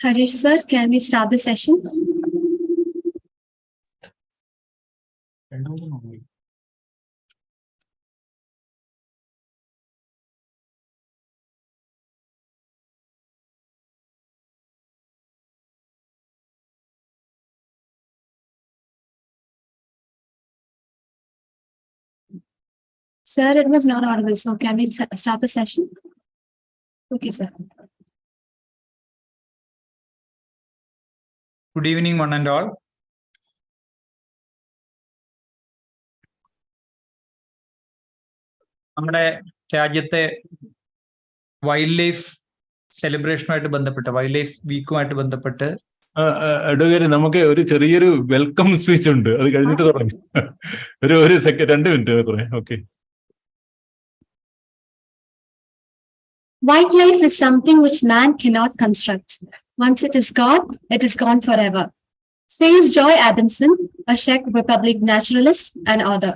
Harish sir, can we start the session? Sir, it was not audible, so can we start the session? Okay, sir. Good evening, one and all. നമ്മുടെ രാജ്യത്തെ wild life സെലിബ്രേഷനുമായിട്ട് ബന്ധപ്പെട്ട് wild life വീക്കുമായിട്ട് ബന്ധപ്പെട്ട് advocate നമുക്ക് ഒരു ചെറിയൊരു welcome speech ഉണ്ട്, അത് കഴിഞ്ഞിട്ട് തുടങ്ങി. ഒരു second 2 minute. Okay. Wildlife is something which man cannot construct. Once it is gone, it is gone forever, says Joy Adamson, a Czech Republic naturalist and author.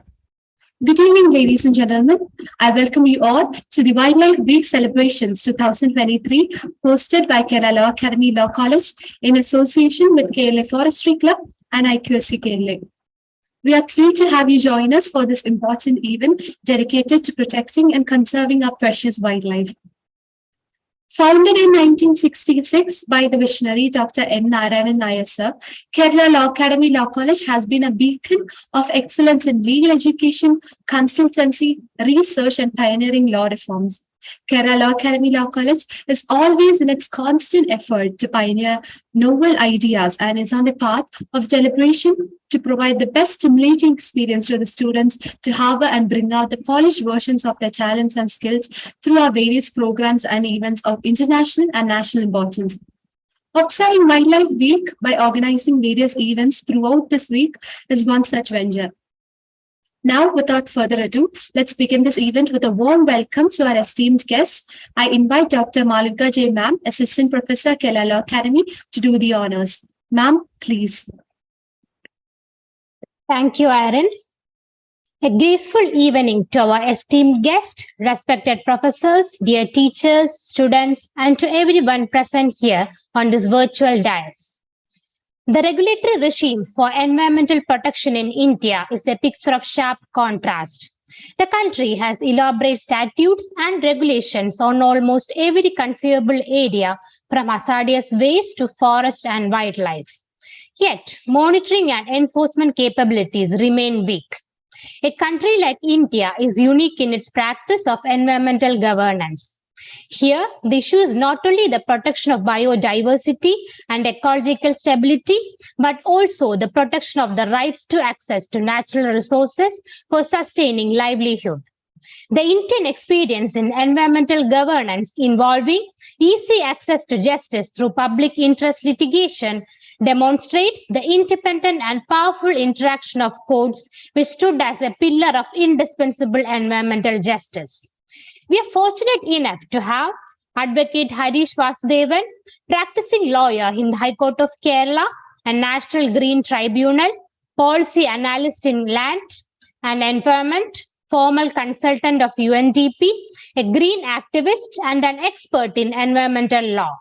Good evening, ladies and gentlemen. I welcome you all to the Wildlife Week Celebrations 2023, hosted by Kerala Law Academy Law College in association with KLA Forestry Club and IQSC KLA. We are thrilled to have you join us for this important event dedicated to protecting and conserving our precious wildlife. Founded in 1966 by the visionary Dr. N. Narayanan Nair sir, Kerala Law Academy Law College has been a beacon of excellence in legal education, consultancy, research, and pioneering law reforms. Kerala Law Academy Law College is always in its constant effort to pioneer novel ideas and is on the path of deliberation to provide the best stimulating experience to the students to harbor and bring out the polished versions of their talents and skills through our various programs and events of international and national importance. Observing Wildlife Week by organizing various events throughout this week is one such venture. Now, without further ado, let's begin this event with a warm welcome to our esteemed guest. I invite Dr. Malika J. Ma'am, Assistant Professor, Kerala Law Academy, to do the honors. Ma'am, please. Thank you, Aaron. A graceful evening to our esteemed guest, respected professors, dear teachers, students, and to everyone present here on this virtual dais. The regulatory regime for environmental protection in India is a picture of sharp contrast. The country has elaborate statutes and regulations on almost every conceivable area, from hazardous waste to forest and wildlife. Yet, monitoring and enforcement capabilities remain weak. A country like India is unique in its practice of environmental governance. Here, the issue is not only the protection of biodiversity and ecological stability, but also the protection of the rights to access to natural resources for sustaining livelihood. The Indian experience in environmental governance involving easy access to justice through public interest litigation demonstrates the independent and powerful interaction of courts, which stood as a pillar of indispensable environmental justice. We are fortunate enough to have Advocate Harish Vasudevan, practicing lawyer in the High Court of Kerala and National Green Tribunal, policy analyst in land and environment, formal consultant of UNDP, a green activist, and an expert in environmental law.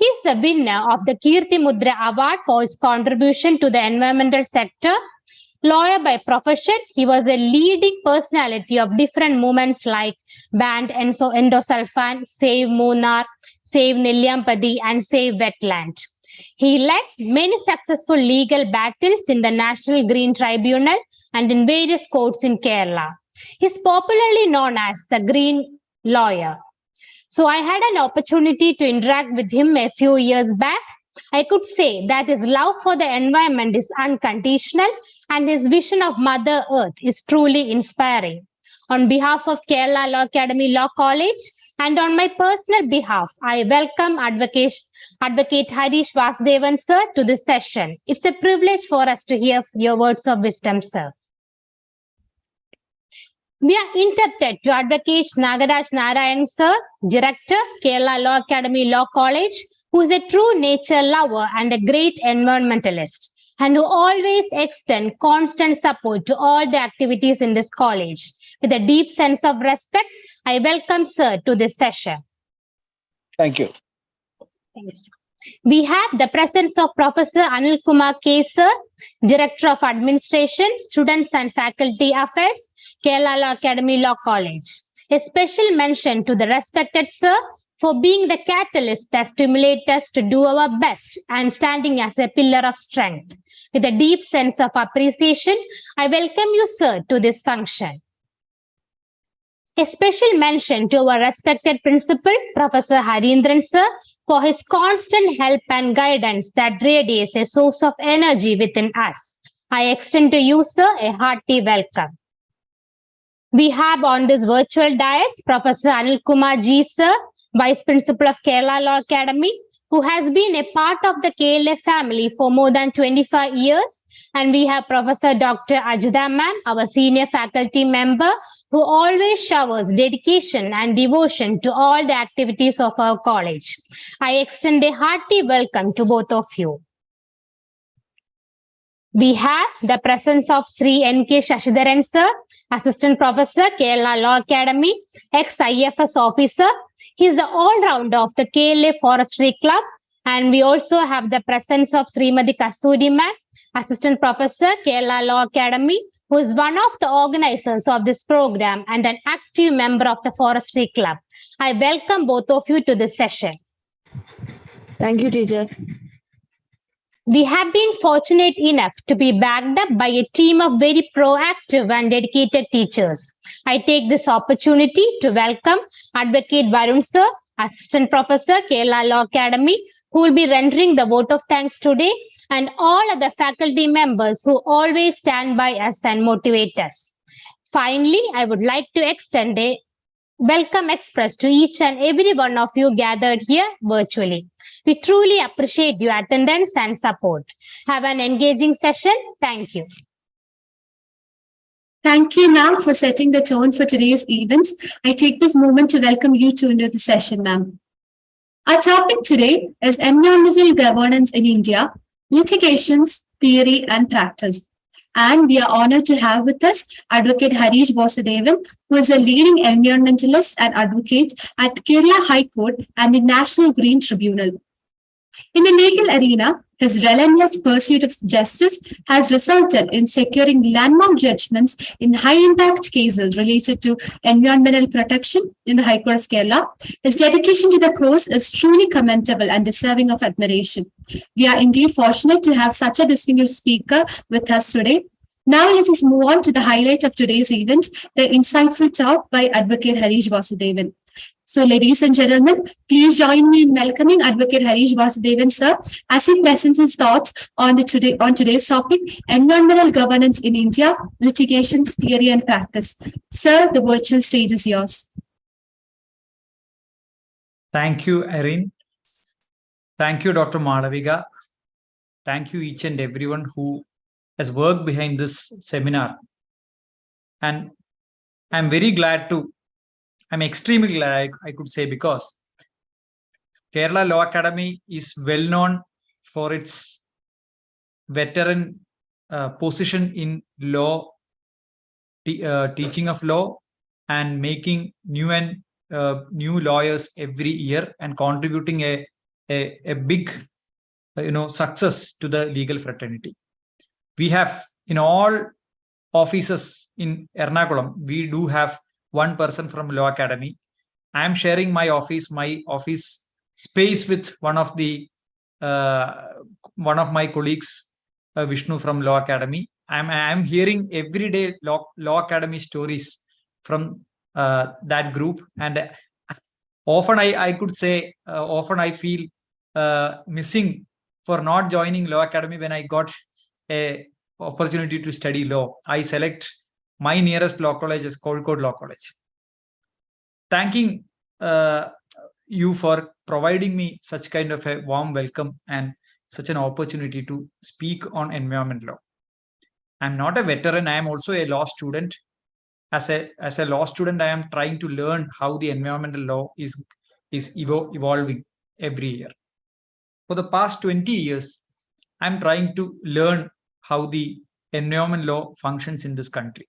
He is the winner of the Kirti Mudra Award for his contribution to the environmental sector. Lawyer by profession, he was a leading personality of different movements like Banned Endosulfan, Save Munnar, Save Nilyampadi, and Save Wetland. He led many successful legal battles in the National Green Tribunal and in various courts in Kerala. He is popularly known as the Green Lawyer. So I had an opportunity to interact with him a few years back. I could say that his love for the environment is unconditional and his vision of Mother Earth is truly inspiring. On behalf of Kerala Law Academy Law College and on my personal behalf, I welcome Advocate Harish Vasudevan sir to this session. It's a privilege for us to hear your words of wisdom, sir. We are indebted to Advocate Nagaraj Narayan sir, Director, Kerala Law Academy Law College, who is a true nature lover and a great environmentalist, and who always extend constant support to all the activities in this college. With a deep sense of respect, I welcome sir to this session. Thank you. Thank you, sir. We have the presence of Professor Anil Kumar K. Sir, Director of Administration, Students and Faculty Affairs, Kerala Law Academy Law College. A special mention to the respected sir for being the catalyst that stimulates us to do our best and standing as a pillar of strength. With a deep sense of appreciation, I welcome you, sir, to this function. A special mention to our respected principal, Professor Harindran sir, for his constant help and guidance that radiates a source of energy within us. I extend to you, sir, a hearty welcome. We have on this virtual dais Professor Anil Kumar G. Sir, Vice Principal of Kerala Law Academy, who has been a part of the KLA family for more than 25 years. And we have Professor Dr. Ajita Ma'am, our senior faculty member, who always showers dedication and devotion to all the activities of our college. I extend a hearty welcome to both of you. We have the presence of Sri N.K. Shashidharan sir, Assistant Professor, Kerala Law Academy, ex-IFS officer. He is the all-rounder of the KLA Forestry Club. And we also have the presence of Srimati Kasturi Ma'am, Assistant Professor, Kerala Law Academy, who is one of the organizers of this program and an active member of the Forestry Club. I welcome both of you to this session. Thank you, teacher. We have been fortunate enough to be backed up by a team of very proactive and dedicated teachers. I take this opportunity to welcome Advocate Varun sir, Assistant Professor, Kerala Law Academy, who will be rendering the vote of thanks today, and all other faculty members who always stand by us and motivate us. Finally, I would like to extend a welcome express to each and every one of you gathered here virtually. We truly appreciate your attendance and support. Have an engaging session. Thank you. Thank you, ma'am, for setting the tone for today's event. I take this moment to welcome you two into the session, ma'am. Our topic today is environmental governance in India, litigations, theory, and practice. And we are honored to have with us Advocate Harish Vasudevan, who is a leading environmentalist and advocate at Kerala High Court and the National Green Tribunal. In the legal arena, his relentless pursuit of justice has resulted in securing landmark judgments in high-impact cases related to environmental protection in the High Court of Kerala. His dedication to the cause is truly commendable and deserving of admiration. We are indeed fortunate to have such a distinguished speaker with us today. Now let us move on to the highlight of today's event, the insightful talk by Advocate Harish Vasudevan. So, ladies and gentlemen, please join me in welcoming Advocate Harish Vasudevan, sir, as he presents his thoughts on today's topic, environmental governance in India, litigations, theory, and practice. Sir, the virtual stage is yours. Thank you, Erin. Thank you, Dr. Malavika. Thank you, each and everyone who has worked behind this seminar. And I'm extremely glad, I could say, because Kerala Law Academy is well known for its veteran position in law, teaching of law, and making new lawyers every year and contributing a big success to the legal fraternity. We have in all offices in Ernakulam, we do have one person from Law Academy. I am sharing my office space with one of my colleagues, Vishnu from Law Academy. I am hearing everyday Law Academy stories from that group, and often I could say often I feel missing for not joining Law Academy when I got a opportunity to study law. I select my nearest law college is Kozhikode Law College. Thanking you for providing me such kind of a warm welcome and such an opportunity to speak on environment law. I'm not a veteran. I am also a law student. As a law student, I am trying to learn how the environmental law is evolving every year. For the past 20 years, I'm trying to learn how the environment law functions in this country.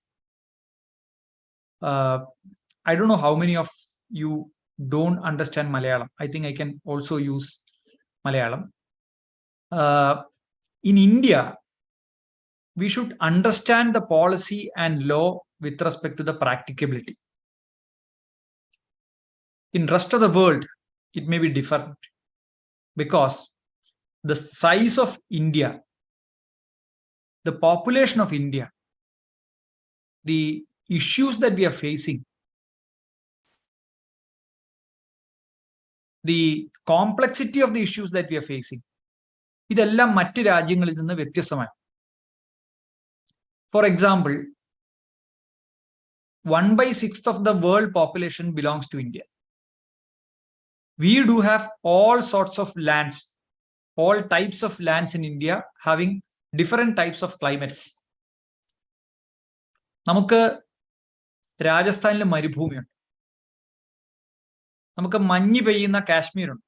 I don't know how many of you don't understand Malayalam. I think I can also use Malayalam. In India, we should understand the policy and law with respect to the practicability. In rest of the world, it may be different because the size of India, the population of India, the issues that we are facing, the complexity of the issues that we are facing, ഇതെല്ലാം മറ്റ് രാജ്യങ്ങളിൽ നിന്ന് വ്യത്യസ്തമാണ്. For example, 1/6 of the world population belongs to India. We do have all sorts of lands, all types of lands in India having different types of climates. നമുക്ക് രാജസ്ഥാനിൽ മരുഭൂമിയുണ്ട്, നമുക്ക് മഞ്ഞ് പെയ്യുന്ന കാശ്മീരുണ്ട്,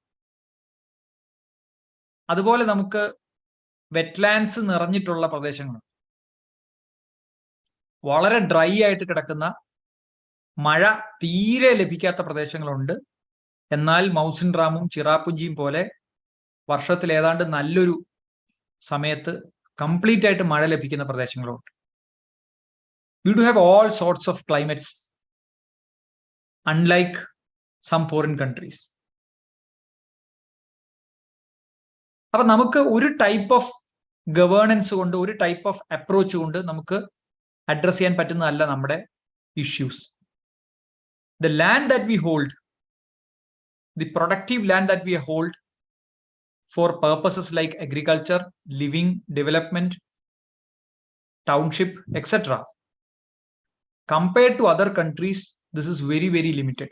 അതുപോലെ നമുക്ക് വെറ്റ്ലാൻഡ്സ് നിറഞ്ഞിട്ടുള്ള പ്രദേശങ്ങളുണ്ട്, വളരെ ഡ്രൈ ആയിട്ട് കിടക്കുന്ന മഴ തീരെ ലഭിക്കാത്ത പ്രദേശങ്ങളുണ്ട്. എന്നാൽ മൗസിൻ റാമും ചിറാപുഞ്ചിയും പോലെ വർഷത്തിൽ ഏതാണ്ട് നല്ലൊരു സമയത്ത് കംപ്ലീറ്റ് ആയിട്ട് മഴ ലഭിക്കുന്ന പ്രദേശങ്ങളുണ്ട്. We do have all sorts of climates, unlike some foreign countries. അപ്പൊ നമുക്ക് ഒരു ടൈപ്പ് ഓഫ് ഗവേണൻസ് കൊണ്ട്, ഒരു ടൈപ്പ് ഓഫ് അപ്രോച്ച് കൊണ്ട് നമുക്ക് അഡ്രസ് ചെയ്യാൻ പറ്റുന്നതല്ല നമ്മുടെ issues. The land that we hold, the productive land that we hold for purposes like agriculture, living, development, township, etc. Compared to other countries, this is very, very limited.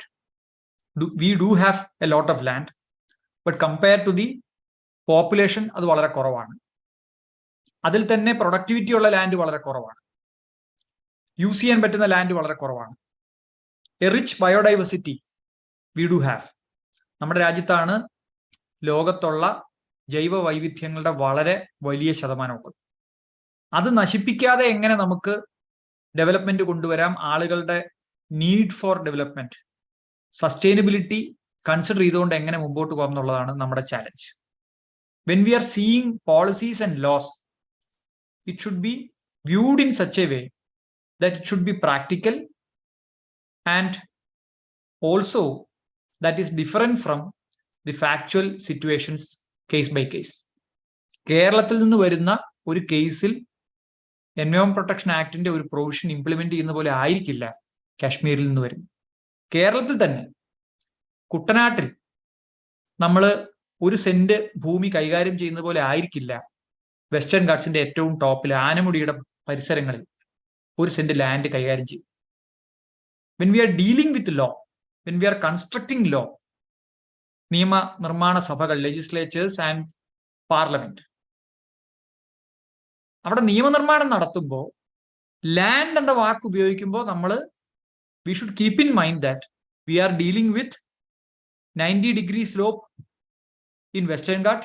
We do have a lot of land, but compared to the population, അത് വളരെ കുറവാണ്. അതിൽ തന്നെ productivity ഉള്ള land വളരെ കുറവാണ്, use ചെയ്യാൻ പറ്റുന്ന ലാൻഡ് വളരെ കുറവാണ്. A rich biodiversity we do have. നമ്മുടെ രാജ്യത്താണ് ലോകത്തുള്ള ജൈവ വൈവിധ്യങ്ങളുടെ വളരെ വലിയ ശതമാനമൊക്കെ. അത് നശിപ്പിക്കാതെ എങ്ങനെ നമുക്ക് ഡെവലപ്മെന്റ് കൊണ്ടുവരാം, ആളുകളുടെ need for development, sustainability consider ചെയ്തുകൊണ്ട് എങ്ങനെ മുമ്പോട്ട് പോകാം എന്നുള്ളതാണ് നമ്മുടെ challenge. When we are seeing policies and laws, it should be viewed in such a way that it should be practical and also that is different from the factual situations case by case. കേരളത്തിൽ നിന്ന് വരുന്ന ഒരു കേസിൽ environment protection ആക്ടിന്റെ ഒരു provision implement ചെയ്യുന്ന പോലെ ആയിരിക്കില്ല കാശ്മീരിൽ നിന്ന് വരുന്നത്. കേരളത്തിൽ തന്നെ കുട്ടനാട്ടിൽ നമ്മൾ ഒരു സെന്റ് ഭൂമി കൈകാര്യം ചെയ്യുന്ന പോലെ ആയിരിക്കില്ല വെസ്റ്റേൺ ഗാട്സിന്റെ ഏറ്റവും ടോപ്പിൽ ആനമുടിയുടെ പരിസരങ്ങളിൽ ഒരു സെന്റ് ലാൻഡ് കൈകാര്യം ചെയ്യും. When we are dealing with law, when we are constructing law, നിയമ നിർമ്മാണ സഭകൾ, ലെജിസ്ലേച്ചേഴ്സ് ആൻഡ് പാർലമെന്റ്, അവിടെ നിയമനിർമ്മാണം നടത്തുമ്പോൾ ലാൻഡ് എന്ന വാക്ക് ഉപയോഗിക്കുമ്പോൾ we should keep in mind that we are dealing with 90-degree slope in Western Ghat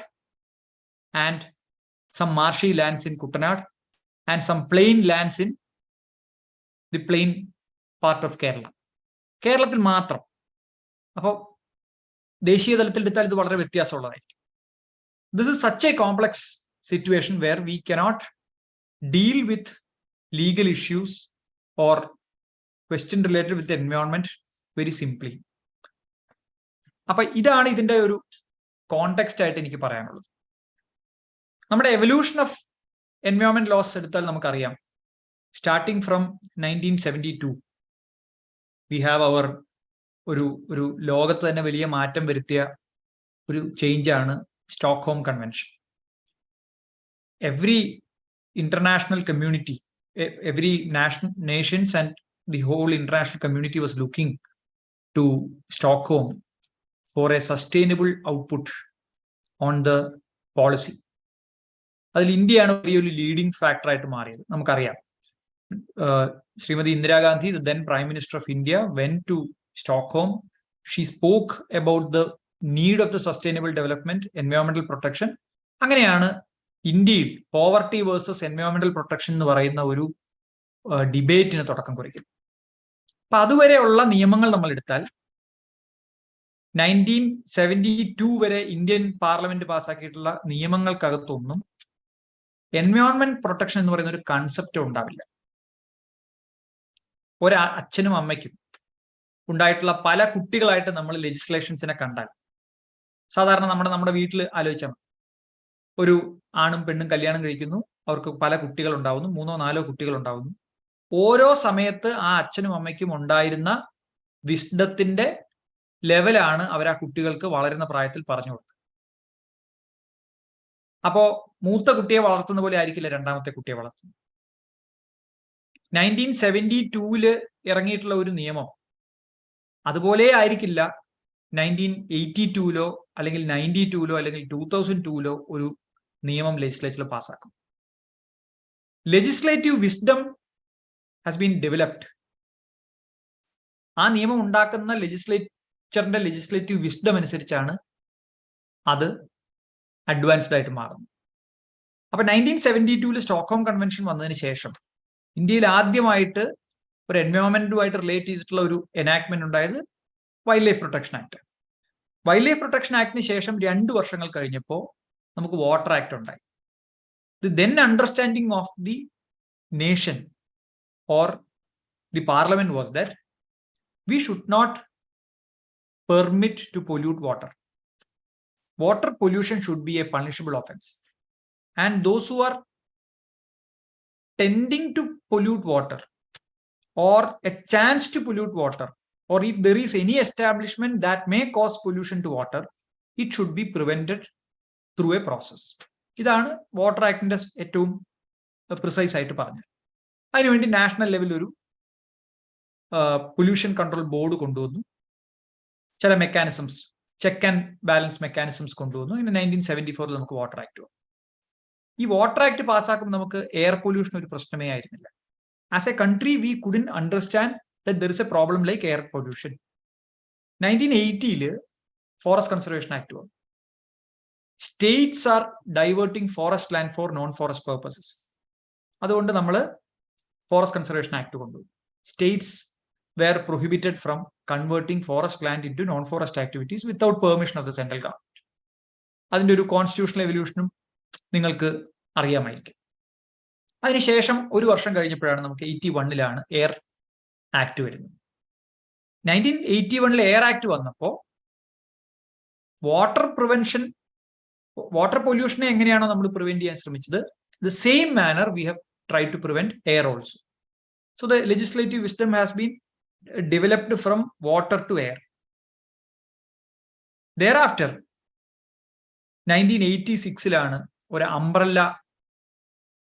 and some marshy lands in Kuttanad and some plain lands in the plain part of Kerala. കേരളത്തിൽ മാത്രം. അപ്പോൾ ദേശീയ തലത്തിൽ എടുത്താൽ ഇത് വളരെ വ്യത്യാസമുള്ളതായിരിക്കും. This is such a complex situation where we cannot deal with legal issues or question related with the environment very simply. അപ്പൊ ഇതാണ് ഇതിന്റെ ഒരു കോണ്ടെക്സ്റ്റ് ആയിട്ട് എനിക്ക് പറയാനുള്ളത്. നമ്മുടെ എവല്യൂഷൻ ഓഫ് എൻവയോൺമെന്റ് ലോസ് എടുത്താൽ നമുക്കറിയാം, starting from 1972 we have our ഒരു ലോകത്ത് തന്നെ വലിയ മാറ്റം വരുത്തിയ ഒരു ചേഞ്ചാണ് Stockholm convention. Every international community, every nations and the whole international community was looking to Stockholm for a sustainable output on the policy. അതിൽ ഇന്ത്യയാണ് വലിയൊരു ലീഡിംഗ് ഫാക്ടർ ആയിട്ട് മാറിയത്. നമുക്കറിയാം, Shrimati Indira Gandhi, the then Prime Minister of India, went to Stockholm. She spoke about the need of the sustainable development, environmental protection. അങ്ങനെയാണ് ഇന്ത്യയിൽ poverty versus എൻവയോൺമെന്റൽ protection എന്ന് പറയുന്ന ഒരു ഡിബേറ്റിന് തുടക്കം കുറിക്കും. അപ്പൊ അതുവരെയുള്ള നിയമങ്ങൾ നമ്മൾ എടുത്താൽ 1972 വരെ ഇന്ത്യൻ പാർലമെന്റ് പാസ്സാക്കിയിട്ടുള്ള നിയമങ്ങൾക്കകത്തൊന്നും എൻവയോൺമെന്റ് പ്രൊട്ടക്ഷൻ എന്ന് പറയുന്ന ഒരു കൺസെപ്റ്റ് ഉണ്ടാവില്ല. അച്ഛനും അമ്മയ്ക്കും ഉണ്ടായിട്ടുള്ള പല കുട്ടികളായിട്ട് നമ്മൾ ലെജിസ്ലേഷൻസിനെ കണ്ടാൽ സാധാരണ നമ്മുടെ വീട്ടിൽ ആലോചിച്ചാൽ ഒരു ആണും പെണ്ണും കല്യാണം കഴിക്കുന്നു, അവർക്ക് പല കുട്ടികൾ ഉണ്ടാവുന്നു, 3 or 4 കുട്ടികൾ ഉണ്ടാവുന്നു. ഓരോ സമയത്ത് ആ അച്ഛനും അമ്മയ്ക്കും ഉണ്ടായിരുന്ന വിസ്ഡത്തിന്റെ ലെവലാണ് അവർ ആ കുട്ടികൾക്ക് വളരുന്ന പ്രായത്തിൽ പറഞ്ഞു കൊടുക്കുക. അപ്പോ മൂത്ത കുട്ടിയെ വളർത്തുന്ന പോലെ ആയിരിക്കില്ല രണ്ടാമത്തെ കുട്ടിയെ വളർത്തുന്നത്. 1972 ഇറങ്ങിയിട്ടുള്ള ഒരു നിയമം അതുപോലെ ആയിരിക്കില്ല 1982 അല്ലെങ്കിൽ 92 അല്ലെങ്കിൽ 2002 ഒരു നിയമം ലെജിസ്ലേച്ചറിൽ പാസ്സാക്കും. Legislative wisdom has been developed. ആ നിയമം ഉണ്ടാക്കുന്ന ലെജിസ്ലേച്ചറിന്റെ ലെജിസ്ലേറ്റീവ് വിസ്ഡം അനുസരിച്ചാണ് അത് അഡ്വാൻസ്ഡ് ആയിട്ട് മാറുന്നത്. അപ്പൊ 1972 സ്റ്റോക്ക്ഹോം കൺവെൻഷൻ വന്നതിന് ശേഷം ഇന്ത്യയിൽ ആദ്യമായിട്ട് ഒരു എൻവയോൺമെന്റുമായിട്ട് റിലേറ്റ് ചെയ്തിട്ടുള്ള ഒരു എനാക്ട്മെന്റ് ഉണ്ടായത് wildlife protection act. Wildlife protection ആക്ടിന് ശേഷം 2 വർഷങ്ങൾ കഴിഞ്ഞപ്പോൾ നമുക്ക് വാട്ടർ ആക്ട് ഉണ്ടായി. The then understanding of the nation or the parliament was that we should not permit to pollute water. Water pollution should be a punishable offense. And those who are tending to pollute water or a chance to pollute water, or if there is any establishment that may cause pollution to water, it should be prevented through a process. ഇതാണ് water ആക്ടിന്റെ ഏറ്റവും precise ആയിട്ട് പറഞ്ഞത്. അതിനുവേണ്ടി national ലെവലിൽ ഒരു pollution control board കൊണ്ടുവന്നു, ചില mechanisms, check and balance mechanisms കൊണ്ടുവന്നു. ഇങ്ങനെ 1974 നമുക്ക് വാട്ടർ ആക്ട് വന്നു. ഈ വാട്ടർ ആക്ട് പാസ്സാക്കുമ്പോൾ നമുക്ക് എയർ പൊല്യൂഷൻ ഒരു പ്രശ്നമേ ആയിരുന്നില്ല. As a country we couldn't understand that there is a problem like air pollution. 1980 forest conservation act വന്നു. States are diverting forest land for non forest purposes. അതുകൊണ്ട് നമ്മൾ forest conservation act കൊണ്ടുവന്നു. States were prohibited from converting forest land into non-forest activities without permission of the central government. അതിന്റെ ഒരു constitutional എവല്യൂഷനും നിങ്ങൾക്ക് അറിയാമായിരിക്കും. അതിനുശേഷം 1 വർഷം കഴിഞ്ഞപ്പോഴാണ് നമുക്ക് 81 എയർ ആക്ട് വരുന്നത്. 1981 എയർ ആക്ട് വന്നപ്പോൾ വാട്ടർ പൊല്യൂഷനെ എങ്ങനെയാണോ നമ്മൾ പ്രിവെന്റ് ചെയ്യാൻ ശ്രമിച്ചത്, the same manner we have tried to prevent air also. So the legislative wisdom has been developed from water to air. Thereafter 1986 ഒരു അംബ്രല്ല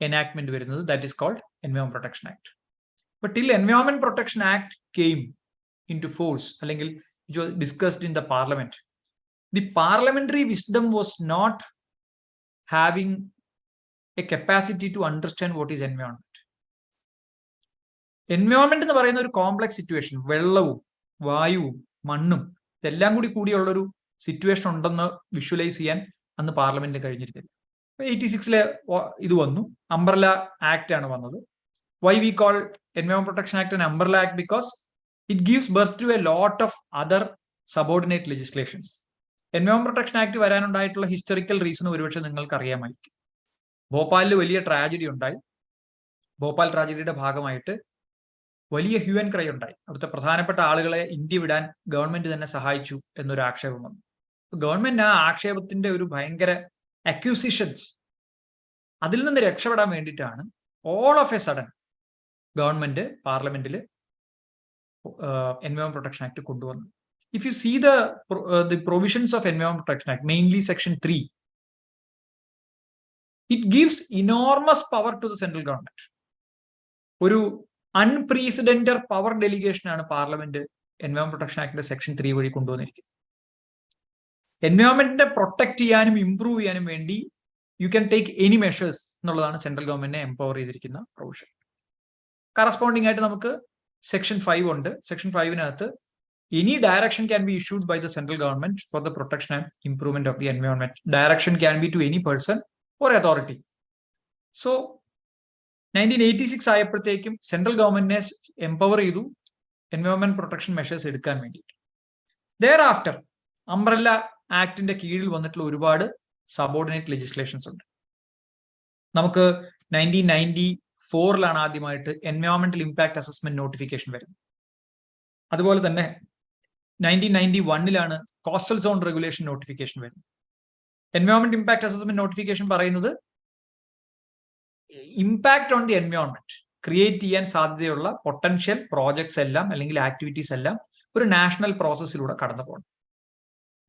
enactment വരുന്നത്, that is called Environment Protection Act. But till Environment Protection Act came into force, അല്ലെങ്കിൽ which was discussed in the parliament, the parliamentary wisdom was not having a capacity to understand what is environment. Environment എന്ന് പറയുന്ന ഒരു complex situation, വെള്ളവും വായുവും മണ്ണും ഇതെല്ലാം കൂടിയുള്ള ഒരു സിറ്റുവേഷൻ ഉണ്ടെന്ന് വിഷ്വലൈസ് ചെയ്യാൻ അന്ന് പാർലമെന്റ് കഴിഞ്ഞിരുന്നില്ല. 86 ഇത് വന്നു, അംബ്രല്ല ആക്ട് ആണ് വന്നത്. Why we call environment protection act an umbrella act? Because it gives birth to a lot of other subordinate legislations. Environment protection act വരാനുണ്ടായിട്ടുള്ള ഹിസ്റ്ററിക്കൽ റീസൺ ഒരുപക്ഷെ നിങ്ങൾക്ക് അറിയാമായിരിക്കും. ഭോപ്പാലിൽ വലിയ ട്രാജഡി ഉണ്ടായി. ഭോപ്പാൽ ട്രാജഡിയുടെ ഭാഗമായിട്ട് വലിയ ഹ്യൂ ആൻഡ് ക്രൈ ഉണ്ടായി. അവിടുത്തെ പ്രധാനപ്പെട്ട ആളുകളെ ഇന്ത്യ വിടാൻ ഗവൺമെന്റ് തന്നെ സഹായിച്ചു എന്നൊരു ആക്ഷേപം വന്നു. ഗവൺമെന്റ് ആ ആക്ഷേപത്തിന്റെ ഒരു ഭയങ്കര അക്യൂസിഷൻസ്, അതിൽ നിന്ന് രക്ഷപ്പെടാൻ വേണ്ടിയിട്ടാണ് all of a sudden government പാർലമെന്റിൽ എൻവയോൺമെന്റ് പ്രൊട്ടക്ഷൻ ആക്ട് കൊണ്ടുവന്നു. If you see the provisions of environment protection act, mainly section 3, it gives enormous power to the central government. ഒരു അൺപ്രീസിഡന്റഡ് പവർ ഡെലിഗേഷൻ ആണ് പാർലമെന്റ് എൻവയോൺമെന്റ് പ്രൊട്ടക്ഷൻ ആക്ടിന്റെ section 3 വഴി കൊണ്ടുവന്നിരിക്കുന്നത്. എൻവയോൺമെന്റിനെ protect ചെയ്യാനും improve ചെയ്യാനും വേണ്ടി you can take any measures എന്നുള്ളതാണ് സെൻട്രൽ ഗവൺമെന്റിനെ എംപവർ ചെയ്തിരിക്കുന്ന പ്രൊവിഷൻ. കറസ്പോണ്ടിങ് ആയിട്ട് നമുക്ക് സെക്ഷൻ 5 ഉണ്ട്. Section 5 any direction can be issued by the central government for the protection and improvement of the environment. Direction can be to any person or authority. So 1986 ആയപ്പോഴത്തേക്കും central ഗവൺമെന്റിനെ empower ചെയ്തു environment protection measures എടുക്കാൻ വേണ്ടിയിട്ട്. Thereafter umbrella ആക്ടിന്റെ കീഴിൽ വന്നിട്ടുള്ള ഒരുപാട് subordinate legislations ഉണ്ട്. നമുക്ക് 1994 ആദ്യമായിട്ട് എൻവയോൺമെന്റൽ ഇമ്പാക്ട് അസസ്മെന്റ് നോട്ടിഫിക്കേഷൻ വരുന്നത്. അതുപോലെ തന്നെ 1991 കോസ്റ്റൽ സോൺ റെഗുലേഷൻ നോട്ടിഫിക്കേഷൻ വരുന്നത്. എൻവയോൺമെന്റ് ഇമ്പാക്ട് അസസ്മെന്റ് നോട്ടിഫിക്കേഷൻ പറയുന്നത് impact on the environment create ചെയ്യാൻ സാധ്യതയുള്ള പൊട്ടൻഷ്യൽ പ്രോജക്ട്സ് എല്ലാം അല്ലെങ്കിൽ ആക്ടിവിറ്റീസ് എല്ലാം ഒരു നാഷണൽ പ്രോസസ്സിലൂടെ കടന്നു പോകണം.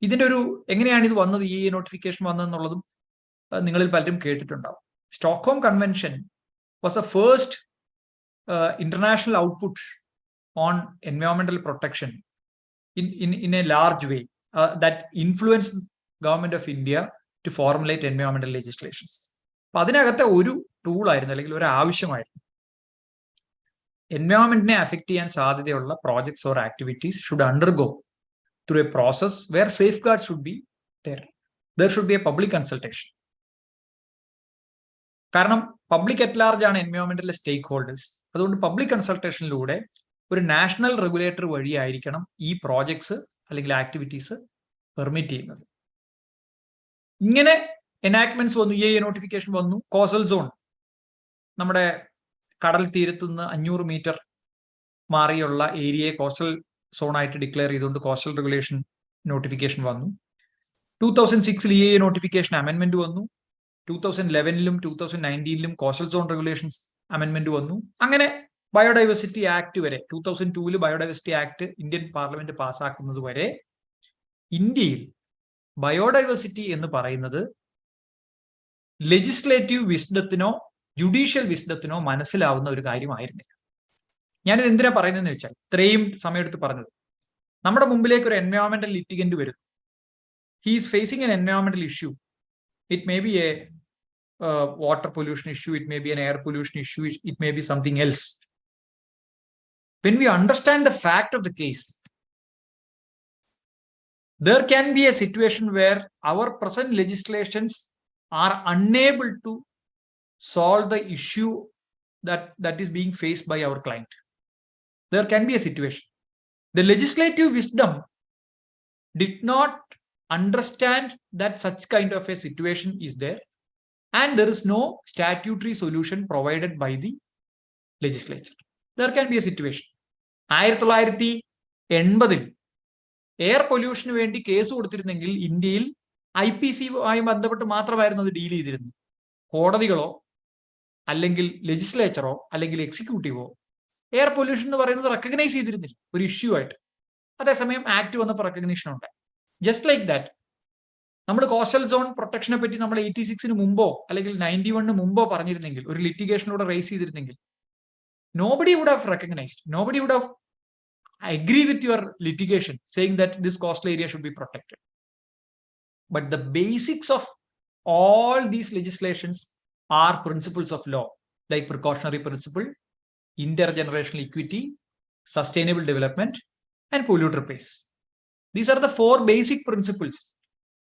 ഇതിന്റെ ഒരു എങ്ങനെയാണ് ഇത് വന്നത്, ഈ നോട്ടിഫിക്കേഷൻ വന്നതെന്നുള്ളതും നിങ്ങളിൽ പലരും കേട്ടിട്ടുണ്ടാവും. Stockholm convention was a first international output on എൻവയോൺമെന്റൽ protection in a large way that influenced government of India to formulate environmental legislations. അപ്പൊ അതിനകത്തെ ഒരു ടൂൾ ആയിരുന്നു അല്ലെങ്കിൽ ഒരു ആവശ്യമായിരുന്നു എൻവയോൺമെന്റിനെ അഫക്ട് ചെയ്യാൻ സാധ്യതയുള്ള projects or activities should undergo through a process where safeguard should be there should be a public consultation. കാരണം പബ്ലിക് അറ്റ് ലാർജ് ആണ് എൻവയോൺമെന്റിലെ സ്റ്റേക്ക് ഹോൾഡേഴ്സ്. അതുകൊണ്ട് പബ്ലിക് കൺസൾട്ടേഷനിലൂടെ ഒരു നാഷണൽ റെഗുലേറ്റർ വഴിയായിരിക്കണം ഈ പ്രോജക്ട്സ് അല്ലെങ്കിൽ ആക്ടിവിറ്റീസ് പെർമിറ്റ് ചെയ്യുന്നത്. ഇങ്ങനെ എനാക്ട്മെന്റ്സ് വന്നു, നോട്ടിഫിക്കേഷൻ വന്നു. കോസ്റ്റൽ സോൺ, നമ്മുടെ കടൽ തീരത്തു നിന്ന് 500 മീറ്റർ മാറിയുള്ള ഏരിയയെ കോസ്റ്റൽ സോൺ ആയിട്ട് ഡിക്ലെയർ ചെയ്തുകൊണ്ട് കോസ്റ്റൽ റെഗുലേഷൻ നോട്ടിഫിക്കേഷൻ വന്നു. 2006 നോട്ടിഫിക്കേഷൻ അമെൻമെന്റ് വന്നു. 2011 2019 കോസ്റ്റൽ സോൺ റെഗുലേഷൻസ് അമെൻമെന്റ് വന്നു. അങ്ങനെ ബയോഡൈവേഴ്സിറ്റി ആക്ട് വരെ 2002 ബയോഡൈവേഴ്സിറ്റി ആക്ട് ഇന്ത്യൻ പാർലമെന്റ് പാസ്സാക്കുന്നത് വരെ ഇന്ത്യയിൽ ബയോഡൈവേഴ്സിറ്റി എന്ന് പറയുന്നത് ലെജിസ്ലേറ്റീവ് വിസ്ഡത്തിനോ ജുഡീഷ്യൽ വിസ്ഡത്തിനോ മനസ്സിലാവുന്ന ഒരു കാര്യമായിരുന്നില്ല. ഞാനിത് എന്തിനാ പറയുന്നതെന്ന് വെച്ചാൽ, ഇത്രയും സമയമെടുത്ത് പറഞ്ഞത്, നമ്മുടെ മുമ്പിലേക്ക് ഒരു എൻവയോൺമെന്റൽ ലിറ്റിഗന്റ് വരുന്നു. ഹി ഈസ് ഫേസിങ് എൻ എൻവയോൺമെന്റൽ issue. It may be a water pollution issue, it may be an air pollution issue, it may be something else. When we understand the fact of the case, there can be a situation where our present legislations are unable to solve the issue that is being faced by our client. There can be a situation. The legislative wisdom did not understand that such kind of a situation is there, and there is no statutory solution provided by the legislature. There can be a situation. 1980 air പൊല്യൂഷന് വേണ്ടി case കൊടുത്തിരുന്നെങ്കിൽ ഇന്ത്യയിൽ IPC ആയി ബന്ധപ്പെട്ട് മാത്രമായിരുന്നു അത് deal ചെയ്തിരുന്നത്. കോടതികളോ അല്ലെങ്കിൽ ലെജിസ്ലേച്ചറോ അല്ലെങ്കിൽ എക്സിക്യൂട്ടീവോ air pollution എന്ന് പറയുന്നത് റെക്കഗ്നൈസ് ചെയ്തിരുന്നില്ല ഒരു ഇഷ്യൂ ആയിട്ട്. അതേസമയം ആക്ട് വന്നപ്പോൾ റെക്കഗ്നീഷൻ ഉണ്ട്. ജസ്റ്റ് ലൈക്ക് ദാറ്റ് നമ്മൾ കോസ്റ്റൽ സോൺ പ്രൊട്ടക്ഷനെ പറ്റി നമ്മൾ 86 മുമ്പോ അല്ലെങ്കിൽ 91 മുമ്പോ പറഞ്ഞിരുന്നെങ്കിൽ, ഒരു ലിറ്റിഗേഷനിലൂടെ റേസ് ചെയ്തിരുന്നെങ്കിൽ, nobody would have recognized, nobody would have agree with your litigation saying that this coastal area should be protected. But the basics of all these legislations are principles of law, like precautionary principle, intergenerational equity, sustainable development, and polluter pays. These are the 4 basic principles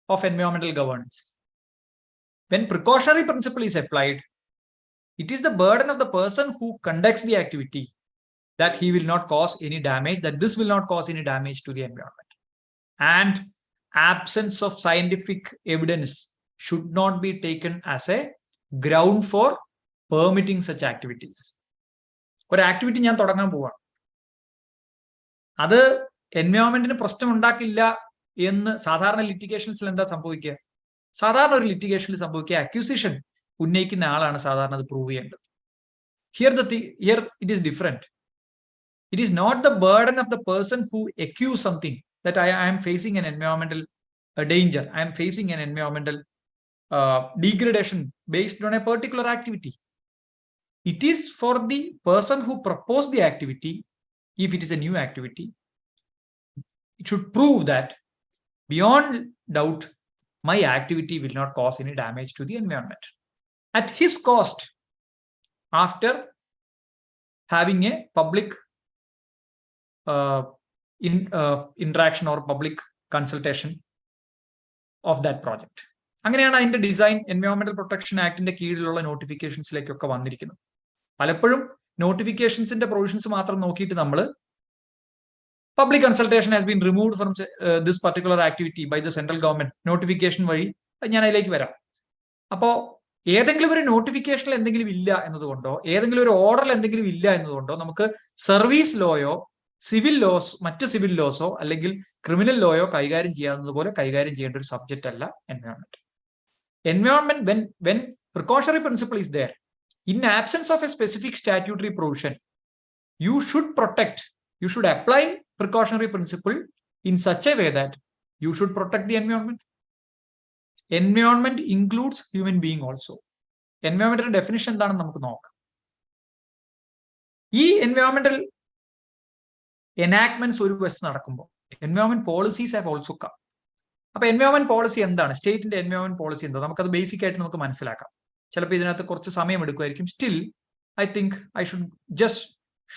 of environmental governance. When precautionary principle is applied, it is the burden of the person who conducts the activity that he will not cause any damage, that this will not cause any damage to the environment. And absence of scientific evidence should not be taken as a ground for permitting such activities. ഒരു activity ഞാൻ തുടങ്ങാൻ പോവാണ്, അത് എൻവയോൺമെന്റിന് പ്രശ്നം ഉണ്ടാക്കില്ല എന്ന് സാധാരണ ലിറ്റിഗേഷൻസിൽ എന്താ സംഭവിക്കുക? സാധാരണ ഒരു ലിറ്റിഗേഷനിൽ സംഭവിക്കുക, അക്യൂസിഷൻ ഉന്നയിക്കുന്ന ആളാണ് സാധാരണ അത് പ്രൂവ് ചെയ്യേണ്ടത്. Here it is different. It is not the burden of the person who accuse something that I am facing an environmental danger, I am facing an environmental degradation based on a particular activity. It is for the person who proposed the activity, if it is a new activity, it should prove that beyond doubt my activity will not cause any damage to the environment. At his cost, after having a public interaction or public consultation of that project. അങ്ങനെയാണ് അതിന്റെ design എൻവയോൺമെന്റൽ protection ആക്ടിന്റെ കീഴിലുള്ള നോട്ടിഫിക്കേഷൻസിലേക്കൊക്കെ വന്നിരിക്കുന്നത്. പലപ്പോഴും നോട്ടിഫിക്കേഷൻസിന്റെ provisions മാത്രം നോക്കിയിട്ട് നമ്മൾ Public consultation has been removed from this particular activity by the central government. Notification വഴി ഞാൻ അതിലേക്ക് വരാം. അപ്പോ ഏതെങ്കിലും ഒരു നോട്ടിഫിക്കേഷനിൽ എന്തെങ്കിലും ഇല്ല എന്നതുകൊണ്ടോ ഏതെങ്കിലും ഒരു ഓർഡറിൽ എന്തെങ്കിലും ഇല്ല എന്നതുകൊണ്ടോ നമുക്ക് സർവീസ് ലോയോ സിവിൽ ലോസ് മറ്റ് സിവിൽ ലോസോ അല്ലെങ്കിൽ ക്രിമിനൽ ലോയോ കൈകാര്യം ചെയ്യാവുന്നതുപോലെ കൈകാര്യം ചെയ്യേണ്ട ഒരു സബ്ജക്റ്റ് അല്ല environment. Environment when precautionary principle is there, in absence of a specific statutory provision, you should apply precautionary principle in such a way that you should protect the environment. Environment includes human being also. Environmental definition എന്താണെന്ന് നമുക്ക് നോക്കാം. ഈ environmental enactments ഒരു വശത്ത് നടക്കുമ്പോൾ environment policies have also come. അപ്പൊ environment policy എന്താണ്, സ്റ്റേറ്റിന്റെ environment policy എന്താ, നമുക്കത് ബേസിക് ആയിട്ട് നമുക്ക് മനസ്സിലാക്കാം. ചിലപ്പോൾ ഇതിനകത്ത് കുറച്ച് സമയം എടുക്കുമായിരിക്കും. Still I think I should just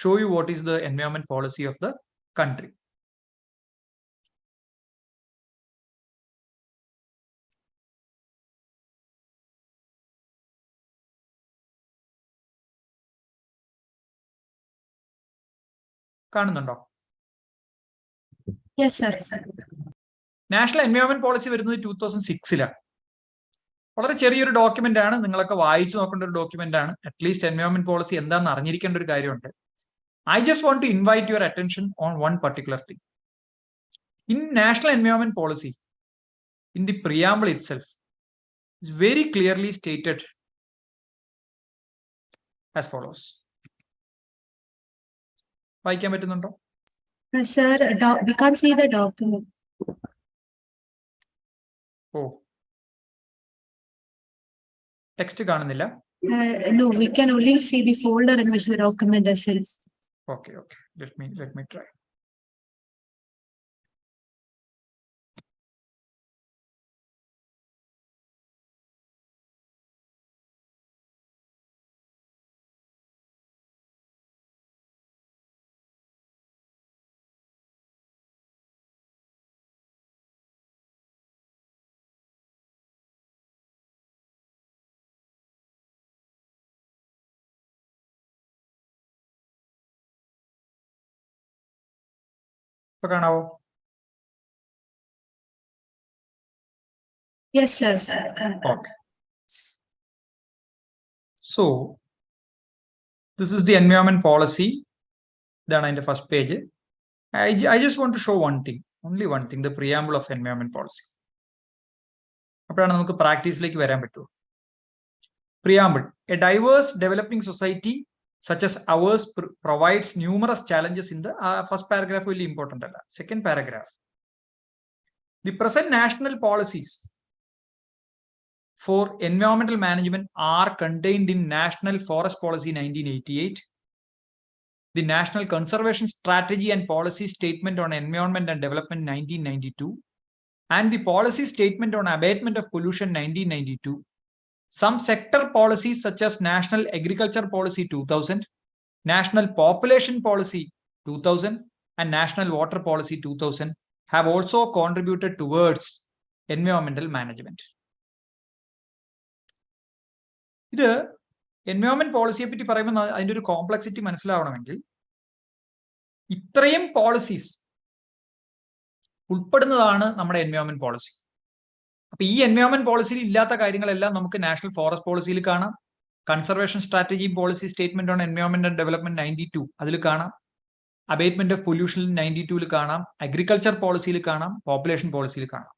show you what is the environment policy of the country. കാണുന്നുണ്ടോ? Yes, sir. National environment policy വരുന്നത് 2006-ലാണ്. വളരെ ചെറിയൊരു ഡോക്യുമെന്റ് ആണ്, നിങ്ങളൊക്കെ വായിച്ചു നോക്കേണ്ട ഒരു ഡോക്യുമെന്റ് ആണ്. അറ്റ്ലീസ്റ്റ് എൻവയോൺമെന്റ് പോളിസി എന്താണെന്ന് അറിഞ്ഞിരിക്കേണ്ട ഒരു കാര്യമുണ്ട്. I just want to invite your attention on one particular thing. In National Environment Policy, in the preamble itself, is very clearly stated as follows. വായിക്കാൻ പറ്റുന്നുണ്ടോ? Sir, we can't see the document. ഓ, text കാണുന്നില്ല. No, we can only see the folder in which the document is. Okay. Let me try. ഇപ്പൊ കാണാവോ? Yes, sir. Okay. So, this is the environment policy. Then in the first page, I just want to show one thing, only one thing, the preamble of environment policy. അപ്പോഴാണ് നമുക്ക് പ്രാക്ടീസിലേക്ക് വരാൻ പറ്റുമോ. Preamble: a diverse developing society such as ours provides numerous challenges in the first paragraph. Really important. Second paragraph: the present national policies for environmental management are contained in National Forest Policy 1988, the National Conservation Strategy and Policy Statement on Environment and Development 1992, and the Policy Statement on Abatement of Pollution 1992. Some sector policies such as National Agriculture Policy 2000, National Population Policy 2000, and National Water Policy 2000 have also contributed towards environmental management. ഇത് environment പോളിസിയെ പറ്റി പറയുമ്പോൾ അതിന്റെ ഒരു complexity മനസ്സിലാവണമെങ്കിൽ ഇത്രയും policies ഉൾപ്പെടുന്നതാണ് നമ്മുടെ environment policy. അപ്പൊ ഈ എൻവയോൺമെന്റ് പോളിസിയിൽ ഇല്ലാത്ത കാര്യങ്ങളെല്ലാം നമുക്ക് നാഷണൽ ഫോറസ്റ്റ് പോളിസിയിൽ കാണാം, conservation strategy policy statement on environment and development 92 അതിൽ കാണാം, അബേറ്റ്മെന്റ് ഓഫ് പൊല്യൂഷൻ 92 കാണാം, അഗ്രികൾച്ചർ പോളിസിയിൽ കാണാം, പോപ്പുലേഷൻ പോളിസിയിൽ കാണാം.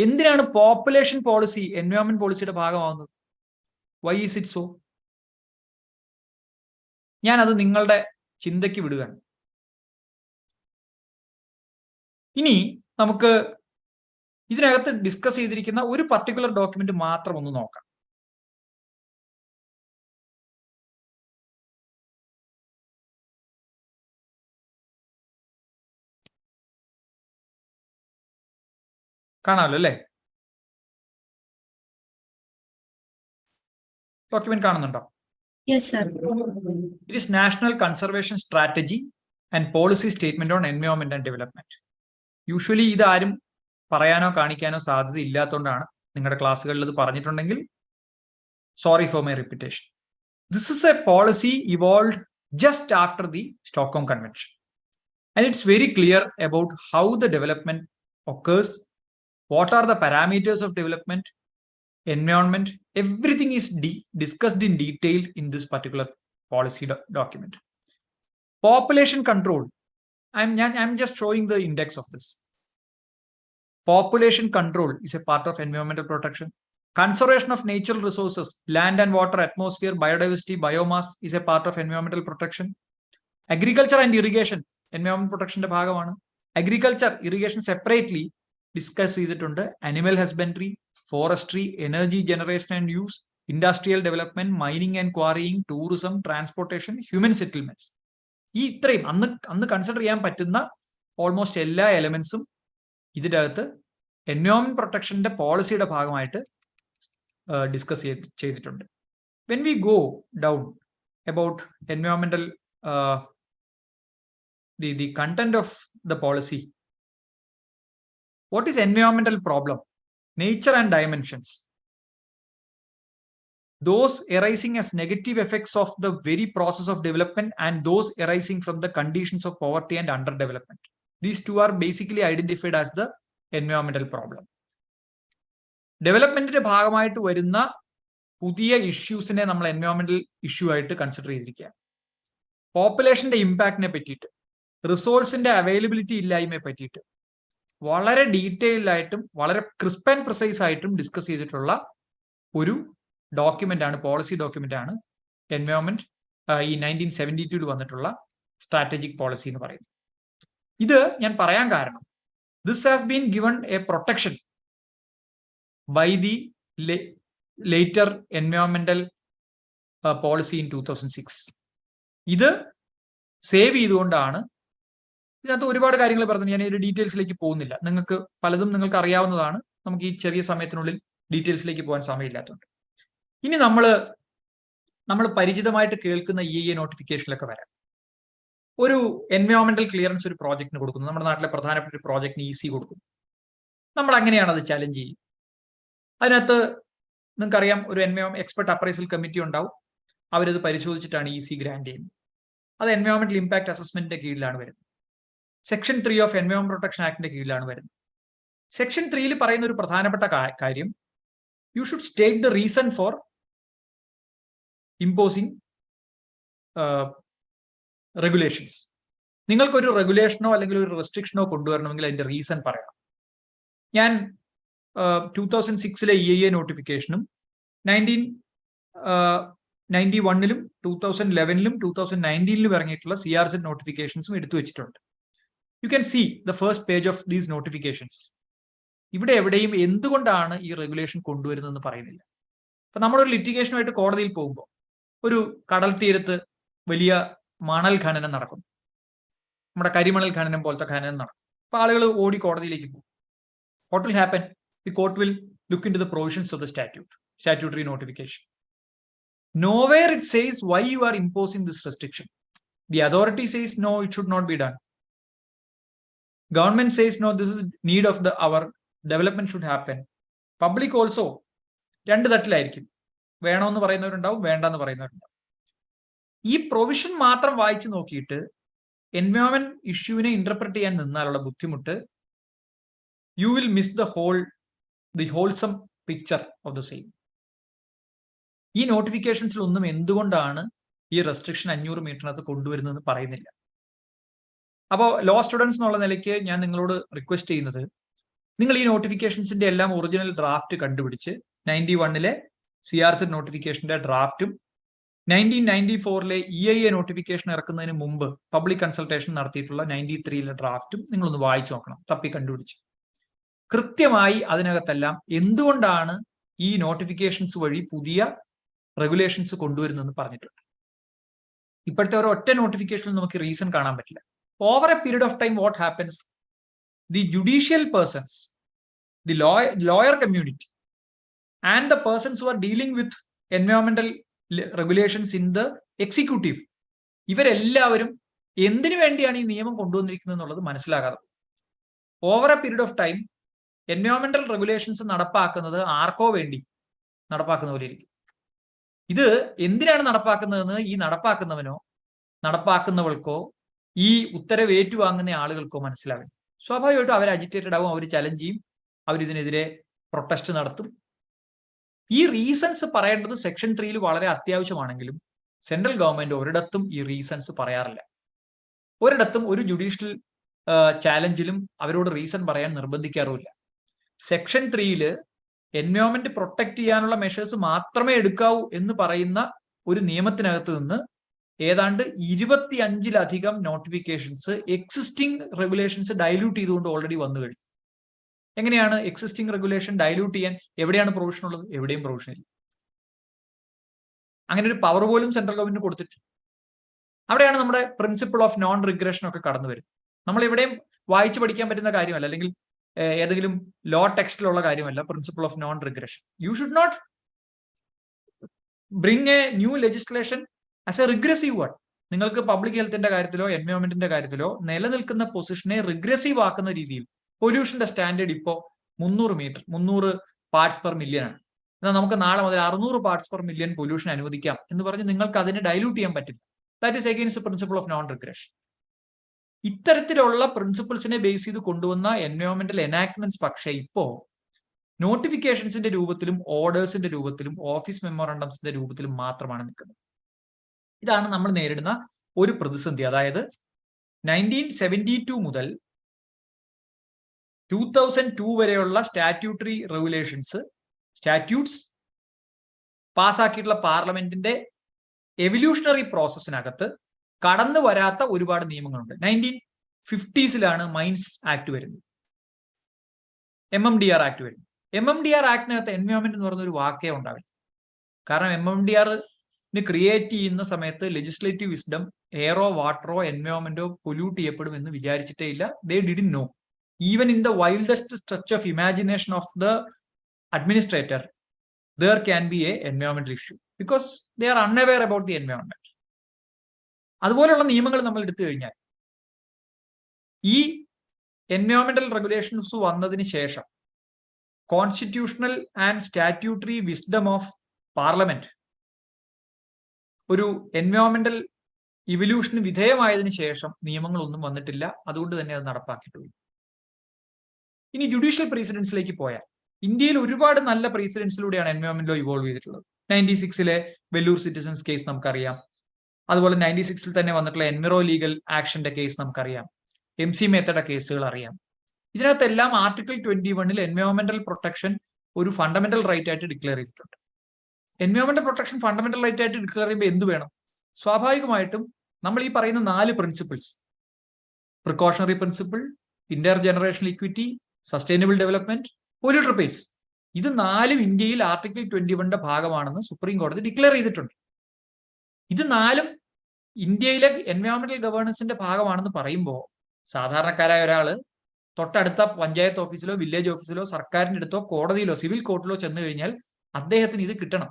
എന്തിനാണ് പോപ്പുലേഷൻ പോളിസി എൻവയോൺമെന്റ് പോളിസിയുടെ ഭാഗമാവുന്നത്? Why is it so? ഞാനത് നിങ്ങളുടെ ചിന്തയ്ക്ക് വിടുകയാണ്. ഇനി നമുക്ക് ഇതിനകത്ത് ഡിസ്കസ് ചെയ്തിരിക്കുന്ന ഒരു പർട്ടിക്കുലർ ഡോക്യുമെന്റ് മാത്രം ഒന്ന് നോക്കാം. കാണാമല്ലോ അല്ലേ? ഡോക്യുമെന്റ് കാണുന്നുണ്ടോ? Yes, sir. It is National Conservation Strategy and Policy Statement on Environment and Development. Usually ഇതാരും പറയാനോ കാണിക്കാനോ സാധ്യത ഇല്ലാത്തതുകൊണ്ടാണ് നിങ്ങളുടെ ക്ലാസ്സുകളിൽ ഇത് പറഞ്ഞിട്ടുണ്ടെങ്കിൽ sorry for my repetition. This is A policy evolved just after the Stockholm Convention. And it's very clear about how the development occurs, what are the parameters of development, environment, everything is discussed in detail in this particular policy document. Population control. I'm just showing the index of this. Population control is a part of environmental protection. Conservation of natural resources, land and water, atmosphere, biodiversity, biomass is a part of environmental protection. Agriculture and irrigation, environment protection bhagavana. Agriculture, irrigation separately discuss ചെയ്തിട്ടുണ്ട്. Animal husbandry, forestry, energy generation and use, industrial development, mining and quarrying, tourism, transportation, human settlements. ഈ ഇത്രയും അന്ന് consider ചെയ്യാൻ പറ്റുന്ന almost എല്ലാ എലമെന്റ്സും ഇതിൻ്റെ അകത്ത് environment പ്രൊട്ടക്ഷന്റെ പോളിസിയുടെ ഭാഗമായിട്ട് ഡിസ്കസ് ചെയ്തിട്ടുണ്ട്. When we go down about എൻവയോൺമെന്റൽ the content of the policy, what is environmental problem? Nature and dimensions, those arising as negative effects of the very process of development and those arising from the conditions of poverty and underdevelopment. These two are basically identified as the environmental problem. ഡെവലപ്മെന്റിന്റെ ഭാഗമായിട്ട് വരുന്ന പുതിയ ഇഷ്യൂസിനെ നമ്മൾ എൻവയോൺമെന്റൽ issue ആയിട്ട് consider ചെയ്തിരിക്കുക. പോപ്പുലേഷന്റെ ഇമ്പാക്റ്റിനെ പറ്റിയിട്ട്, റിസോഴ്സിന്റെ availability ഇല്ലായ്മയെ പറ്റിയിട്ട് വളരെ detailed ആയിട്ടും വളരെ ക്രിസ്പ് ആൻഡ് പ്രിസൈസ് ആയിട്ടും ഡിസ്കസ് ചെയ്തിട്ടുള്ള ഒരു ഡോക്യുമെന്റ് ആണ്, പോളിസി ഡോക്യുമെന്റ് ആണ് എൻവയോൺമെന്റ് ഈ 1972 വന്നിട്ടുള്ള സ്ട്രാറ്റജിക് പോളിസി എന്ന് പറയുന്നത്. ഇത് ഞാൻ പറയാൻ കാരണം, this has been given A protection by the later environmental policy in 2006. ഇത് സേവ് ചെയ്തുകൊണ്ടാണ്. ഇതിനകത്ത് ഒരുപാട് കാര്യങ്ങൾ പറഞ്ഞു, ഞാൻ ഈ ഡീറ്റെയിൽസിലേക്ക് പോകുന്നില്ല, നിങ്ങൾക്ക് പലതും നിങ്ങൾക്ക് അറിയാവുന്നതാണ്. നമുക്ക് ഈ ചെറിയ സമയത്തിനുള്ളിൽ ഡീറ്റെയിൽസിലേക്ക് പോകാൻ സമയമില്ലാത്തതുകൊണ്ട് ഇനി നമ്മൾ പരിചിതമായിട്ട് കേൾക്കുന്ന EIA നോട്ടിഫിക്കേഷനിലൊക്കെ വരാം. ഒരു എൻവയോൺമെന്റൽ ക്ലിയറൻസ് ഒരു പ്രോജക്റ്റിന് കൊടുക്കുന്നു, നമ്മുടെ നാട്ടിലെ പ്രധാനപ്പെട്ട ഒരു പ്രോജക്റ്റിന് EC കൊടുക്കുന്നു. നമ്മൾ അങ്ങനെയാണ് അത് ചലഞ്ച് ചെയ്യും. അതിനകത്ത് നിങ്ങൾക്കറിയാം, ഒരു എക്സ്പെർട്ട് അപ്രൈസൽ കമ്മിറ്റി ഉണ്ടാവും, അവരത് പരിശോധിച്ചിട്ടാണ് EC ഗ്രാന്റ് ചെയ്യുന്നത്. അത് എൻവയോൺമെന്റൽ ഇമ്പാക്ട് അസസ്മെന്റിന്റെ കീഴിലാണ് വരുന്നത്. സെക്ഷൻ 3 ഓഫ് എൻവയോൺമെന്റ് പ്രൊട്ടക്ഷൻ ആക്ടിന്റെ കീഴിലാണ് വരുന്നത്. സെക്ഷൻ 3 പറയുന്ന ഒരു പ്രധാനപ്പെട്ട കാര്യം, you should state the reason for imposing regulations. നിങ്ങൾക്കൊരു റെഗുലേഷനോ അല്ലെങ്കിൽ ഒരു റെസ്ട്രിക്ഷനോ കൊണ്ടുവരണമെങ്കിൽ അതിന്റെ റീസൺ പറയണം. ഞാൻ 2006 EIA നോട്ടിഫിക്കേഷനും 1991 2011 2019 ഇറങ്ങിയിട്ടുള്ള CRZ നോട്ടിഫിക്കേഷൻസും എടുത്തു വെച്ചിട്ടുണ്ട്. You can see the first page of these notifications. ഇവിടെ എവിടെയും എന്തുകൊണ്ടാണ് ഈ റെഗുലേഷൻ കൊണ്ടുവരുന്നതെന്ന് പറയുന്നില്ല. അപ്പൊ നമ്മളൊരു ലിറ്റിഗേഷനുമായിട്ട് കോടതിയിൽ പോകുമ്പോൾ ഒരു കടൽ തീരത്ത് വലിയ മണൽ ഖനനം നടക്കും, നമ്മുടെ കരിമണൽ ഖനനം പോലത്തെ ഖനനം നടക്കും. അപ്പൊ ആളുകൾ ഓടി കോടതിയിലേക്ക് പോകും. What will happen? The court will look into the provisions of the statutory notification. Nowhere it says why you are imposing this restriction. The authority says no, it should not be done. Government says no, this is need of our development should happen. Public also രണ്ട് തട്ടിലായിരിക്കും, വേണമെന്ന് പറയുന്നവരുണ്ടാവും, വേണ്ടെന്ന് പറയുന്നവരുണ്ടാവും. ഈ provision മാത്രം വായിച്ചു നോക്കിയിട്ട് environment ഇഷ്യൂവിനെ interpret ചെയ്യാൻ നിന്നാലുള്ള ബുദ്ധിമുട്ട്, you will miss the wholesome picture of the same. ഈ നോട്ടിഫിക്കേഷൻസിൽ ഒന്നും എന്തുകൊണ്ടാണ് ഈ റെസ്ട്രിക്ഷൻ 500 മീറ്ററിനകത്ത് കൊണ്ടുവരുന്നതെന്ന് പറയുന്നില്ല. അപ്പോൾ ലോ സ്റ്റുഡൻസ് എന്നുള്ള നിലയ്ക്ക് ഞാൻ നിങ്ങളോട് റിക്വസ്റ്റ് ചെയ്യുന്നത്, നിങ്ങൾ ഈ നോട്ടിഫിക്കേഷൻസിന്റെ എല്ലാം ഒറിജിനൽ ഡ്രാഫ്റ്റ് കണ്ടുപിടിച്ച് 91 CRZ നോട്ടിഫിക്കേഷന്റെ ഡ്രാഫ്റ്റും 1994 EIA നോട്ടിഫിക്കേഷൻ ഇറക്കുന്നതിന് മുമ്പ് പബ്ലിക് കൺസൾട്ടേഷൻ നടത്തിയിട്ടുള്ള 93 ഡ്രാഫ്റ്റും നിങ്ങളൊന്ന് വായിച്ചു നോക്കണം, തപ്പി കണ്ടുപിടിച്ച്. കൃത്യമായി അതിനകത്തെല്ലാം എന്തുകൊണ്ടാണ് ഈ നോട്ടിഫിക്കേഷൻസ് വഴി പുതിയ റെഗുലേഷൻസ് കൊണ്ടുവരുന്നതെന്ന് പറഞ്ഞിട്ടുണ്ട്. ഇപ്പോഴത്തെ ഒരു ഒറ്റ നോട്ടിഫിക്കേഷനിൽ നമുക്ക് റീസൺ കാണാൻ പറ്റില്ല. Over a period of time what happens, the judicial persons, the lawyer community and the persons who are dealing with എൻവയോൺമെന്റൽ റെഗുലേഷൻസ് ഇൻ ദ എക്സിക്യൂട്ടീവ്, ഇവരെല്ലാവരും എന്തിനു വേണ്ടിയാണ് ഈ നിയമം കൊണ്ടുവന്നിരിക്കുന്നത് എന്നുള്ളത് മനസ്സിലാകാതെ over a period of time എൻവയോൺമെന്റൽ റെഗുലേഷൻസ് നടപ്പാക്കുന്നത് ആർക്കോ വേണ്ടി നടപ്പാക്കുന്ന പോലെ ഇരിക്കും. ഇത് എന്തിനാണ് നടപ്പാക്കുന്നതെന്ന് ഈ നടപ്പാക്കുന്നവനോ നടപ്പാക്കുന്നവൾക്കോ ഈ ഉത്തരവ് ഏറ്റുവാങ്ങുന്ന ആളുകൾക്കോ മനസ്സിലാവില്ല. സ്വാഭാവികമായിട്ടും അവർ അജിറ്റേറ്റഡ് ആവും, അവർ ചലഞ്ച് ചെയ്യും, അവരിതിനെതിരെ പ്രൊട്ടസ്റ്റ് നടത്തും. ഈ റീസൺസ് പറയേണ്ടത് സെക്ഷൻ 3 വളരെ അത്യാവശ്യമാണെങ്കിലും സെൻട്രൽ ഗവൺമെന്റ് ഒരിടത്തും ഈ റീസൺസ് പറയാറില്ല. ഒരിടത്തും ഒരു ജുഡീഷ്യൽ ചാലഞ്ചിലും അവരോട് റീസൺ പറയാൻ നിർബന്ധിക്കാറുമില്ല. സെക്ഷൻ 3 എൻവയോൺമെന്റ് പ്രൊട്ടക്ട് ചെയ്യാനുള്ള മെഷേഴ്സ് മാത്രമേ എടുക്കാവൂ എന്ന് പറയുന്ന ഒരു നിയമത്തിനകത്ത് നിന്ന് ഏതാണ്ട് 25-ലധികം നോട്ടിഫിക്കേഷൻസ് എക്സിസ്റ്റിംഗ് റെഗുലേഷൻസ് ഡൈല്യൂട്ട് ചെയ്തുകൊണ്ട് ഓൾറെഡി വന്നു കഴിഞ്ഞു. എങ്ങനെയാണ് എക്സിസ്റ്റിംഗ് റെഗുലേഷൻ ഡൈല്യൂട്ട് ചെയ്യാൻ? എവിടെയാണ് പ്രൊവിഷൻ ഉള്ളത്? എവിടെയും പ്രൊവിഷൻ ഇല്ല. അങ്ങനെ ഒരു പവർ പോലും സെൻട്രൽ ഗവൺമെന്റ് കൊടുത്തിട്ടില്ല. അവിടെയാണ് നമ്മുടെ പ്രിൻസിപ്പിൾ ഓഫ് നോൺ റിഗ്രഷൻ ഒക്കെ കടന്നു വരും. നമ്മൾ എവിടെയും വായിച്ചു പഠിക്കാൻ പറ്റുന്ന കാര്യമല്ല, അല്ലെങ്കിൽ ഏതെങ്കിലും ലോ ടെക്സ്റ്റിലുള്ള കാര്യമല്ല principle of non regression. You should not bring a new legislation as a regressive one. നിങ്ങൾക്ക് പബ്ലിക് ഹെൽത്തിന്റെ കാര്യത്തിലോ എൻവയോൺമെന്റിന്റെ കാര്യത്തിലോ നിലനിൽക്കുന്ന പൊസിഷനെ റിഗ്രസീവ് ആക്കുന്ന രീതിയിൽ പൊല്യൂഷന്റെ സ്റ്റാൻഡേർഡ് ഇപ്പോൾ 300 പാർട്സ് പെർ മില്യൺ ആണ്. എന്നാൽ നമുക്ക് നാളെ മുതൽ 600 പാർട്സ് പെർ മില്യൺ പൊല്യൂഷൻ അനുവദിക്കാം എന്ന് പറഞ്ഞ് നിങ്ങൾക്ക് അതിനെ ഡൈല്യൂട്ട് ചെയ്യാൻ പറ്റില്ല. That is against principle of non regression. ഇത്തരത്തിലുള്ള പ്രിൻസിപ്പിൾസിനെ ബേസ് ചെയ്ത് കൊണ്ടുവന്ന എൻവയോൺമെന്റൽ എനാക്ട്മെന്റ്സ് പക്ഷേ ഇപ്പോ നോട്ടിഫിക്കേഷൻസിന്റെ രൂപത്തിലും ഓർഡേഴ്സിന്റെ രൂപത്തിലും ഓഫീസ് മെമ്മോറണ്ടംസിന്റെ രൂപത്തിലും മാത്രമാണ് നിൽക്കുന്നത്. ഇതാണ് നമ്മൾ നേരിടുന്ന ഒരു പ്രതിസന്ധി. അതായത് 1972 മുതൽ 2002 വരെയുള്ള സ്റ്റാറ്റ്യൂട്ടറി റെഗുലേഷൻസ്, സ്റ്റാറ്റ്യൂട്ട്സ് പാസ്സാക്കിയിട്ടുള്ള പാർലമെന്റിന്റെ എവല്യൂഷണറി പ്രോസസ്സിനകത്ത് കടന്നു വരാത്ത ഒരുപാട് നിയമങ്ങളുണ്ട്. 1950s മൈൻസ് ആക്ട് വരുന്നത്, MMDR ആക്ട് വരുന്നത്. MMDR ആക്ടിനകത്ത് എൻവയോൺമെന്റ് എന്ന് പറയുന്ന ഒരു വാക്കേ ഉണ്ടാവില്ല. കാരണം MMDRന് ക്രിയേറ്റ് ചെയ്യുന്ന സമയത്ത് ലെജിസ്ലേറ്റീവ് വിസ്ഡം എയറോ വാട്ടറോ എൻവയോൺമെന്റോ പൊല്യൂട്ട് ചെയ്യപ്പെടും എന്ന് വിചാരിച്ചിട്ടേ ഇല്ല. They didn't know. Even in the wildest stretch of imagination of the administrator there can be a environmental issue because they are unaware about the environment. അതുപോലെയുള്ള നിയമങ്ങൾ നമ്മൾ എടുത്തു കഴിഞ്ഞാൽ ഈ എൻവയോൺമെന്റൽ റെഗുലേഷൻസ് വന്നതിന് ശേഷം constitutional and statutory wisdom of parliament ഒരു എൻവയോൺമെന്റൽ ഇവല്യൂഷന് വിധേയമായതിനു ശേഷം നിയമങ്ങളൊന്നും വന്നിട്ടില്ല. അതുകൊണ്ട് തന്നെ അത് നടപ്പാക്കിയിട്ടില്ല. ഇനി ജുഡീഷ്യൽ പ്രീസിഡൻസിലേക്ക് പോയാൽ ഇന്ത്യയിൽ ഒരുപാട് നല്ല പ്രീസിഡൻസിലൂടെയാണ് എൻവയോൺമെന്റ് ലോ ഇവോൾവ് ചെയ്തിട്ടുള്ളത്. 96 വെല്ലൂർ സിറ്റിസൺസ് കേസ് നമുക്കറിയാം. അതുപോലെ 96 തന്നെ വന്നിട്ടുള്ള എൻവിറോ ലീഗൽ ആക്ഷന്റെ കേസ് നമുക്കറിയാം. MC മേത്തയുടെ കേസുകൾ അറിയാം. ഇതിനകത്തെല്ലാം ആർട്ടിക്കിൾ 21 എൻവയോൺമെന്റൽ പ്രൊട്ടക്ഷൻ ഒരു ഫണ്ടമെന്റൽ റൈറ്റ് ആയിട്ട് ഡിക്ലെയർ ചെയ്തിട്ടുണ്ട്. എൻവയോൺമെന്റൽ പ്രൊട്ടക്ഷൻ ഫണ്ടമെന്റൽ റൈറ്റ് ആയിട്ട് ഡിക്ലെയർ ചെയ്യുമ്പോൾ എന്ത് വേണം? സ്വാഭാവികമായിട്ടും നമ്മൾ ഈ പറയുന്ന 4 principles, precautionary principle, Inter generational equity, sustainable development, polluter pays, ഇത് 4 ഇന്ത്യയിൽ ആർട്ടിക്കിൾ 21 ഭാഗമാണെന്ന് സുപ്രീം കോടതി ഡിക്ലെയർ ചെയ്തിട്ടുണ്ട്. ഇത് 4 ഇന്ത്യയിലെ എൻവയോൺമെന്റൽ ഗവേണൻസിന്റെ ഭാഗമാണെന്ന് പറയുമ്പോൾ സാധാരണക്കാരായ ഒരാള് തൊട്ടടുത്ത പഞ്ചായത്ത് ഓഫീസിലോ വില്ലേജ് ഓഫീസിലോ സർക്കാരിന്റെ അടുത്തോ കോടതിയിലോ സിവിൽ കോർട്ടിലോ ചെന്ന് കഴിഞ്ഞാൽ അദ്ദേഹത്തിന് ഇത് കിട്ടണം.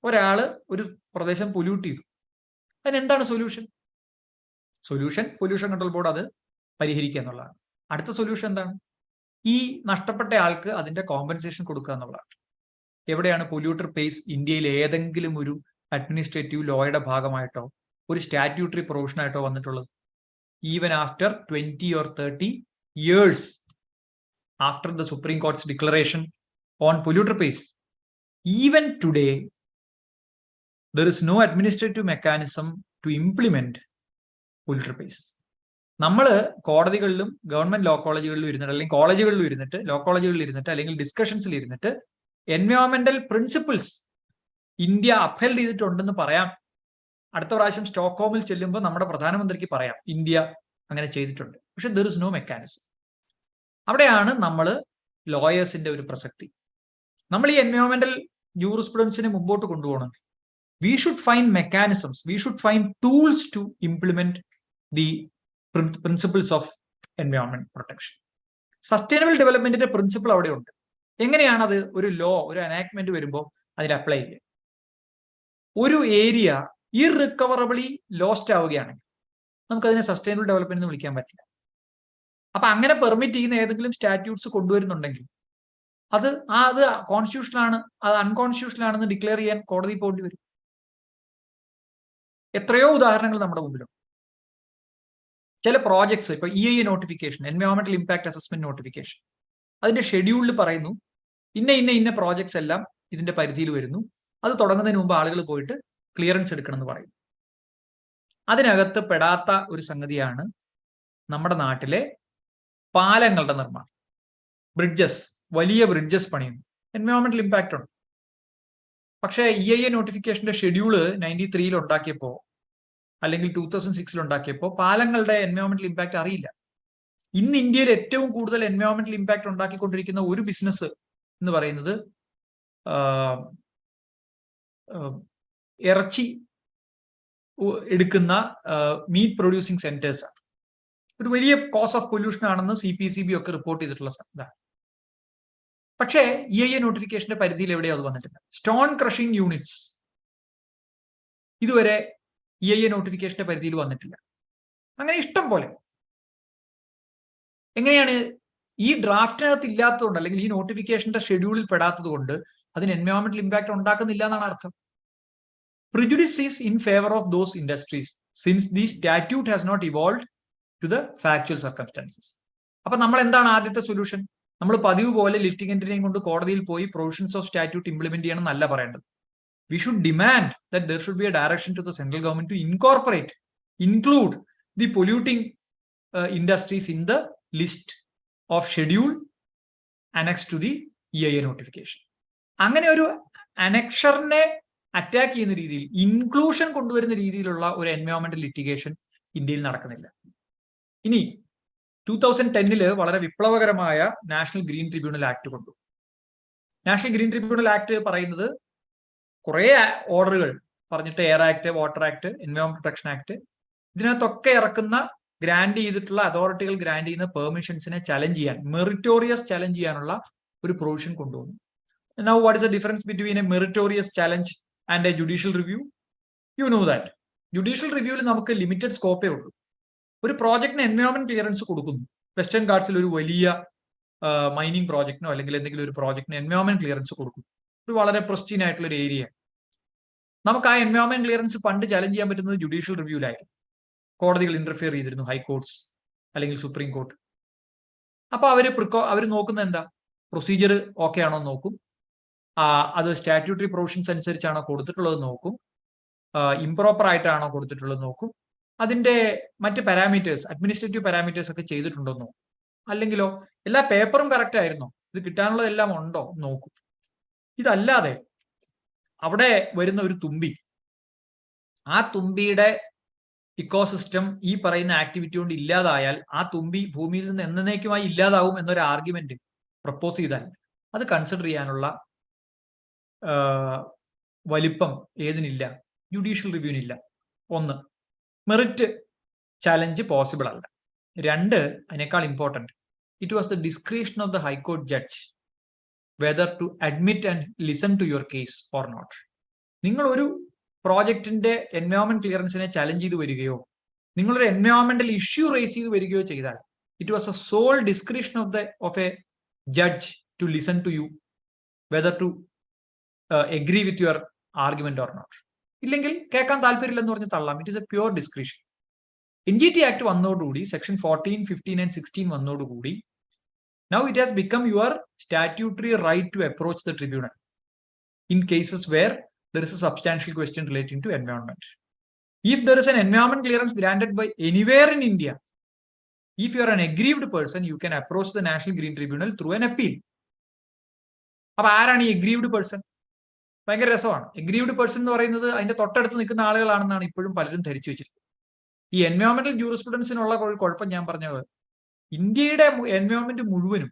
ഒരാള് ഒരു പ്രദേശം പൊല്യൂട്ട് ചെയ്തു, അതിനെന്താണ് സൊല്യൂഷൻ? പൊല്യൂഷൻ കൺട്രോൾ ബോർഡ് അത് പരിഹരിക്കുക എന്നുള്ളതാണ്. അടുത്ത സൊല്യൂഷൻ എന്താണ്? ഈ നഷ്ടപ്പെട്ട ആൾക്ക് അതിന്റെ കോമ്പൻസേഷൻ കൊടുക്കുക എന്നുള്ളതാണ്. എവിടെയാണ് പൊല്യൂട്ടർ പേസ് ഇന്ത്യയിൽ ഏതെങ്കിലും ഒരു അഡ്മിനിസ്ട്രേറ്റീവ് ലോയുടെ ഭാഗമായിട്ടോ ഒരു സ്റ്റാറ്റ്യൂട്ടറി പ്രൊവിഷനായിട്ടോ വന്നിട്ടുള്ളത്? Even after 20 or 30 years after the Supreme Court's declaration on polluter pays, even today there is no administrative mechanism to implement polluter pays. നമ്മൾ കോടതികളിലും ഗവൺമെന്റ് ലോ കോളേജുകളിലും ഇരുന്നിട്ട് അല്ലെങ്കിൽ കോളേജുകളിലും ഇരുന്നിട്ട് ലോ കോളേജുകളിൽ ഇരുന്നിട്ട് അല്ലെങ്കിൽ ഡിസ്കഷൻസിൽ ഇരുന്നിട്ട് എൻവയോൺമെന്റൽ പ്രിൻസിപ്പിൾസ് ഇന്ത്യ അപ്ഹെൽഡ് ചെയ്തിട്ടുണ്ടെന്ന് പറയാം. അടുത്ത പ്രാവശ്യം സ്റ്റോക്ക്ഹോമിൽ ചെല്ലുമ്പോൾ നമ്മുടെ പ്രധാനമന്ത്രിക്ക് പറയാം ഇന്ത്യ അങ്ങനെ ചെയ്തിട്ടുണ്ട്. പക്ഷെ ദർ ഇസ് നോ മെക്കാനിസം. അവിടെയാണ് നമ്മൾ ലോയേഴ്സിന്റെ ഒരു പ്രസക്തി. നമ്മൾ ഈ എൻവയോൺമെന്റൽ ജൂറിസ്പ്രുഡൻസിനെ മുമ്പോട്ട് കൊണ്ടുപോകണമെങ്കിൽ we should find mechanisms, we should find tools to implement the principles of environment protection. Sustainable ഡെവലപ്മെന്റിന്റെ പ്രിൻസിപ്പിൾ അവിടെ ഉണ്ട്. എങ്ങനെയാണ് അത് ഒരു ലോ, ഒരു അനാക്ട്മെന്റ് വരുമ്പോൾ അതിൽ അപ്ലൈ ചെയ്യുക? ഒരു ഏരിയ ഇറിക്കവറബിളി ലോസ്റ്റ് ആവുകയാണെങ്കിൽ നമുക്കതിനെ സസ്റ്റൈനബിൾ ഡെവലപ്മെന്റ് എന്ന് വിളിക്കാൻ പറ്റില്ല. അപ്പൊ അങ്ങനെ പെർമിറ്റ് ചെയ്യുന്ന ഏതെങ്കിലും സ്റ്റാറ്റ്യൂട്ട്സ് കൊണ്ടുവരുന്നുണ്ടെങ്കിൽ അത് കോൺസ്റ്റിറ്റ്യൂഷനാണ്, അത് അൺകോൺസ്റ്റിറ്റ്യൂഷണൽ ആണെന്ന് ഡിക്ലെയർ ചെയ്യാൻ കോടതി പോകേണ്ടി വരും. എത്രയോ ഉദാഹരണങ്ങൾ നമ്മുടെ മുമ്പിലുണ്ട്. ചില പ്രോജക്ട്സ് ഇപ്പൊ EIA നോട്ടിഫിക്കേഷൻ, എൻവയോൺമെന്റൽ ഇമ്പാക്ട് അസസ്മെന്റ് നോട്ടിഫിക്കേഷൻ, അതിന്റെ ഷെഡ്യൂളിൽ പറയുന്നു ഇന്ന പ്രോജക്ട്സ് എല്ലാം ഇതിന്റെ പരിധിയിൽ വരുന്നു. അത് തുടങ്ങുന്നതിന് മുമ്പ് ആളുകൾ പോയിട്ട് ക്ലിയറൻസ് എടുക്കണം എന്ന് പറയും. അതിനകത്ത് പെടാത്ത ഒരു സംഗതിയാണ് നമ്മുടെ നാട്ടിലെ പാലങ്ങളുടെ നിർമ്മാണം. ബ്രിഡ്ജസ്, വലിയ ബ്രിഡ്ജസ് പണിയുന്നു, എൻവയോൺമെന്റൽ ഇമ്പാക്ട് ഉണ്ട്. പക്ഷേ EIA നോട്ടിഫിക്കേഷന്റെ ഷെഡ്യൂള് 93 ഉണ്ടാക്കിയപ്പോ അല്ലെങ്കിൽ 2006 ഉണ്ടാക്കിയപ്പോൾ പാലങ്ങളുടെ എൻവയോൺമെന്റൽ ഇമ്പാക്ട് അറിയില്ല. ഇന്ന് ഇന്ത്യയിൽ ഏറ്റവും കൂടുതൽ എൻവയോൺമെന്റൽ ഇമ്പാക്ട് ഉണ്ടാക്കിക്കൊണ്ടിരിക്കുന്ന ഒരു ബിസിനസ് എന്ന് പറയുന്നത് ഇറച്ചി എടുക്കുന്ന മീറ്റ് പ്രൊഡ്യൂസിങ് സെന്റേഴ്സ് ആണ്. ഒരു വലിയ കോസ് ഓഫ് പൊല്യൂഷൻ ആണെന്ന് CPCB ഒക്കെ റിപ്പോർട്ട് ചെയ്തിട്ടുള്ള ഇതാണ്. പക്ഷേ EIA നോട്ടിഫിക്കേഷന്റെ പരിധിയിൽ എവിടെയോ അത് വന്നിട്ടില്ല. സ്റ്റോൺ ക്രഷിംഗ് യൂണിറ്റ്സ് ഇതുവരെ EIA നോട്ടിഫിക്കേഷന്റെ പരിധിയിൽ വന്നിട്ടില്ല. അങ്ങനെ ഇഷ്ടം പോലെ. എങ്ങനെയാണ് ഈ ഡ്രാഫ്റ്റിനകത്ത് ഇല്ലാത്തതുകൊണ്ട് അല്ലെങ്കിൽ ഈ നോട്ടിഫിക്കേഷന്റെ ഷെഡ്യൂളിൽ പെടാത്തത് കൊണ്ട് അതിന് എൻവയോൺമെന്റൽ ഇമ്പാക്ട് ഉണ്ടാക്കുന്നില്ല എന്നാണ് അർത്ഥം. Prejudice is in favor of those industries since the statute has not evolved to the factual circumstances. അപ്പൊ നമ്മൾ എന്താണ് ആദ്യത്തെ സൊല്യൂഷൻ? നമ്മൾ പതിവ് പോലെ ലിറ്റിഗന്റിനെയും കൊണ്ട് കോടതിയിൽ പോയി പ്രൊവിഷൻസ് ഓഫ് സ്റ്റാറ്റ്യൂട്ട് ഇംപ്ലിമെന്റ് ചെയ്യണം എന്നല്ല പറയേണ്ടത്. We should demand that there should be a direction to the central government to include the polluting industries in the list of schedule annexed to the EIA notification. അങ്ങനെ ഒരു അനക്ഷറിനെ attack ചെയ്യുന്ന രീതിയിൽ, inclusion കൊണ്ടുവരുന്ന രീതിയിലുള്ള ഒരു എൻവയോൺമെന്റൽ ലിറ്റിഗേഷൻ ഇന്ത്യയിൽ നടക്കുന്നില്ല. ഇനി 2010 വളരെ വിപ്ലവകരമായ നാഷണൽ ഗ്രീൻ ട്രിബ്യൂണൽ ആക്ട് കൊണ്ടു. നാഷണൽ ഗ്രീൻ ട്രിബ്യൂണൽ ആക്ട് പറയുന്നത് കുറെ ഓർഡറുകൾ പറഞ്ഞിട്ട് air act, water act, environment protection act, ഇതിനകത്തൊക്കെ ഇറക്കുന്ന ഗ്രാന്റ് ചെയ്തിട്ടുള്ള അതോറിറ്റികൾ ഗ്രാന്റ് ചെയ്യുന്ന പെർമിഷൻസിനെ ചലഞ്ച് ചെയ്യാൻ, മെറിറ്റോറിയസ് ചലഞ്ച് ചെയ്യാനുള്ള ഒരു പ്രൊവിഷൻ കൊണ്ടുവന്നു. Now what is the difference between a meritorious challenge and a judicial review? You know that. Judicial റിവ്യൂവിൽ നമുക്ക് ലിമിറ്റഡ് സ്കോപ്പേ ഉള്ളൂ. ഒരു പ്രോജക്റ്റിന് എൻവയോൺമെന്റ് ക്ലിയറൻസ് കൊടുക്കുന്നു. വെസ്റ്റേൺ ഗാർഡ്സിൽ ഒരു വലിയ മൈനിങ് പ്രോജക്റ്റിനോ അല്ലെങ്കിൽ എന്തെങ്കിലും ഒരു പ്രോജക്റ്റിന് എൻവയോൺമെന്റ് ക്ലിയറൻസ് കൊടുക്കുന്നു. ഒരു വളരെ പ്രസ്റ്റീൻ ആയിട്ടുള്ള ഒരു ഏരിയ. നമുക്ക് ആ എൻവയോൺമെന്റ് ക്ലിയറൻസ് പണ്ട് ചലഞ്ച് ചെയ്യാൻ പറ്റുന്നത് ജുഡീഷ്യൽ റിവ്യൂലായിരുന്നു. കോടതികൾ ഇന്റർഫിയർ ചെയ്തിരുന്നു, ഹൈക്കോർട്ട്സ് അല്ലെങ്കിൽ സുപ്രീം കോർട്ട്. അപ്പൊ അവര് നോക്കുന്നത് എന്താ? പ്രൊസീജിയർ ഓക്കെ ആണോ നോക്കും, അത് സ്റ്റാറ്റ്യൂട്ടറി പ്രൊവിഷൻസ് അനുസരിച്ചാണോ കൊടുത്തിട്ടുള്ളത് നോക്കും, ഇംപ്രോപ്പർ ആയിട്ടാണോ കൊടുത്തിട്ടുള്ളത് നോക്കും, അതിന്റെ മറ്റ് പാരാമീറ്റേഴ്സ്, അഡ്മിനിസ്ട്രേറ്റീവ് പാരാമീറ്റേഴ്സ് ഒക്കെ ചെയ്തിട്ടുണ്ടോ നോക്കും. അല്ലെങ്കിലോ എല്ലാ പേപ്പറും കറക്റ്റ് ആയിരുന്നോ, ഇത് കിട്ടാനുള്ളതെല്ലാം ഉണ്ടോ നോക്കും. ഇതല്ലാതെ അവിടെ വരുന്ന ഒരു തുമ്പി, ആ തുമ്പിയുടെ ഇക്കോസിസ്റ്റം ഈ പറയുന്ന ആക്ടിവിറ്റി കൊണ്ട് ഇല്ലാതായാൽ ആ തുമ്പി ഭൂമിയിൽ നിന്ന് എന്നേക്കുമായി ഇല്ലാതാവും എന്നൊരു ആർഗ്യുമെന്റ് പ്രപ്പോസ് ചെയ്താൽ അത് കൺസിഡർ ചെയ്യാനുള്ള വലിപ്പം ഏതിനില്ല? ജുഡീഷ്യൽ റിവ്യൂവിനില്ല. ഒന്ന്, മെറിറ്റ് ചാലഞ്ച് പോസിബിൾ അല്ല. രണ്ട്, അതിനേക്കാൾ important, it was the description of the high court judge whether to admit and listen to your case or not. നിങ്ങൾ ഒരു പ്രോജക്റ്റിന്റെ എൻവയോൺമെന്റ് ക്ലിയറൻസിനെ ചലഞ്ച് ചെയ്ത് വരികയോ നിങ്ങളൊരു എൻവയോൺമെന്റൽ ഇഷ്യൂ റേസ് ചെയ്ത് വരികയോ ചെയ്താൽ it was a sole discretion of a judge to listen to you whether to agree with your argument or not. ഇല്ലെങ്കിൽ കേൾക്കാൻ താല്പര്യമില്ലെന്ന് പറഞ്ഞ് തള്ളാം. It is a pure discretion. NGT act വന്നതോടുകൂടി സെക്ഷൻ 14, 15 and 16 വന്നതോടുകൂടി now it has become your statutory right to approach the tribunal in cases where there is a substantial question relating to environment. If there is an environment clearance granted by anywhere in India, if you are an aggrieved person, you can approach the National Green Tribunal through an appeal. അപ്പൊ ആരാണ് ഈ aggrieved person? ഭയങ്കര രസമാണ്. Aggrieved person എന്ന് പറയുന്നത് അതിന്റെ തൊട്ടടുത്ത് നിൽക്കുന്ന ആളുകളാണെന്നാണ് ഇപ്പോഴും പലരും ധരിച്ചു വെച്ചിരിക്കുന്നത്. ഈ എൻവയോൺമെന്റൽ ജൂറിസ്പ്രുഡൻസിനുള്ള കുഴപ്പം ഞാൻ പറഞ്ഞത്, ഇന്ത്യയുടെ എൻവയോൺമെന്റ് മുഴുവനും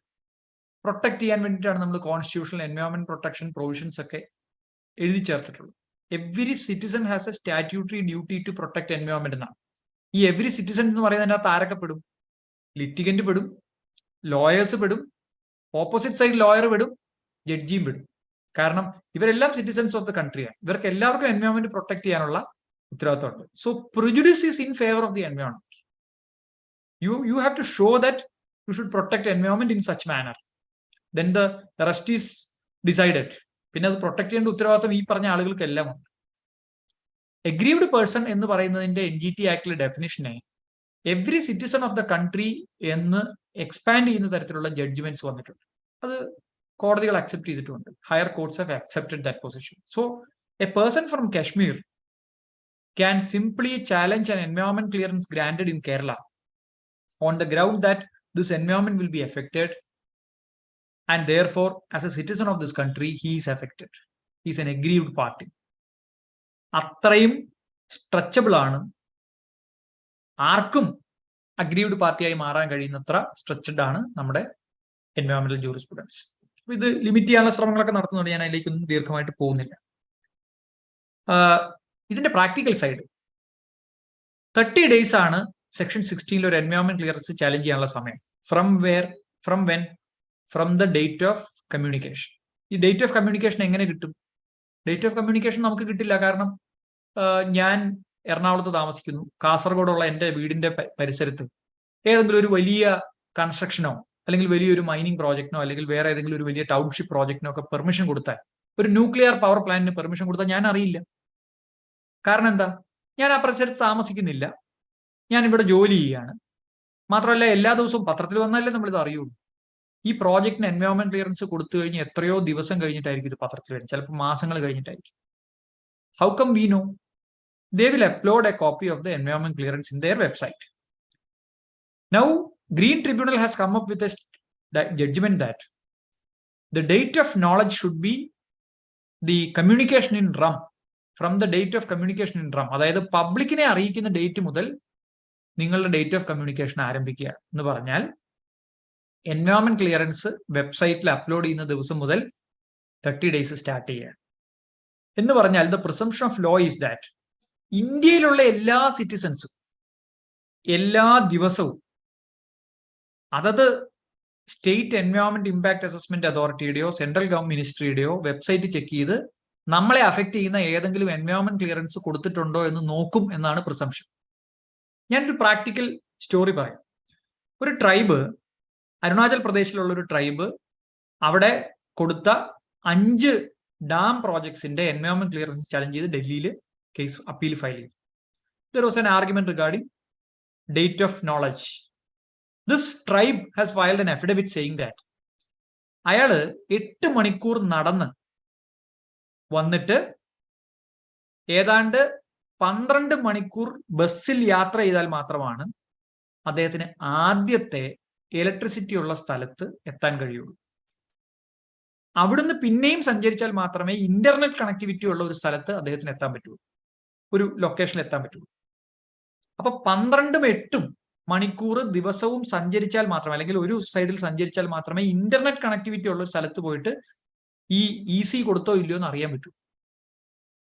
പ്രൊട്ടക്ട് ചെയ്യാൻ വേണ്ടിയിട്ടാണ് നമ്മൾ കോൺസ്റ്റിറ്റ്യൂഷണൽ എൻവയോൺമെന്റ് പ്രൊട്ടക്ഷൻ പ്രൊവിഷൻസ് ഒക്കെ എഴുതി ചേർത്തിട്ടുള്ളത്. Every citizen has a statutory duty to protect environment എന്നാണ്. ഈ എവരി സിറ്റിസൺ എന്ന് പറയുന്നതിനകത്ത് ആരൊക്കെ പെടും? ലിറ്റിഗന്റ് പെടും, ലോയേഴ്സ് പെടും, ഓപ്പോസിറ്റ് സൈഡ് ലോയർ പെടും, ജഡ്ജിയും പെടും. കാരണം ഇവരെല്ലാം സിറ്റിസൺസ് ഓഫ് ദ കൺട്രിയാണ്. ഇവർക്ക് എല്ലാവർക്കും എൻവയോൺമെന്റ് പ്രൊട്ടക്ട് ചെയ്യാനുള്ള ഉത്തരവാദിത്തമുണ്ട്. So prejudice is in favour of the environment. You have to show that you should protect environment in such manner. Then the rest is decided. പിന്നെ അത് പ്രൊട്ടക്ട് ചെയ്യേണ്ട ഉത്തരവാദിത്തം ഈ പറഞ്ഞ ആളുകൾക്ക് എല്ലാം ഉണ്ട്. എഗ്രീവ്ഡ് പേഴ്സൺ എന്ന് പറയുന്നതിന്റെ NGT ആക്ടിലെ ഡെഫിനിഷനെ every citizen of the country എന്ന് എക്സ്പാൻഡ് ചെയ്യുന്ന തരത്തിലുള്ള ജഡ്ജ്മെന്റ്സ് വന്നിട്ടുണ്ട്. അത് കോടതികൾ അക്സെപ്റ്റ് ചെയ്തിട്ടുണ്ട്. Higher courts have accepted that position. So a person from Kashmir can simply challenge an environment clearance granted in Kerala on the ground that this environment will be affected, and therefore, as a citizen of this country, he is affected. He is an aggrieved party. അത്രയും stretchable ആണ്, ആർക്കും aggrieved പാർട്ടിയായി മാറാൻ കഴിയുന്നത്ര stretched ആണ് നമ്മുടെ എൻവയോൺമെന്റൽ jurisprudence. ഇത് limit ചെയ്യാനുള്ള ശ്രമങ്ങളൊക്കെ നടത്തുന്നുണ്ട്. ഞാൻ അതിലേക്കൊന്നും ദീർഘമായിട്ട് പോകുന്നില്ല. ഇതിന്റെ പ്രാക്ടിക്കൽ സൈഡ് 30 days ആണ് സെക്ഷൻ 16 ഒരു എൻവയോൺമെന്റ് ക്ലിയറൻസ് ചാലഞ്ച് ചെയ്യാനുള്ള സമയം. From the date of communication. ഈ ഡേറ്റ് ഓഫ് കമ്മ്യൂണിക്കേഷൻ എങ്ങനെ കിട്ടും? ഡേറ്റ് ഓഫ് കമ്മ്യൂണിക്കേഷൻ നമുക്ക് കിട്ടില്ല. കാരണം ഞാൻ എറണാകുളത്ത് താമസിക്കുന്നു. കാസർഗോഡുള്ള എൻ്റെ വീടിന്റെ പരിസരത്ത് ഏതെങ്കിലും ഒരു വലിയ കൺസ്ട്രക്ഷനോ അല്ലെങ്കിൽ വലിയൊരു മൈനിങ് പ്രോജക്റ്റിനോ അല്ലെങ്കിൽ വേറെ ഏതെങ്കിലും ഒരു വലിയ ടൗൺഷിപ്പ് പ്രോജക്റ്റിനോ ഒക്കെ പെർമിഷൻ കൊടുത്താൽ, ഒരു ന്യൂക്ലിയർ പവർ പ്ലാന്റിന് പെർമിഷൻ കൊടുത്താൽ ഞാൻ അറിയില്ല. കാരണം എന്താ? ഞാൻ ആ പരിസരത്ത് താമസിക്കുന്നില്ല, ഞാൻ ഇവിടെ ജോലി ചെയ്യാണ്. മാത്രമല്ല, എല്ലാ ദിവസവും പത്രത്തിൽ വന്നാലേ നമ്മളിത് അറിയുള്ളൂ. ഈ പ്രോജക്റ്റിന് എൻവയോൺമെന്റ് ക്ലിയറൻസ് കൊടുത്തു കഴിഞ്ഞ് എത്രയോ ദിവസം കഴിഞ്ഞിട്ടായിരിക്കും ഇത് പത്രത്തിൽ വരും, ചിലപ്പോൾ മാസങ്ങൾ കഴിഞ്ഞിട്ടായിരിക്കും. How come we know? They will upload a copy of the environment clearance in their website. Now, Green Tribunal has come up with a judgment that the date of knowledge should be the communication in RAM. From the date of communication in RAM. അതായത് പബ്ലിക്കിനെ അറിയിക്കുന്ന date മുതൽ നിങ്ങളുടെ date of communication ആരംഭിക്കുക എന്ന് പറഞ്ഞാൽ environment clearance വെബ്സൈറ്റിൽ upload ചെയ്യുന്ന ദിവസം മുതൽ 30 days സ്റ്റാർട്ട് ചെയ്യുക എന്ന് പറഞ്ഞാൽ the presumption of law is that ഇന്ത്യയിലുള്ള എല്ലാ സിറ്റിസൺസും എല്ലാ ദിവസവും അതത് സ്റ്റേറ്റ് എൻവയോൺമെന്റ് ഇമ്പാക്ട് അസസ്മെന്റ് അതോറിറ്റിയുടെയോ സെൻട്രൽ ഗവൺമെന്റ് മിനിസ്ട്രിയുടെയോ വെബ്സൈറ്റ് ചെക്ക് ചെയ്ത് നമ്മളെ അഫക്ട് ചെയ്യുന്ന ഏതെങ്കിലും എൻവയോൺമെന്റ് ക്ലിയറൻസ് കൊടുത്തിട്ടുണ്ടോ എന്ന് നോക്കും എന്നാണ് പ്രിസംപ്ഷൻ. ഞാനൊരു പ്രാക്ടിക്കൽ സ്റ്റോറി പറയാം. ഒരു ട്രൈബ്, അരുണാചൽ പ്രദേശിലുള്ള ഒരു ട്രൈബ് അവിടെ കൊടുത്ത 5 ഡാം പ്രോജക്ട്സിന്റെ എൻവയോൺമെന്റ് ക്ലിയറൻസ് ചാലഞ്ച് ചെയ്ത് ഡൽഹിയിൽ കേസ് അപ്പീൽ ഫയൽ ചെയ്തു. There was an argument regarding date of knowledge. This tribe has filed an affidavit saying that അയാള് 8 മണിക്കൂർ നടന്ന് വന്നിട്ട് ഏതാണ്ട് 12 മണിക്കൂർ ബസ്സിൽ യാത്ര ചെയ്താൽ മാത്രമാണ് അദ്ദേഹത്തിന് ആദ്യത്തെ ഇലക്ട്രിസിറ്റി ഉള്ള സ്ഥലത്ത് എത്താൻ കഴിയുള്ളൂ. അവിടുന്ന് പിന്നെയും സഞ്ചരിച്ചാൽ മാത്രമേ ഇന്റർനെറ്റ് കണക്ടിവിറ്റി ഉള്ള ഒരു സ്ഥലത്ത് അദ്ദേഹത്തിന് എത്താൻ പറ്റുള്ളൂ, ഒരു ലൊക്കേഷനിൽ എത്താൻ പറ്റുള്ളൂ. അപ്പൊ 12ഉം 8ഉം മണിക്കൂർ ദിവസവും സഞ്ചരിച്ചാൽ മാത്രമേ, അല്ലെങ്കിൽ ഒരു സൈഡിൽ സഞ്ചരിച്ചാൽ മാത്രമേ ഇന്റർനെറ്റ് കണക്ടിവിറ്റി ഉള്ള ഒരു സ്ഥലത്ത് പോയിട്ട് ഈ EC കൊടുത്തോ ഇല്ലയോ എന്ന് അറിയാൻ പറ്റൂ.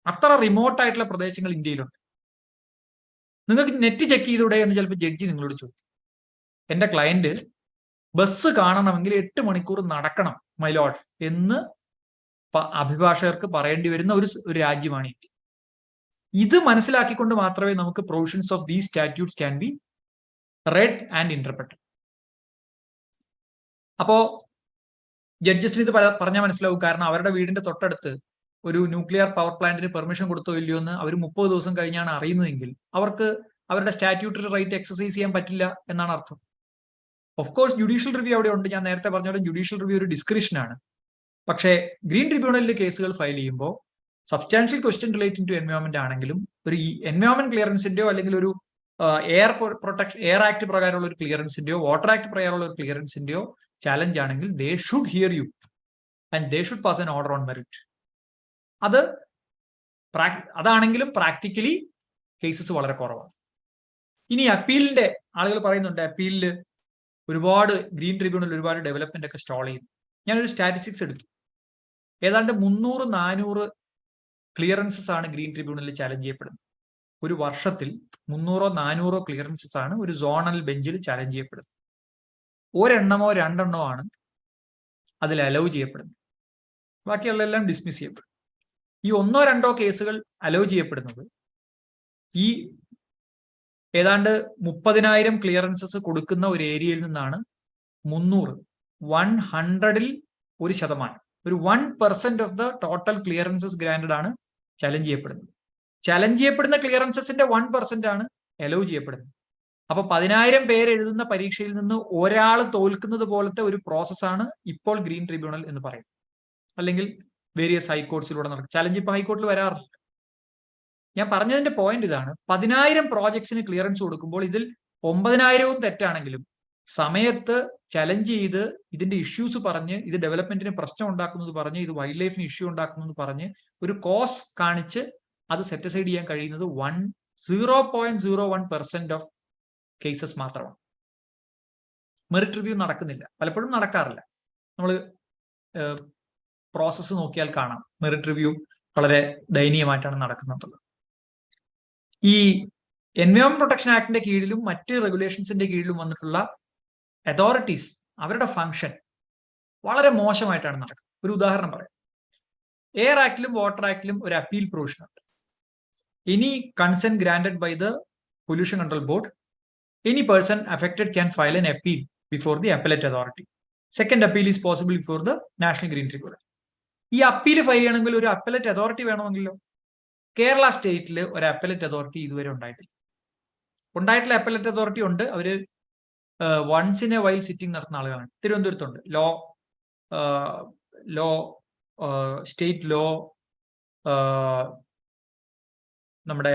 അത്ര റിമോട്ട് ആയിട്ടുള്ള പ്രദേശങ്ങൾ ഇന്ത്യയിലുണ്ട്. നിങ്ങൾക്ക് നെറ്റ് ചെക്ക് ചെയ്തൂടെ എന്ന് ചിലപ്പോൾ ജഡ്ജി നിങ്ങളോട് ചോദിക്കും. എന്റെ ക്ലയന്റ് ബസ് കാണണമെങ്കിൽ 8 മണിക്കൂർ നടക്കണം മൈ ലോർഡ് എന്ന് അഭിഭാഷകർക്ക് പറയേണ്ടി വരുന്ന ഒരു രാജ്യമാണ് ഇന്ത്യ. ഇത് മനസ്സിലാക്കിക്കൊണ്ട് മാത്രമേ നമുക്ക് provisions of these statutes can be red and interpreted. അപ്പോ ജഡ്ജസിന് ഇത് പറഞ്ഞാൽ മനസ്സിലാവും. കാരണം അവരുടെ വീടിന്റെ തൊട്ടടുത്ത് ഒരു ന്യൂക്ലിയർ പവർ പ്ലാന്റിന് പെർമിഷൻ കൊടുത്തോ ഇല്ലയോ എന്ന് അവർ 30 ദിവസം കഴിഞ്ഞാണ് അറിയുന്നതെങ്കിൽ അവർക്ക് അവരുടെ സ്റ്റാറ്റ്യൂട്ടറി റൈറ്റ് എക്സസൈസ് ചെയ്യാൻ പറ്റില്ല എന്നാണ് അർത്ഥം. ഓഫ് കോഴ്സ് ജുഡീഷ്യൽ റിവ്യൂ അവിടെ ഉണ്ട്. ഞാൻ നേരത്തെ പറഞ്ഞ പോലെ ജുഡീഷ്യൽ റിവ്യൂ ഒരു ഡിസ്ക്രിപ്ഷനാണ്. പക്ഷേ ഗ്രീൻ ട്രിബ്യൂണലിൽ കേസുകൾ ഫയൽ ചെയ്യുമ്പോൾ substantial question relating to environment ആണെങ്കിലും ഒരു എൻവയോൺമെന്റ് ക്ലിയറൻസിന്റെയോ അല്ലെങ്കിൽ ഒരു എയർ ആക്ട് പ്രകാരമുള്ള ഒരു ക്ലിയറൻസിന്റെയോ വാട്ടർ ആക്ട് പ്രകാരമുള്ള ഒരു ക്ലിയറൻസിന്റെയോ ചാലഞ്ച് ആണെങ്കിൽ they should hear you and they should pass an order on merit. അതാണെങ്കിലും പ്രാക്ടിക്കലി കേസസ് വളരെ കുറവാണ്. ഇനി അപ്പീലിന്റെ ആളുകൾ പറയുന്നുണ്ട്, അപ്പീലിൽ ഒരുപാട് ഗ്രീൻ ട്രിബ്യൂണൽ ഒരുപാട് ഡെവലപ്മെന്റ് ഒക്കെ സ്റ്റോൾ ചെയ്യുന്നു. ഞാനൊരു സ്റ്റാറ്റിസ്റ്റിക്സ് എടുത്തു. ഏതാണ്ട് 300-400 ക്ലിയറൻസസ് ആണ് ഗ്രീൻ ട്രിബ്യൂണലിൽ ചാലഞ്ച് ചെയ്യപ്പെടുന്നത്. ഒരു വർഷത്തിൽ 300-400 ക്ലിയറൻസസ് ആണ് ഒരു സോണൽ ബെഞ്ചിൽ ചാലഞ്ച് ചെയ്യപ്പെടുന്നത്. 1 2 എണ്ണമോ ആണ് അതിൽ അലൗ ചെയ്യപ്പെടുന്നത്. ബാക്കിയുള്ളതെല്ലാം ഡിസ്മിസ് ചെയ്യപ്പെടും. ഈ 1 2 കേസുകൾ അലൗ ചെയ്യപ്പെടുന്നത് ഈ ഏതാണ്ട് 30,000 ക്ലിയറൻസസ് കൊടുക്കുന്ന ഒരു ഏരിയയിൽ നിന്നാണ് 100-100-ൽ 1%, ഒരു 1% of the total clearances granted ആണ് ചലഞ്ച് ചെയ്യപ്പെടുന്നത്. ചലഞ്ച് ചെയ്യപ്പെടുന്ന ക്ലിയറൻസസിന്റെ 1% ആണ് അലൗ ചെയ്യപ്പെടുന്നത്. അപ്പൊ 10,000 പേര് എഴുതുന്ന പരീക്ഷയിൽ നിന്ന് ഒരാൾ തോൽക്കുന്നത് പോലത്തെ ഒരു പ്രോസസ്സാണ് ഇപ്പോൾ ഗ്രീൻ ട്രിബ്യൂണൽ എന്ന് പറയുന്നത്. അല്ലെങ്കിൽ വേരിയസ് ഹൈക്കോർട്സിലൂടെ നടക്കും. ചലഞ്ച് ഇപ്പൊ ഹൈക്കോർട്ടിൽ വരാറുണ്ട്. ഞാൻ പറഞ്ഞതിന്റെ പോയിന്റ് ഇതാണ്, 10,000 പ്രോജക്ട്സിന് ക്ലിയറൻസ് കൊടുക്കുമ്പോൾ ഇതിൽ 9,000 തെറ്റാണെങ്കിലും സമയത്ത് ചലഞ്ച് ചെയ്ത് ഇതിന്റെ ഇഷ്യൂസ് പറഞ്ഞ്, ഇത് ഡെവലപ്മെന്റിന് പ്രശ്നം ഉണ്ടാക്കുന്നത് പറഞ്ഞ്, ഇത് വൈൽഡ് ലൈഫിന് ഇഷ്യൂ ഉണ്ടാക്കുന്നത് പറഞ്ഞ് ഒരു കോസ് കാണിച്ച് അത് സെറ്റ് അസൈഡ് ചെയ്യാൻ കഴിയുന്നത് 0.01% ഓഫ് കേസസ് മാത്രമാണ്. മെറിറ്റ് റിവ്യൂ നടക്കുന്നില്ല, പലപ്പോഴും നടക്കാറില്ല. നമ്മൾ പ്രോസസ്സ് നോക്കിയാൽ കാണാം മെറിറ്റ് റിവ്യൂ വളരെ ദയനീയമായിട്ടാണ് നടക്കുന്നുള്ളത്. ഈ എൻവയോൺമെന്റ് പ്രൊട്ടക്ഷൻ ആക്ടിന്റെ കീഴിലും മറ്റ് റെഗുലേഷൻസിന്റെ കീഴിലും വന്നിട്ടുള്ള അതോറിറ്റീസ് അവരുടെ ഫംഗ്ഷൻ വളരെ മോശമായിട്ടാണ് നടക്കുന്നത്. ഒരു ഉദാഹരണം പറയാം. എയർ ആക്ടിലും വാട്ടർ ആക്ടിലും ഒരു അപ്പീൽ പ്രൊവിഷൻ ഉണ്ട്. Any consent granted by the pollution control board, any person affected can file an appeal before the appellate authority. Second appeal is possible before the National Green Tribunal. ഈ appeal file ചെയ്യണമെങ്കിൽ ഒരു appellate authority വേണമെങ്കിലോ? Kerala സ്റ്റേറ്റിൽ ഒരു appellate authority ഇതുവരെ ഉണ്ടായിട്ടില്ല. Appellate authority ഉണ്ട്, അവര് once in a while sitting നടത്തുന്ന ആളുകളാണ്. തിരുവനന്തപുരത്തുണ്ട്. സ്റ്റേറ്റ് ലോ നമ്മുടെ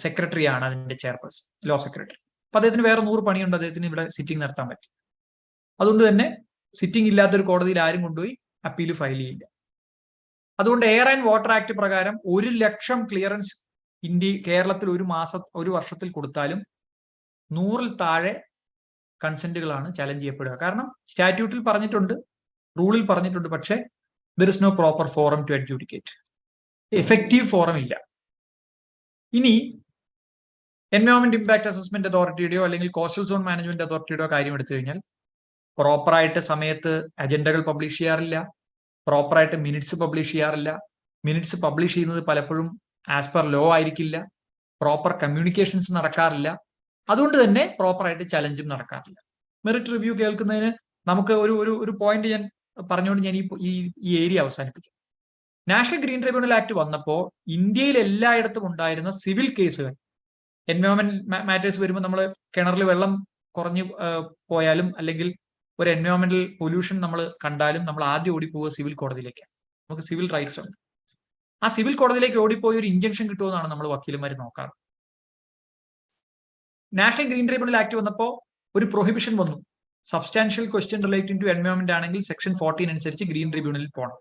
സെക്രട്ടറി ആണ് അതിന്റെ ചെയർപേഴ്സൺ, ലോ സെക്രട്ടറി. അപ്പൊ അദ്ദേഹത്തിന് വേറെ 100 പണിയുണ്ട്, അദ്ദേഹത്തിന് ഇവിടെ സിറ്റിംഗ് നടത്താൻ പറ്റും. അതുകൊണ്ട് തന്നെ സിറ്റിംഗ് ഇല്ലാത്തൊരു കോടതിയിൽ ആരും കൊണ്ടുപോയി അപ്പീൽ ഫയൽ ചെയ്യില്ല. അതുകൊണ്ട് എയർ ആൻഡ് വാട്ടർ ആക്ട് പ്രകാരം 1,00,000 ക്ലിയറൻസ് കേരളത്തിൽ ഒരു വർഷത്തിൽ കൊടുത്താലും 100-ൽ താഴെ കൺസെന്റുകളാണ് ചലഞ്ച് ചെയ്യപ്പെടുക. കാരണം സ്റ്റാറ്റ്യൂട്ടിൽ പറഞ്ഞിട്ടുണ്ട്, റൂളിൽ പറഞ്ഞിട്ടുണ്ട്, പക്ഷേ there is no proper forum to adjudicate. Effective forum ഇല്ല. ഇനി എൻവയോൺമെന്റ് ഇമ്പാക്ട് അസസ്മെന്റ് അതോറിറ്റിയുടെയോ അല്ലെങ്കിൽ കോസ്റ്റൽ സോൺ മാനേജ്മെന്റ് അതോറിറ്റിയുടെയോ കാര്യം എടുത്തു കഴിഞ്ഞാൽ പ്രോപ്പറായിട്ട് സമയത്ത് അജണ്ടകൾ പബ്ലിഷ് ചെയ്യാറില്ല, പ്രോപ്പറായിട്ട് മിനിറ്റ്സ് പബ്ലിഷ് ചെയ്യാറില്ല. മിനിറ്റ്സ് പബ്ലിഷ് ചെയ്യുന്നത് പലപ്പോഴും ആസ് പെർ ലോ ആയിരിക്കില്ല. പ്രോപ്പർ കമ്മ്യൂണിക്കേഷൻസ് നടക്കാറില്ല. അതുകൊണ്ട് തന്നെ പ്രോപ്പറായിട്ട് ചലഞ്ചും നടക്കാറില്ല. മെറിറ്റ് റിവ്യൂ കേൾക്കുന്നതിന് നമുക്ക് ഒരു പോയിന്റ് ഞാൻ പറഞ്ഞുകൊണ്ട് ഞാൻ ഈ ഏരിയ അവസാനിപ്പിക്കും. നാഷണൽ ഗ്രീൻ ട്രിബ്യൂണൽ ആക്ട് വന്നപ്പോൾ ഇന്ത്യയിൽ എല്ലായിടത്തും ഉണ്ടായിരുന്ന സിവിൽ കേസുകൾ, എൻവയോൺമെന്റ് മാറ്റേഴ്സ് വരുമ്പോൾ നമ്മൾ കിണറിൽ വെള്ളം കുറഞ്ഞു പോയാലും അല്ലെങ്കിൽ ഒരു എൻവയോൺമെന്റൽ പൊല്യൂഷൻ നമ്മൾ കണ്ടാലും നമ്മൾ ആദ്യം ഓടിപ്പോവുക സിവിൽ കോടതിയിലേക്കാണ്. നമുക്ക് സിവിൽ റൈറ്റ്സ് ഉണ്ട്. ആ സിവിൽ കോടതിയിലേക്ക് ഓടിപ്പോയി ഒരു ഇഞ്ചക്ഷൻ കിട്ടുമെന്നാണ് നമ്മൾ വക്കീലന്മാർ നോക്കാറ്. നാഷണൽ ഗ്രീൻ ട്രിബ്യൂണൽ ആക്ട് വന്നപ്പോൾ ഒരു പ്രൊഹിബിഷൻ വന്നു. Substantial question relating to environment ആണെങ്കിൽ സെക്ഷൻ 14 അനുസരിച്ച് ഗ്രീൻ ട്രിബ്യൂണലിൽ പോകണം.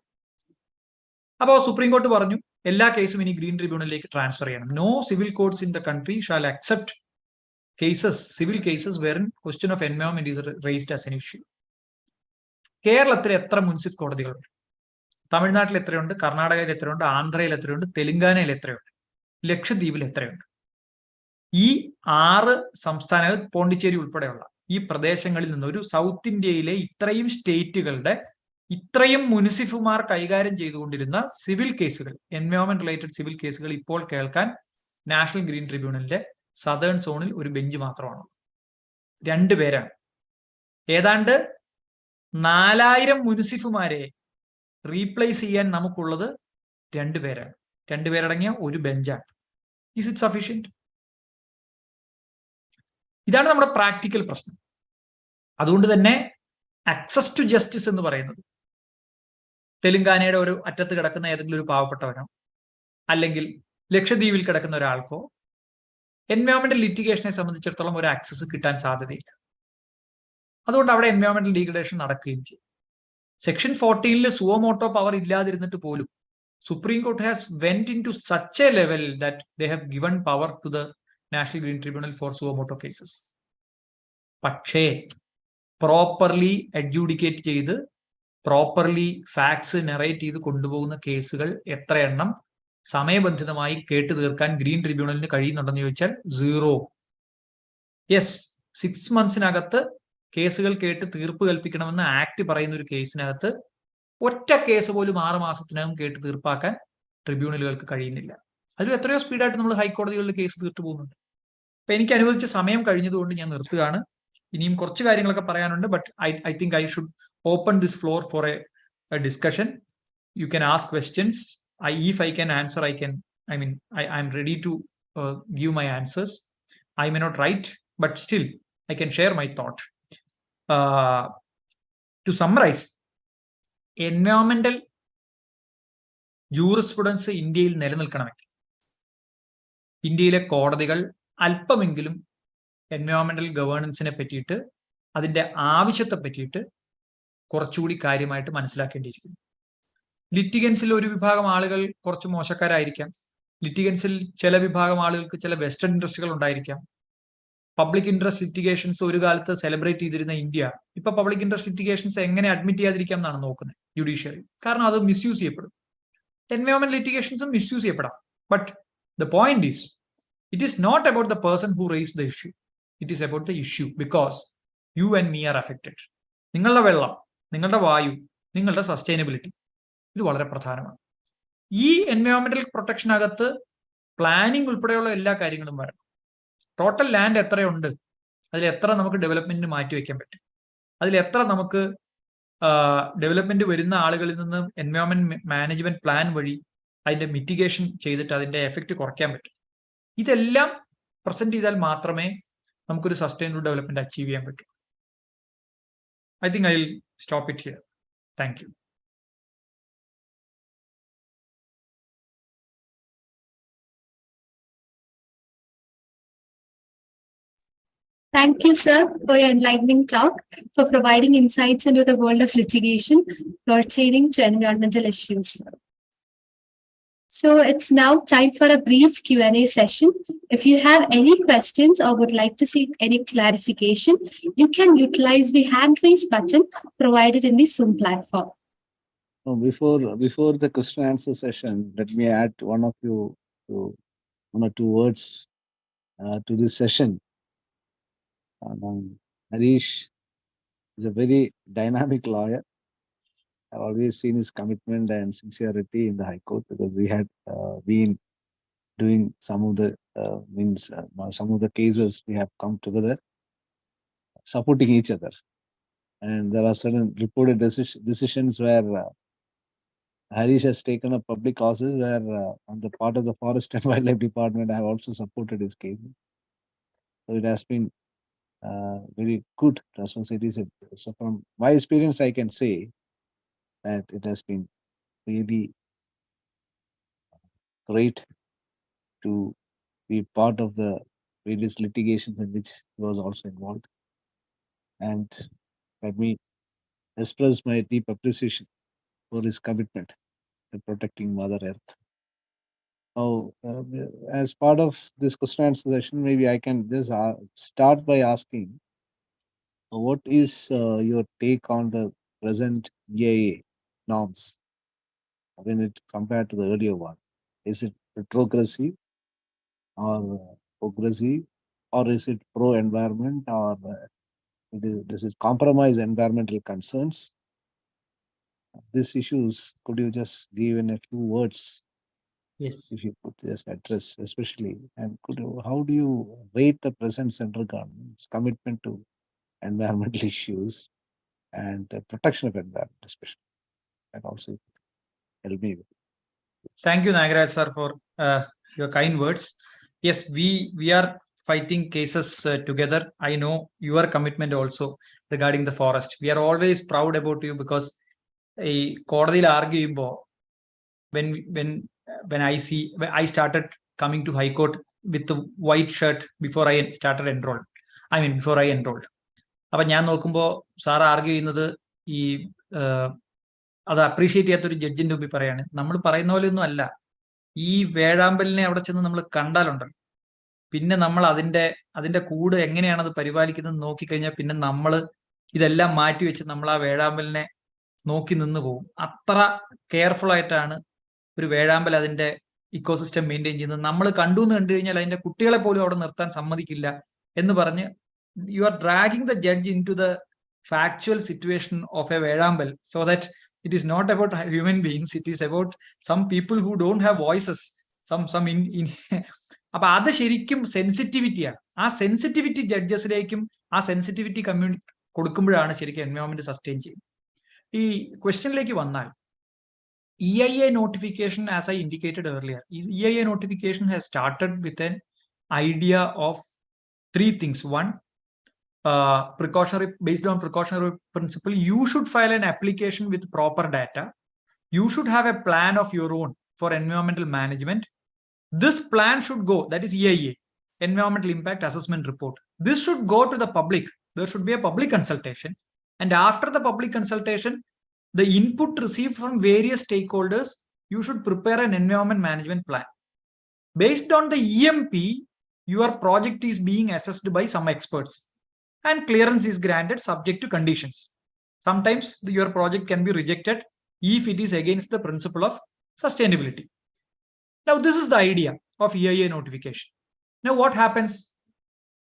അപ്പോൾ സുപ്രീം കോർട്ട് പറഞ്ഞു എല്ലാ കേസും ഇനി ഗ്രീൻ ട്രിബ്യൂണലിലേക്ക് ട്രാൻസ്ഫർ ചെയ്യണം. No civil courts in the country shall accept civil cases where question of environment is raised as an issue. കേരളത്തിൽ എത്ര മുനിസിപ്പൽ കോടതികളുണ്ട്? തമിഴ്നാട്ടിൽ എത്രയുണ്ട്? കർണാടകയിൽ എത്രയുണ്ട്? ആന്ധ്രയിൽ എത്രയുണ്ട്? തെലുങ്കാനയിൽ എത്രയുണ്ട്? ലക്ഷദ്വീപിൽ എത്രയുണ്ട്? ഈ 6 സംസ്ഥാനങ്ങൾ, പോണ്ടിച്ചേരി ഉൾപ്പെടെയുള്ള ഈ പ്രദേശങ്ങളിൽ നിന്ന് ഒരു സൗത്ത് ഇന്ത്യയിലെ ഇത്രയും സ്റ്റേറ്റുകളുടെ ഇത്രയും മുനിസിപ്പുമാർ കൈകാര്യം ചെയ്തുകൊണ്ടിരുന്ന സിവിൽ കേസുകൾ, എൻവയോൺമെന്റ് റിലേറ്റഡ് സിവിൽ കേസുകൾ ഇപ്പോൾ കേൾക്കാൻ നാഷണൽ ഗ്രീൻ ട്രിബ്യൂണലിന്റെ സദേൺ സോണിൽ ഒരു ബെഞ്ച് മാത്രമാണ്. 2 പേരാണ്. ഏതാണ്ട് 4,000 മുനിസിപ്പുമാരെ റീപ്ലേസ് ചെയ്യാൻ നമുക്കുള്ളത് 2 പേരാണ്. 2 പേരടങ്ങിയ ഒരു ബെഞ്ചാണ്. Is it sufficient? ഇതാണ് നമ്മുടെ പ്രാക്ടിക്കൽ പ്രശ്നം. അതുകൊണ്ട് തന്നെ ആക്സസ് ടു ജസ്റ്റിസ് എന്ന് പറയുന്നത് തെലുങ്കാനയുടെ ഒരു അറ്റത്ത് കിടക്കുന്ന ഏതെങ്കിലും ഒരു പാവപ്പെട്ടവനോ അല്ലെങ്കിൽ ലക്ഷദ്വീപിൽ കിടക്കുന്ന ഒരാൾക്കോ എൻവയോൺമെന്റൽ ലിറ്റിഗേഷനെ സംബന്ധിച്ചിടത്തോളം ഒരു ആക്സസ് കിട്ടാൻ സാധ്യതയില്ല. അതുകൊണ്ട് അവിടെ എൻവയോൺമെന്റൽ ഡീഗ്രഡേഷൻ നടക്കുകയും ചെയ്യും. സെക്ഷൻ 14 സുവോമോട്ടോ പവർ ഇല്ലാതിരുന്നിട്ട് പോലും Supreme Court has went into such a level that they have given power to the national green tribunal for suo motu cases. പക്ഷേ പ്രോപ്പർലി അഡ്ജൂഡിക്കേറ്റ് ചെയ്ത് പ്രോപ്പർലി ഫാക്ട്സ് നെറേറ്റ് ചെയ്ത് കൊണ്ടുപോകുന്ന കേസുകൾ എത്ര എണ്ണം സമയബന്ധിതമായി കേട്ടു തീർക്കാൻ ഗ്രീൻ ട്രിബ്യൂണലിന് കഴിയുന്നുണ്ടെന്ന് ചോദിച്ചാൽ 0. യെസ്, 6 monthsനകത്ത് കേസുകൾ കേട്ട് തീർപ്പ് കൽപ്പിക്കണമെന്ന് ആക്ട് പറയുന്ന ഒരു കേസിനകത്ത് ഒറ്റ കേസ് പോലും 6 മാസത്തിനകം കേട്ട് തീർപ്പാക്കാൻ ട്രിബ്യൂണലുകൾക്ക് കഴിയുന്നില്ല. അതിലും എത്രയോ സ്പീഡായിട്ട് നമ്മൾ ഹൈക്കോടതികളിൽ കേസ് തീർത്തു പോകുന്നുണ്ട്. അപ്പൊ എനിക്ക് അനുവദിച്ച സമയം കഴിഞ്ഞതുകൊണ്ട് ഞാൻ നിർത്തുകയാണ്. ഇനിയും കുറച്ച് കാര്യങ്ങളൊക്കെ പറയാനുണ്ട്. But I think I should open this floor for a discussion. You can ask questions. If I can answer, I am ready to give my answers. I may not write but still I can share my thought. To summarize, environmental jurisprudence ഇന്ത്യയിൽ നിലനിൽക്കണമെങ്കിൽ ഇന്ത്യയിലെ കോടതികൾ അല്പമെങ്കിലും എൻവയോൺമെന്റൽ ഗവേണൻസിനെ പറ്റിയിട്ട് അതിന്റെ ആവശ്യത്തെ പറ്റിയിട്ട് കുറച്ചുകൂടി കാര്യമായിട്ട് മനസ്സിലാക്കേണ്ടിയിരിക്കുന്നു. ലിറ്റിഗൻസിൽ ഒരു വിഭാഗം ആളുകൾ കുറച്ച് മോശക്കാരായിരിക്കാം. ലിറ്റിഗൻസിൽ ചില വിഭാഗം ആളുകൾക്ക് ചില വെസ്റ്റേൺ ഇൻട്രസ്റ്റുകൾ ഉണ്ടായിരിക്കാം. പബ്ലിക് ഇൻട്രസ്റ്റ് ലിറ്റിഗേഷൻസ് ഒരു കാലത്ത് സെലിബ്രേറ്റ് ചെയ്തിരുന്ന ഇന്ത്യ ഇപ്പൊ പബ്ലിക് ഇൻട്രസ്റ്റ് ലിറ്റിഗേഷൻസ് എങ്ങനെ അഡ്മിറ്റ് ചെയ്യാതിരിക്കാം എന്നാണ് നോക്കുന്നത് ജുഡീഷ്യറി. കാരണം അത് മിസ്യൂസ് ചെയ്യപ്പെടും. എൻവയോൺമെന്റ് ലിറ്റിഗേഷൻസും മിസ്യൂസ് ചെയ്യപ്പെടാം. But the point is, it is not about the person who raised the issue. It is about the issue because you and me are affected. നിങ്ങളുടെ വെള്ളം, നിങ്ങളുടെ വായു, നിങ്ങളുടെ സസ്റ്റൈനബിലിറ്റി, ഇത് വളരെ പ്രധാനമാണ്. ഈ എൻവയോൺമെന്റൽ പ്രൊട്ടക്ഷനകത്ത് പ്ലാനിംഗ് ഉൾപ്പെടെയുള്ള എല്ലാ കാര്യങ്ങളും വരണം. ടോട്ടൽ ലാൻഡ് എത്രയുണ്ട്, അതിൽ എത്ര നമുക്ക് ഡെവലപ്മെന്റിന് മാറ്റിവെക്കാൻ പറ്റും, അതിൽ എത്ര നമുക്ക് ഡെവലപ്മെന്റ് വരുന്ന ആളുകളിൽ നിന്ന് എൻവയോൺമെന്റ് മാനേജ്മെന്റ് പ്ലാൻ വഴി അതിന്റെ മിറ്റിഗേഷൻ ചെയ്തിട്ട് അതിന്റെ എഫക്റ്റ് കുറയ്ക്കാൻ പറ്റും. ഇതെല്ലാം പ്രസന്റ് ചെയ്താൽ മാത്രമേ നമുക്കൊരു സസ്റ്റൈനബിൾ ഡെവലപ്മെന്റ് അച്ചീവ് ചെയ്യാൻ പറ്റൂ. I think I will stop it here. Thank you. Thank you, sir, for your enlightening talk, for providing insights into the world of litigation pertaining to environmental issues. So it's now time for a brief Q&A session. If you have any questions or would like to seek any clarification, you can utilize the hand raise button provided in the Zoom platform. Before the question answer session, let me add one or two words to this session. Harish is a very dynamic lawyer. I've always seen his commitment and sincerity in the High Court, because we had been doing some of the cases. We have come together, supporting each other, and there are certain reported decisions where Harish has taken up public causes where on the part of the Forest and Wildlife Department, I have also supported his case. So it has been very good responsibilities. So from my experience, I can say that it has been really great to be part of the various litigations in which he was also involved. And let me express my deep appreciation for his commitment to protecting Mother Earth. Now, as part of this question and answer session, maybe I can just start by asking, what is your take on the present EIA norms when it compared to the earlier one? Is it retrogressive or progressive, or is it pro-environment, or does it compromise environmental concerns? These issues, could you just give in a few words? Yes. If you could just address especially, and how do you rate the present central government's commitment to environmental issues and the protection of environment especially? And also help me with it. Thank you, Nagaraj sir, for your kind words. Yes, we are fighting cases together. I know your commitment also regarding the forest. We are always proud about you, because a kodadil arguyumbo when I started coming to High Court with the white shirt before I enrolled. അപ്പൊ ഞാൻ നോക്കുമ്പോ sir argue ചെയ്യുന്നത് ഈ അത് appreciate ചെയ്യാത്തൊരു ജഡ്ജിന്റെ മുമ്പിൽ പറയാണ്, നമ്മൾ പറയുന്ന പോലെ ഒന്നും അല്ല. ഈ വേഴാമ്പലിനെ അവിടെ ചെന്ന് നമ്മൾ കണ്ടാലുണ്ടല്ലോ, പിന്നെ നമ്മൾ അതിന്റെ കൂട് എങ്ങനെയാണ് അത് പരിപാലിക്കുന്നത് നോക്കിക്കഴിഞ്ഞാൽ പിന്നെ നമ്മൾ ഇതെല്ലാം മാറ്റി വെച്ച് നമ്മൾ ആ വേഴാമ്പലിനെ നോക്കി നിന്ന് പോകും. അത്ര കെയർഫുൾ ആയിട്ടാണ് ഒരു വേഴാമ്പൽ അതിന്റെ ഇക്കോസിസ്റ്റം മെയിൻറ്റെയിൻ ചെയ്യുന്നത്. നമ്മൾ കണ്ടു കഴിഞ്ഞാൽ അതിന്റെ കുട്ടികളെ പോലും അവിടെ നിർത്താൻ സമ്മതിക്കില്ല എന്ന് പറഞ്ഞ് you are dragging the judge into the factual situation of a വേഴാമ്പൽ, so that it is not about human beings, it is about some people who don't have voices, some അപ്പൊ അത് ശരിക്കും സെൻസിറ്റിവിറ്റിയാണ്. ആ സെൻസിറ്റിവിറ്റി ജഡ്ജസിലേക്കും ആ സെൻസിറ്റിവിറ്റി കമ്മ്യൂണിറ്റി കൊടുക്കുമ്പോഴാണ് ശരിക്കും environment sustain ചെയ്യുന്നത്. ഈ ക്വസ്റ്റ്യനിലേക്ക് വന്നാൽ, EIA notification, as I indicated earlier, EIA notification has started with an idea of three things. One, based on precautionary principle, you should file an application with proper data. You should have a plan of your own for environmental management. This plan should go, that is EIA, Environmental Impact Assessment Report. This should go to the public. There should be a public consultation. And after the public consultation, the input received from various stakeholders, you should prepare an environment management plan. Based on the EMP, your project is being assessed by some experts and clearance is granted subject to conditions. Sometimes your project can be rejected if it is against the principle of sustainability. Now, this is the idea of EIA notification. Now, what happens?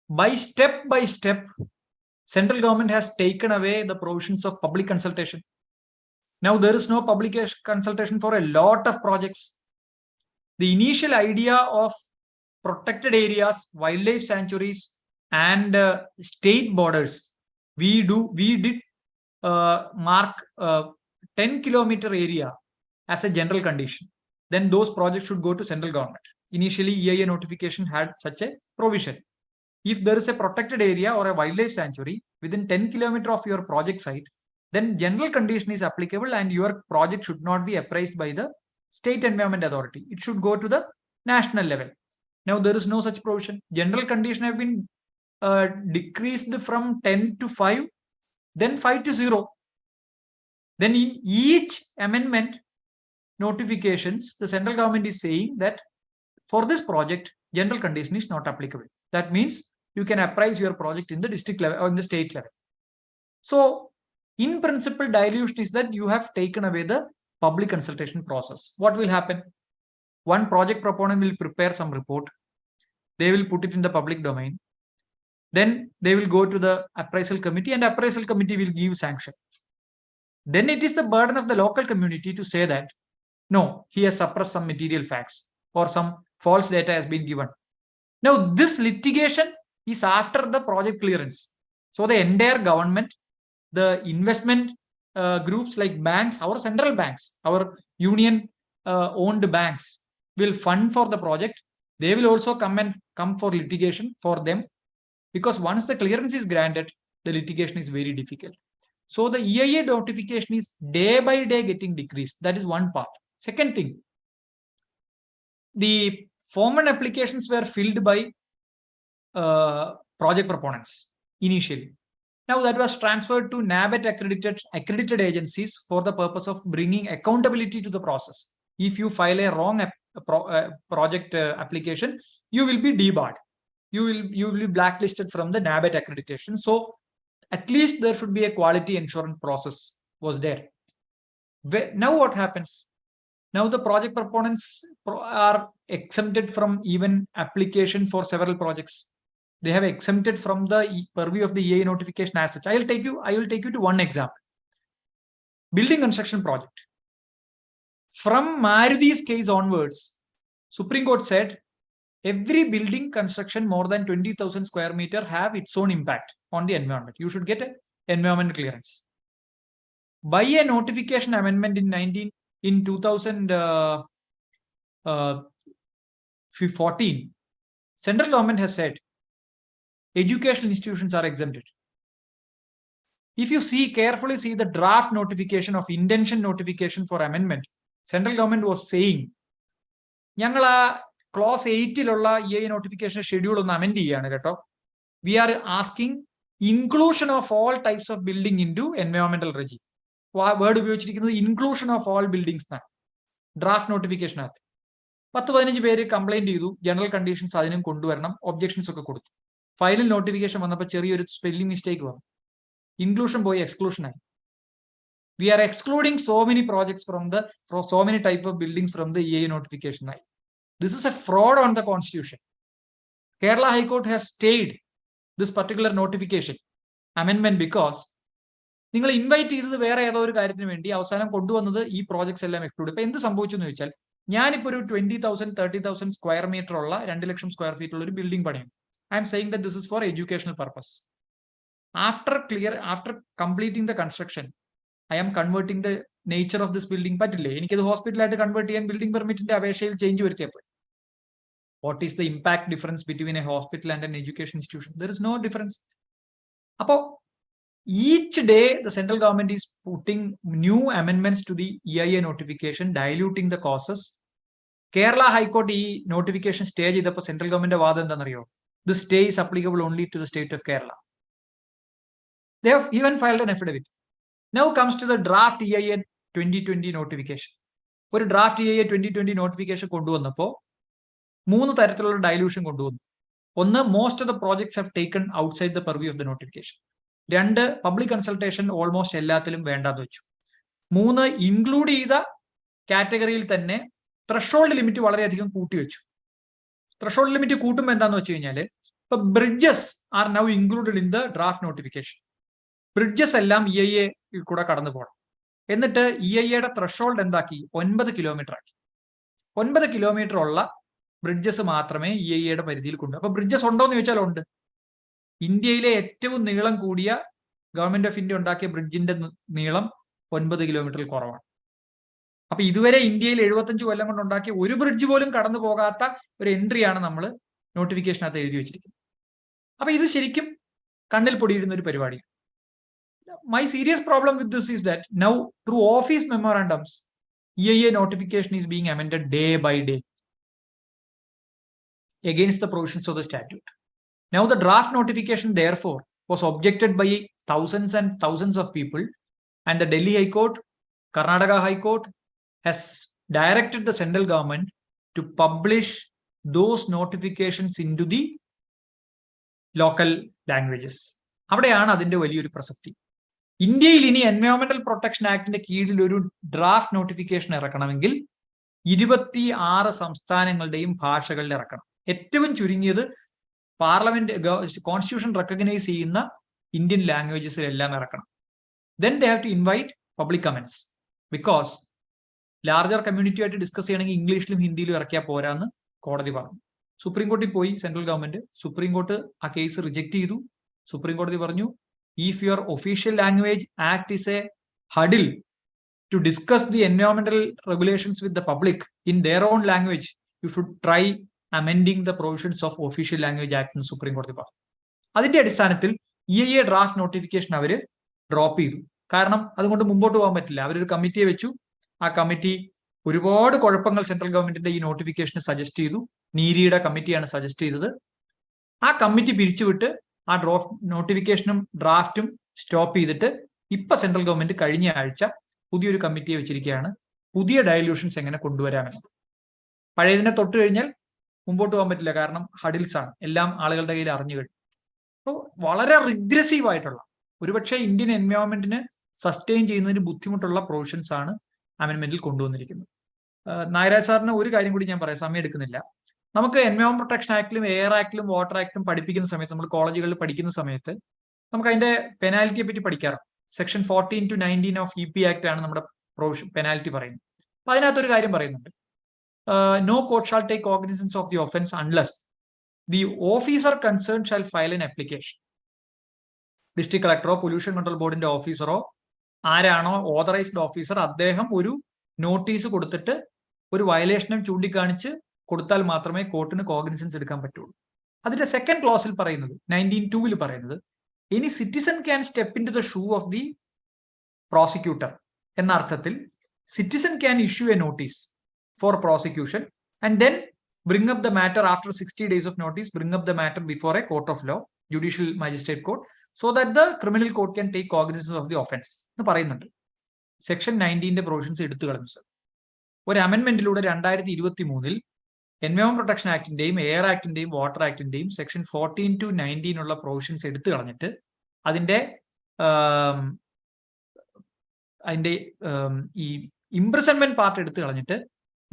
By step, central government has taken away the provisions of public consultation. Now, there is no public consultation for a lot of projects. The initial idea of protected areas, wildlife sanctuaries, and state borders, we did mark 10-kilometer area as a general condition. Then those projects should go to central government. Initially, EIA notification had such a provision. If there is a protected area or a wildlife sanctuary within 10 kilometers of your project site, then general condition is applicable and your project should not be appraised by the state environment authority. It should go to the national level. Now, there is no such provision. General condition have been decreased from 10 to 5, then 5 to 0. Then in each amendment notifications, the central government is saying that for this project, general condition is not applicable. That means you can appraise your project in the district level or in the state level. So, in principle, dilution is that you have taken away the public consultation process. What will happen? One project proponent will prepare some report. They will put it in the public domain. Then they will go to the appraisal committee and appraisal committee will give sanction. Then it is the burden of the local community to say that, no, he has suppressed some material facts or some false data has been given. Now, this litigation is after the project clearance. So, the entire government, the investment groups like banks, our central banks, our union owned banks will fund for the project. They will also come for litigation for them, because once the clearance is granted, the litigation is very difficult. So, the EIA notification is day by day getting decreased. That is one part. Second thing, the form and applications were filled by project proponents initially. Now that was transferred to NABET accredited agencies for the purpose of bringing accountability to the process. If you file a wrong project application, you will be debarred. You will be blacklisted from the NABET accreditation. So at least there should be a quality assurance process was there. Now what happens? Now the project proponents are exempted from even application for several projects. They have exempted from the purview of the EIA notification as such. I will take you to one example. Building construction project. From Maruthi's case onwards, Supreme Court said every building construction more than 20,000 square meter have its own impact on the environment. You should get an environment clearance. By a notification amendment in 2014, central government has said educational institutions are exempted. If you carefully see the draft notification of intention notification for amendment, central government was saying, clause 8 EIA notification schedule on amend we are asking inclusion of all types of building into environmental regime. Word inclusion of all buildings. Draft notification. 10-15 പേര് complaint ചെയ്തു, general conditions അതിനും കൊണ്ടുവരണം, objections ഒക്കെ കൊടുത്തു. Final notification വന്നപ്പോൾ ചെറിയൊരു spelling mistake വന്നു, inclusion പോയി എക്സ്ക്ലൂഷൻ ആയി. We are excluding so many projects from so many type of buildings from the EIA notification. This is a fraud on the constitution. Kerala High Court has stayed this particular notification amendment because നിങ്ങൾ invite ചെയ്തത് വേറെ ഏതോ ഒരു കാര്യത്തിന് വേണ്ടി അവസാനം കൊണ്ടുവന്നത് ഈ പ്രോജക്ട്സ് എല്ലാം എക്സ്ക്ലൂഡ്. ഇപ്പൊ എന്ത് സംഭവിച്ചു എന്ന് ചോദിച്ചാൽ, ഞാനിപ്പോ ഒരു 20,000 30,000 സ്ക്വയർ മീറ്റർ ഉള്ള 2 ലക്ഷം സ്ക്വയർ ഫീറ്റ് ഉള്ള ഒരു ബിൽഡിംഗ് പണിയും. I am saying that this is for educational purpose. After completing the construction, I am converting the nature of this building. പറ്റില്ലേ, എനിക്കത് ഹോസ്പിറ്റലായിട്ട് കൺവേർട്ട് ചെയ്യാൻ ബിൽഡിംഗ് പെർമിറ്റിന്റെ അപേക്ഷയിൽ change വരുത്തിയപ്പോൾ What is the impact difference between a hospital and an education institution? There is no difference. Apo, each day the central government is putting new amendments to the EIA notification, diluting the causes. Kerala High Court notification stage is the central government of the stay is applicable only to the state of Kerala. They have even filed an affidavit. Now comes to the draft EIA 2020 notification. For a draft EIA 2020 notification, dilution. Most of the projects have taken outside the purview of the notification. Public consultation almost ellathilum vendadu vechu. Include the category threshold limit valareyadhigam kooti vechu. Threshold limit kootum endannu vechu kayinjal bridges are now included in the draft notification. Bridges ellam EIA kuda kadannu poണം. എന്നിട്ട് EIA-യുടെ threshold എന്താക്കി 9 kilometre ആക്കി. 9 kilometre ഉള്ള bridges മാത്രമേ EIA-യുടെ പരിധിയിൽ കൊണ്ടു. അപ്പൊ bridges ഉണ്ടോ എന്ന് ചോദിച്ചാൽ ഉണ്ട്. ഇന്ത്യയിലെ ഏറ്റവും നീളം കൂടിയ ഗവൺമെന്റ് ഓഫ് ഇന്ത്യ ഉണ്ടാക്കിയ ബ്രിഡ്ജിന്റെ നീളം 9 കിലോമീറ്ററിൽ കുറവാണ്. അപ്പൊ ഇതുവരെ ഇന്ത്യയിൽ 75 കൊല്ലം കൊണ്ട് ഉണ്ടാക്കിയ ഒരു ബ്രിഡ്ജ് പോലും കടന്നു പോകാത്ത ഒരു എൻട്രിയാണ് നമ്മൾ നോട്ടിഫിക്കേഷനകത്ത് എഴുതി വെച്ചിരിക്കുന്നത്. അപ്പൊ ഇത് ശരിക്കും കണ്ണിൽ പൊടിയിടുന്ന ഒരു പരിപാടിയാണ്. My serious problem with this is that now through office memorandums, EIA notification is being amended day by day against the provisions of the statute. Now the draft notification therefore was objected by thousands and thousands of people, and the Delhi High Court, Karnataka High Court has directed the central government to publish those notifications into the local languages. അവിടെയാണ് അതിന്റെ വലിയൊരു പ്രസക്തി. ഇന്ത്യയിൽ ഇനി എൻവയോൺമെന്റൽ protection ആക്ടിന്റെ കീഴിൽ ഒരു draft notification ഇറക്കണമെങ്കിൽ 26 സംസ്ഥാനങ്ങളുടെയും ഭാഷകളിൽ ഇറക്കണം. ഏറ്റവും ചുരുങ്ങിയത് പാർലമെന്റ് കോൺസ്റ്റിറ്റ്യൂഷൻ റെക്കഗ്നൈസ് ചെയ്യുന്ന ഇന്ത്യൻ ലാംഗ്വേജസിലെല്ലാം ഇറക്കണം. Then they have to invite public comments, because larger community ആയിട്ട് ഡിസ്കസ് ചെയ്യണമെങ്കിൽ ഇംഗ്ലീഷിലും ഹിന്ദിയിലും ഇറക്കിയാൽ പോരാന്ന് കോടതി പറഞ്ഞു. സുപ്രീം കോടതി പോയി സെൻട്രൽ ഗവൺമെന്റ്. സുപ്രീം കോർട്ട് ആ കേസ് റിജക്ട് ചെയ്തു. സുപ്രീം കോടതി പറഞ്ഞു, if your official language act is a hurdle to discuss the environmental regulations with the public in their own language, you should try amending the provisions of official language act in Supreme Court. അതിന്റെ അടിസ്ഥാനത്തിൽ EIA draft notification അവര് drop ചെയ്തു. കാരണം അതുകൊണ്ട് മുമ്പോട്ട് പോകാൻ പറ്റില്ല. അവരൊരു കമ്മിറ്റിയെ വെച്ചു. ആ കമ്മിറ്റി ഒരുപാട് കുഴപ്പങ്ങൾ സെൻട്രൽ ഗവൺമെന്റിന്റെ ഈ നോട്ടിഫിക്കേഷന് സജസ്റ്റ് ചെയ്തു. നീരിയുടെ കമ്മിറ്റിയാണ് സജസ്റ്റ് ചെയ്തത്. ആ കമ്മിറ്റി പിരിച്ചുവിട്ട് ആ നോട്ടിഫിക്കേഷനും ഡ്രാഫ്റ്റും സ്റ്റോപ്പ് ചെയ്തിട്ട് ഇപ്പൊ സെൻട്രൽ ഗവൺമെന്റ് കഴിഞ്ഞ ആഴ്ച പുതിയൊരു കമ്മിറ്റിയെ വെച്ചിരിക്കുകയാണ്. പുതിയ ഡയലൂഷൻസ് എങ്ങനെ കൊണ്ടുവരാമെന്നത്. പഴയതിനെ തൊട്ട് കഴിഞ്ഞാൽ മുമ്പോട്ട് പോകാൻ പറ്റില്ല. കാരണം ഹഡിൽസ് ആണ്, എല്ലാം ആളുകളുടെ കയ്യിൽ അറിഞ്ഞു കഴിഞ്ഞു. അപ്പോൾ വളരെ റിഗ്രസീവ് ആയിട്ടുള്ള, ഒരുപക്ഷെ ഇന്ത്യൻ എൻവയോൺമെന്റിന് സസ്റ്റെയിൻ ചെയ്യുന്നതിന് ബുദ്ധിമുട്ടുള്ള പ്രൊവിഷൻസ് ആണ് അമെൻമെന്റിൽ കൊണ്ടുവന്നിരിക്കുന്നത്. നായരാജ് സാറിന് ഒരു കാര്യം കൂടി ഞാൻ പറയാം, സമയം എടുക്കുന്നില്ല. നമുക്ക് എൻവയോൺമെന്റ് പ്രൊട്ടക്ഷൻ ആക്ടിലും എയർ ആക്ടിലും വാട്ടർ ആക്ടിലും പഠിപ്പിക്കുന്ന സമയത്ത്, നമ്മൾ കോളേജുകളിൽ പഠിക്കുന്ന സമയത്ത് നമുക്ക് അതിന്റെ പെനാൽറ്റിയെ പറ്റി പഠിക്കാറുണ്ട്. Section 14 to 19 of EP act ആണ് നമ്മുടെ പ്രൊവിഷൻ പെനാൽറ്റി പറയുന്നത്. അപ്പൊ അതിനകത്തൊരു കാര്യം പറയുന്നുണ്ട്, no court shall take cognizance of the offence unless the officer concerned shall file an application. District കളക്ടറോ പൊല്യൂഷൻ കൺട്രോൾ ബോർഡിന്റെ ഓഫീസറോ ആരാണോ ഓതറൈസ്ഡ് ഓഫീസർ, അദ്ദേഹം ഒരു നോട്ടീസ് കൊടുത്തിട്ട് ഒരു വയലേഷനും ചൂണ്ടിക്കാണിച്ച് കൊടുത്താൽ മാത്രമേ കോർട്ടിന് കോഗ്നിസൻസ് എടുക്കാൻ പറ്റുള്ളൂ. അതിന്റെ സെക്കൻഡ് ക്ലോസിൽ പറയുന്നത്, 19(2) പറയുന്നത്, any citizen can step in to the shoe of the prosecutor എന്ന അർത്ഥത്തിൽ citizen can issue a notice for prosecution and then bring up the matter after 60 days of notice, bring up the matter before a court of law, judicial magistrate court, so that the criminal court can take cognizance of the offence എന്ന് പറയുന്നുണ്ട്. Section 19 provisions എടുത്തു കളഞ്ഞു sir. ഒരു അമെന്റ്മെന്റിലൂടെ 2023 environment protection ആക്ടിന്റെയും air ആക്ടിന്റെയും water ആക്ടിന്റെയും section 14 to 19 ഉള്ള പ്രൊവിഷൻസ് എടുത്തു കളഞ്ഞിട്ട് അതിന്റെ ഈ ഇംപ്രിസൺമെന്റ് പാർട്ട് എടുത്തു കളഞ്ഞിട്ട്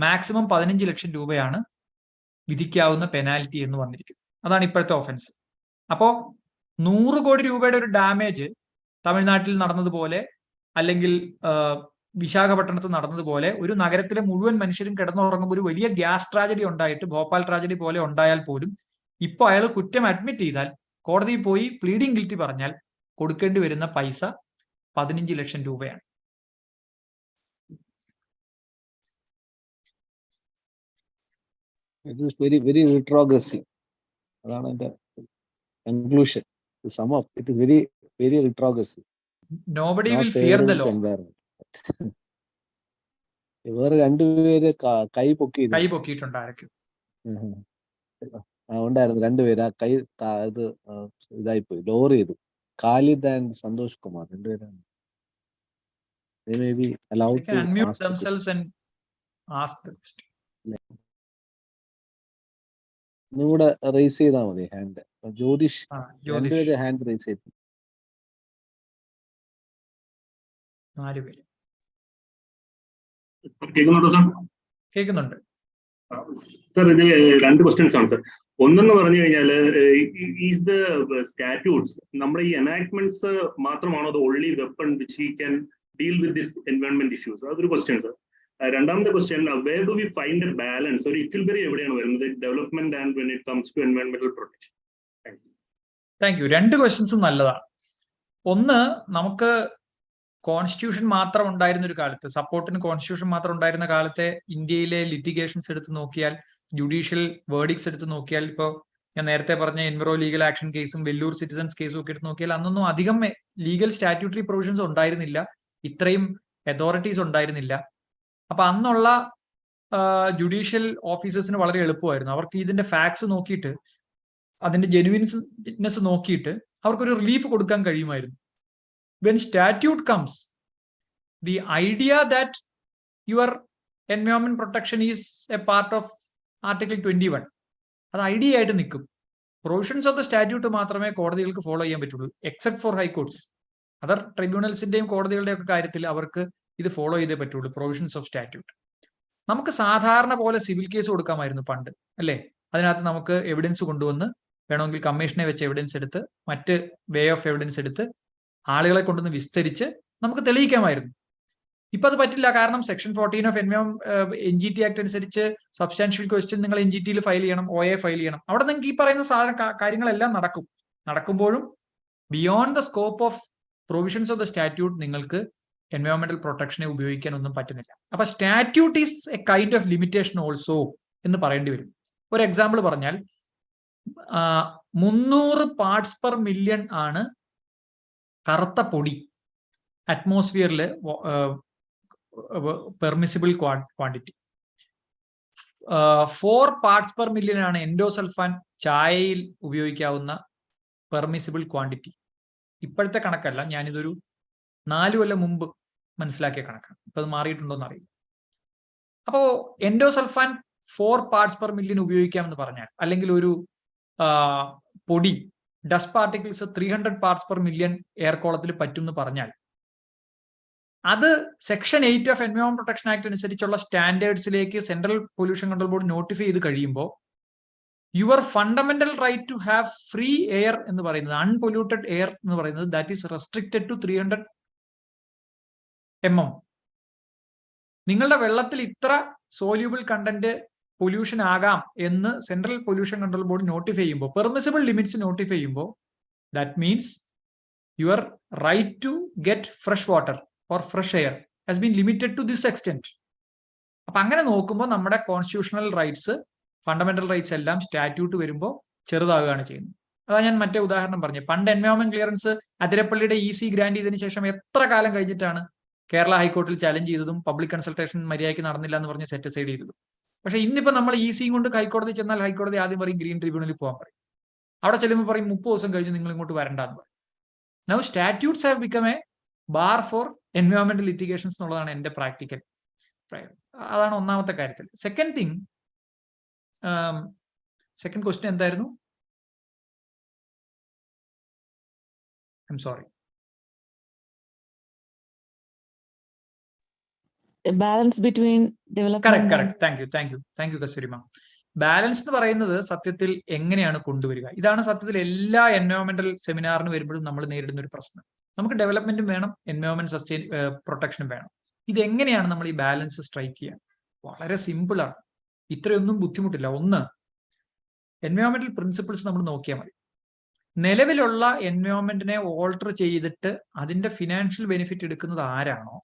മാക്സിമം 15 ലക്ഷം രൂപയാണ് വിധിക്കാവുന്ന പെനാൽറ്റി എന്ന് വന്നിരിക്കും. അതാണ് ഇപ്പോഴത്തെ ഓഫൻസ്. അപ്പോ 100 കോടി രൂപയുടെ ഒരു ഡാമേജ് തമിഴ്നാട്ടിൽ നടന്നതുപോലെ, അല്ലെങ്കിൽ വിശാഖപട്ടണത്ത് നടന്നതുപോലെ, ഒരു നഗരത്തിലെ മുഴുവൻ മനുഷ്യരും കിടന്നുറങ്ങുമ്പോൾ ഒരു വലിയ ഗ്യാസ് ട്രാജഡി ഉണ്ടായിട്ട്, ഭോപ്പാൽ ട്രാജഡി പോലെ ഉണ്ടായാൽ പോലും ഇപ്പൊ അയാൾ കുറ്റം അഡ്മിറ്റ് ചെയ്താൽ, കോടതിയിൽ പോയി പ്ലീഡിംഗ് ഗിൽറ്റി പറഞ്ഞാൽ കൊടുക്കേണ്ടി വരുന്ന പൈസ 15 ലക്ഷം രൂപയാണ്. It is very, very retrogressive. അതാണ് എൻ്റെ conclusion. To sum up, it is very, very retrogressive. Nobody Not will fear the favorable to law. environment. വേറെ രണ്ടുപേര് കൈ പൊക്കിയിരുന്നു. കൈ പൊക്കിയിട്ടുണ്ടായിരിക്കും. ഉണ്ടായിരുന്നു രണ്ടുപേര്. ആ കൈ ഇത് ഇതായിപ്പോയി, ലോർ ചെയ്തു. ഖാലിദ് ആൻഡ് സന്തോഷ് കുമാർ രണ്ടുപേരാണ്. They may be allowed They can to unmute ask the themselves and questions. ask the question. ഒന്നുകൂടെ റേസ് ചെയ്താൽ മതി ഹാൻഡ്. ജ്യോതിഷ് ജ്യോതിഷ് രണ്ടുപേര് ഹാൻഡ് റേസ് ചെയ്തു. 4 പേര് കേൾക്കുന്നുണ്ടോ സാർ? കേൾക്കുന്നുണ്ട്. സാർ ഇതിൽ 2 ക്വസ്റ്റ്യൻസ് ആണ് സാർ. ഒന്നെന്ന് പറഞ്ഞു കഴിഞ്ഞാല് ഈസ് ദ സ്റ്റാറ്റ്യൂട്ട്സ് നമ്മുടെ ഈ എനാക്ട്മെന്റ്സ് മാത്രമാണോ അത് only weapon which he can deal with this environment issues? അതൊരു ക്വസ്റ്റ്യൻ സാർ. രണ്ടാമത്തെ question, where do we find a balance? ഒരു ഇക്വിലിബ്രിയം എവിടെയാണ് വരുന്നത് development and when it comes to എൻവയോൺമെന്റൽ പ്രൊട്ടക്ഷൻ? Thank you. 2 ക്വസ്റ്റ്യൻസും നല്ലതാണ്. ഒന്ന്, നമുക്ക് കോൺസ്റ്റിറ്റ്യൂഷൻ മാത്രം ഉണ്ടായിരുന്ന ഒരു കാലത്ത്, സപ്പോർട്ടിന് കോൺസ്റ്റിറ്റ്യൂഷൻ മാത്രം ഉണ്ടായിരുന്ന കാലത്തെ ഇന്ത്യയിലെ ലിറ്റിഗേഷൻസ് എടുത്ത് നോക്കിയാൽ, ജുഡീഷ്യൽ വേർഡിക്സ് എടുത്ത് നോക്കിയാൽ, ഇപ്പോൾ ഞാൻ നേരത്തെ പറഞ്ഞ എൻവിറോ ലീഗൽ ആക്ഷൻ കേസും വെല്ലൂർ സിറ്റിസൺസ് കേസും ഒക്കെ എടുത്ത് നോക്കിയാൽ അന്നൊന്നും അധികം ലീഗൽ സ്റ്റാറ്റ്യൂട്ടറി പ്രൊവിഷൻസ് ഉണ്ടായിരുന്നില്ല, ഇത്രയും അതോറിറ്റീസ് ഉണ്ടായിരുന്നില്ല. അപ്പൊ അന്നുള്ള ജുഡീഷ്യൽ ഓഫീസേഴ്സിന് വളരെ എളുപ്പമായിരുന്നു. അവർക്ക് ഇതിന്റെ ഫാക്ട്സ് നോക്കിയിട്ട്, അതിന്റെ ജെനുവിൻനെസ് നോക്കിയിട്ട് അവർക്കൊരു റിലീഫ് കൊടുക്കാൻ കഴിയുമായിരുന്നു. When statute comes, the idea that your environment protection is a part of Article 21, അത് ഐഡിയ ആയിട്ട് നിൽക്കും. പ്രൊവിഷൻസ് ഓഫ് ദ സ്റ്റാറ്റ്യൂട്ട് മാത്രമേ കോടതികൾക്ക് ഫോളോ ചെയ്യാൻ പറ്റുള്ളൂ, എക്സെപ്റ്റ് ഫോർ ഹൈക്കോർട്സ്. അതർ ട്രിബ്യൂണൽസിന്റെയും കോടതികളുടെയും ഒക്കെ കാര്യത്തിൽ അവർക്ക് ഇത് ഫോളോ ചെയ്തേ പറ്റുള്ളൂ, പ്രൊവിഷൻസ് ഓഫ് സ്റ്റാറ്റ്യൂട്ട്. നമുക്ക് സാധാരണ പോലെ സിവിൽ കേസ് കൊടുക്കാമായിരുന്നു പണ്ട്, അല്ലേ? അതിനകത്ത് നമുക്ക് എവിഡൻസ് കൊണ്ടുവന്ന്, വേണമെങ്കിൽ കമ്മീഷനെ വെച്ച് എവിഡൻസ് എടുത്ത്, മറ്റ് വേ ഓഫ് എവിഡൻസ് എടുത്ത് ആളുകളെ കൊണ്ടുവന്ന് വിസ്തരിച്ച് നമുക്ക് തെളിയിക്കാമായിരുന്നു. ഇപ്പൊ അത് പറ്റില്ല. കാരണം സെക്ഷൻ 14 ഓഫ് NGT ആക്ട് അനുസരിച്ച് സബ്സ്റ്റാൻഷ്യൽ ക്വസ്റ്റ്യൻ നിങ്ങൾ NGT ഫയൽ ചെയ്യണം, OA ഫയൽ ചെയ്യണം. അവിടെ നിങ്ങൾക്ക് ഈ പറയുന്ന കാര്യങ്ങളെല്ലാം നടക്കുമ്പോഴും beyond the scope of provisions of the statute നിങ്ങൾക്ക് എൻവയോൺമെന്റൽ പ്രൊട്ടക്ഷനെ ഉപയോഗിക്കാൻ ഒന്നും പറ്റുന്നില്ല. അപ്പൊ statute is A kind of limitation also എന്ന് പറയേണ്ടി വരും. ഒരു എക്സാമ്പിൾ പറഞ്ഞാൽ 300 പാർട്സ് പെർ മില്യൺ ആണ് കറുത്ത പൊടി അറ്റ്മോസ്ഫിയറിൽ permissible quantity. 4 parts per million ആണ് എൻഡോസൾഫാൻ ചായയിൽ ഉപയോഗിക്കാവുന്ന പെർമിസിബിൾ ക്വാണ്ടിറ്റി. ഇപ്പോഴത്തെ കണക്കല്ല, ഞാനിതൊരു 4 കൊല്ലം മുമ്പ് മനസ്സിലാക്കിയ കണക്കാണ്. ഇപ്പൊ അത് മാറിയിട്ടുണ്ടോന്ന് അറിയില്ല. അപ്പോ എൻഡോസൾഫാൻ 4 പാർട്സ് പെർ മില്യൺ ഉപയോഗിക്കാമെന്ന് പറഞ്ഞാൽ, അല്ലെങ്കിൽ ഒരു പൊടി dust particles 300 parts per million air കോളത്തിൽ പറ്റും എന്ന് പറഞ്ഞാൽ, അത് section 8 of environment protection act അനുസരിച്ചുള്ള സ്റ്റാൻഡേർഡ്സിലേക്ക് central pollution control board notify ചെയ്ത് കഴിയുമ്പോൾ your fundamental right to have free air എന്ന് പറയുന്നത്, അൺപൊല്യൂട്ടഡ് എയർ എന്ന് പറയുന്നത്, that is restricted to 300 mm. നിങ്ങളുടെ വെള്ളത്തിൽ ഇത്ര സോല്യൂബിൾ കണ്ടന്റ് പൊല്യൂഷൻ ആകാം എന്ന് central pollution control board notify ചെയ്യുമ്പോൾ, പെർമിസിബിൾ ലിമിറ്റ്സ് നോട്ടിഫൈ ചെയ്യുമ്പോൾ, that means your right to get fresh water or fresh air has been limited to this extent. അപ്പൊ അങ്ങനെ നോക്കുമ്പോൾ നമ്മുടെ കോൺസ്റ്റിറ്റ്യൂഷണൽ റൈറ്റ്സ്, ഫണ്ടമെന്റൽ റൈറ്റ്സ് എല്ലാം statute വരുമ്പോൾ ചെറുതാവുകയാണ് ചെയ്യുന്നത്. അതാ ഞാൻ മറ്റേ ഉദാഹരണം പറഞ്ഞു. പണ്ട് എൻവയോൺമെന്റ് ക്ലിയറൻസ് അതിരപ്പള്ളിയുടെ EC ഗ്രാന്റ് ചെയ്തതിനു ശേഷം എത്ര കാലം കഴിഞ്ഞിട്ടാണ് കേരള ഹൈക്കോർട്ടിൽ ചാലഞ്ച് ചെയ്തതും പബ്ലിക് കൺസൾട്ടേഷൻ മര്യാദയ്ക്ക് നടന്നില്ല എന്ന് പറഞ്ഞ് സെറ്റ് സൈഡ് ചെയ്തതും. പക്ഷെ ഇന്നിപ്പോ നമ്മൾ EC കൊണ്ട് ഹൈക്കോടതി ചെന്നാൽ ഹൈക്കോടതി ആദ്യം പറയും ഗ്രീൻ ട്രിബ്യൂണലിൽ പോകാൻ പറയും. അവിടെ ചെല്ലുമ്പോൾ പറയും 30 ദിവസം കഴിഞ്ഞ് നിങ്ങൾ ഇങ്ങോട്ട് വരണ്ടെന്ന് പറയും. Now statutes have become a bar for എൻവയോൺമെന്റൽ ലിറ്റിഗേഷൻസ് എന്നുള്ളതാണ് എന്റെ പ്രാക്ടിക്കൽ. അതാണ് ഒന്നാമത്തെ കാര്യത്തിൽ. സെക്കൻഡ് തിങ്, സെക്കൻഡ് ക്വസ്റ്റ്യൻ എന്തായിരുന്നു? I'm sorry. Balance between development. Correct. Thank you കസ്തൂരിമ. ബാലൻസ് എന്ന് പറയുന്നത് സത്യത്തിൽ എങ്ങനെയാണ് കൊണ്ടുവരിക? ഇതാണ് സത്യത്തിൽ എല്ലാ എൻവയോൺമെന്റൽ സെമിനാറിന് വരുമ്പോഴും നമ്മൾ നേരിടുന്ന ഒരു പ്രശ്നം. നമുക്ക് ഡെവലപ്മെന്റും വേണം, എൻവയോൺമെന്റ് പ്രൊട്ടക്ഷനും വേണം. ഇതെങ്ങനെയാണ് നമ്മൾ ഈ ബാലൻസ് സ്ട്രൈക്ക് ചെയ്യുക? വളരെ സിമ്പിൾ ആണ്, ഇത്രയൊന്നും ബുദ്ധിമുട്ടില്ല. ഒന്ന്, എൻവയോൺമെന്റൽ പ്രിൻസിപ്പിൾസ് നമ്മൾ നോക്കിയാൽ മതി. നിലവിലുള്ള എൻവയോൺമെന്റിനെ ഓൾട്ടർ ചെയ്തിട്ട് അതിന്റെ ഫിനാൻഷ്യൽ ബെനിഫിറ്റ് എടുക്കുന്നത് ആരാണോ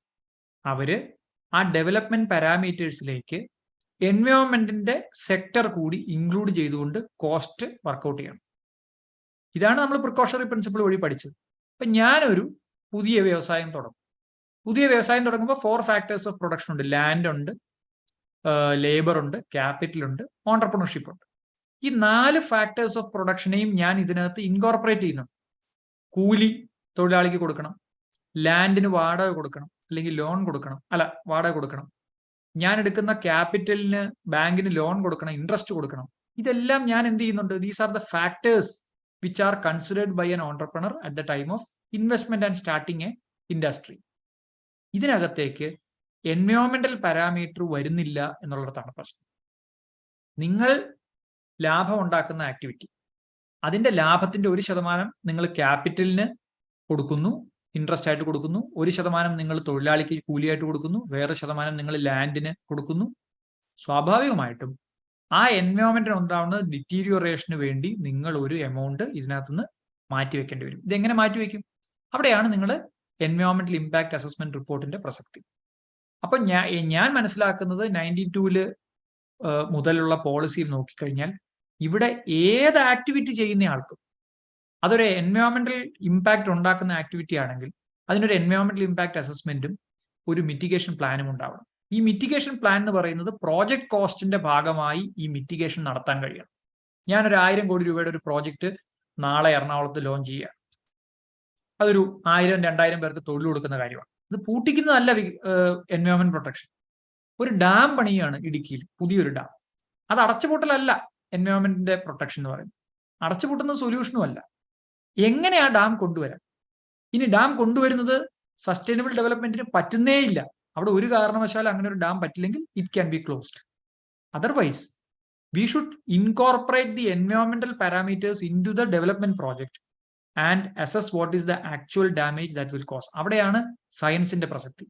അവര് ആ ഡെവലപ്മെന്റ് പാരാമീറ്റേഴ്സിലേക്ക് എൻവയോൺമെന്റിന്റെ സെക്ടർ കൂടി ഇൻക്ലൂഡ് ചെയ്തുകൊണ്ട് കോസ്റ്റ് വർക്കൗട്ട് ചെയ്യണം. ഇതാണ് നമ്മൾ പ്രിക്കോഷണറി പ്രിൻസിപ്പിൾ വഴി പഠിച്ചത്. അപ്പൊ ഞാനൊരു പുതിയ വ്യവസായം തുടങ്ങും. പുതിയ വ്യവസായം തുടങ്ങുമ്പോൾ 4 ഫാക്ടേഴ്സ് ഓഫ് പ്രൊഡക്ഷൻ ഉണ്ട്. ലാൻഡ് ഉണ്ട്, ലേബർ ഉണ്ട്, ക്യാപിറ്റൽ ഉണ്ട്, ഓണ്ടർപ്രണർഷിപ്പ് ഉണ്ട്. ഈ 4 ഫാക്ടേഴ്സ് ഓഫ് പ്രൊഡക്ഷനെയും ഞാൻ ഇതിനകത്ത് ഇൻകോർപ്പറേറ്റ് ചെയ്യുന്നുണ്ട്. കൂലി തൊഴിലാളിക്ക് കൊടുക്കണം, ലാൻഡിന് വാടക കൊടുക്കണം, അല്ലെങ്കിൽ ലോൺ കൊടുക്കണം, വാടക കൊടുക്കണം, ഞാൻ എടുക്കുന്ന ക്യാപിറ്റലിന് ബാങ്കിന് ലോൺ കൊടുക്കണം, ഇൻട്രസ്റ്റ് കൊടുക്കണം. ഇതെല്ലാം ഞാൻ എന്ത് ചെയ്യുന്നുണ്ട്? These are the factors which are considered by an entrepreneur at the time of investment and starting a industry. ഇതിനകത്തേക്ക് എൻവയോൺമെന്റൽ പാരാമീറ്റർ വരുന്നില്ല എന്നുള്ളതാണ് പ്രശ്നം. നിങ്ങൾ ലാഭം ഉണ്ടാക്കുന്ന ആക്ടിവിറ്റി, അതിന്റെ ലാഭത്തിന്റെ 1% നിങ്ങൾ ക്യാപിറ്റലിന് കൊടുക്കുന്നു, ഇൻട്രസ്റ്റ് ആയിട്ട് കൊടുക്കുന്നു, 1% നിങ്ങൾ തൊഴിലാളിക്ക് കൂലിയായിട്ട് കൊടുക്കുന്നു, വേറെ ശതമാനം നിങ്ങൾ ലാൻഡിന് കൊടുക്കുന്നു. സ്വാഭാവികമായിട്ടും ആ എൻവയോൺമെന്റിന് ഉണ്ടാവുന്ന ഡിറ്റീരിയോറേഷന് വേണ്ടി നിങ്ങൾ ഒരു എമൗണ്ട് ഇതിനകത്തുനിന്ന് മാറ്റിവെക്കേണ്ടി വരും. ഇതെങ്ങനെ മാറ്റിവെക്കും? അവിടെയാണ് നിങ്ങൾ എൻവയോൺമെന്റൽ ഇമ്പാക്ട് അസസ്മെന്റ് റിപ്പോർട്ടിന്റെ പ്രസക്തി. അപ്പൊ ഞാൻ മനസ്സിലാക്കുന്നത് 92 മുതലുള്ള പോളിസിയിൽ നോക്കിക്കഴിഞ്ഞാൽ ഇവിടെ ഏത് ആക്ടിവിറ്റി ചെയ്യുന്ന ആൾക്കും അതൊരു എൻവയോൺമെന്റൽ ഇമ്പാക്ട് ഉണ്ടാക്കുന്ന ആക്ടിവിറ്റി ആണെങ്കിൽ അതിനൊരു എൻവയോൺമെന്റൽ ഇമ്പാക്ട് അസസ്മെന്റും ഒരു മിറ്റിഗേഷൻ പ്ലാനും ഉണ്ടാവണം. ഈ മിറ്റിഗേഷൻ പ്ലാൻ എന്ന് പറയുന്നത് പ്രോജക്ട് കോസ്റ്റിന്റെ ഭാഗമായി ഈ മിറ്റിഗേഷൻ നടത്താൻ കഴിയണം. ഞാനൊരു 1000 കോടി രൂപയുടെ ഒരു പ്രോജക്റ്റ് നാളെ എറണാകുളത്ത് ലോഞ്ച് ചെയ്യുക. അതൊരു 1000-2000 പേർക്ക് തൊഴിൽ കൊടുക്കുന്ന കാര്യമാണ്. ഇത് പൂട്ടിക്കുന്നതല്ല എൻവയോൺമെന്റ് പ്രൊട്ടക്ഷൻ. ഒരു ഡാം പണിയാണ് ഇടുക്കിയിൽ, പുതിയൊരു ഡാം. അത് അടച്ചുപൂട്ടലല്ല എൻവയോൺമെന്റിന്റെ പ്രൊട്ടക്ഷൻ എന്ന് പറയുന്നത്. അടച്ചുപൂട്ടുന്ന സൊല്യൂഷനും അല്ല. എങ്ങനെ ആ ഡാം കൊണ്ടുവരാം? ഇനി ഡാം കൊണ്ടുവരുന്നത് സസ്റ്റൈനബിൾ ഡെവലപ്മെന്റിന് പറ്റുന്നേയില്ല. അവിടെ ഒരു കാരണവശാലും അങ്ങനെ ഒരു ഡാം പറ്റില്ലെങ്കിൽ it can be closed. Otherwise we should incorporate the എൻവയോൺമെന്റൽ parameters in to the development project and assess what is the actual damage that will cause. അവിടെയാണ് സയൻസിന്റെ പ്രസക്തി.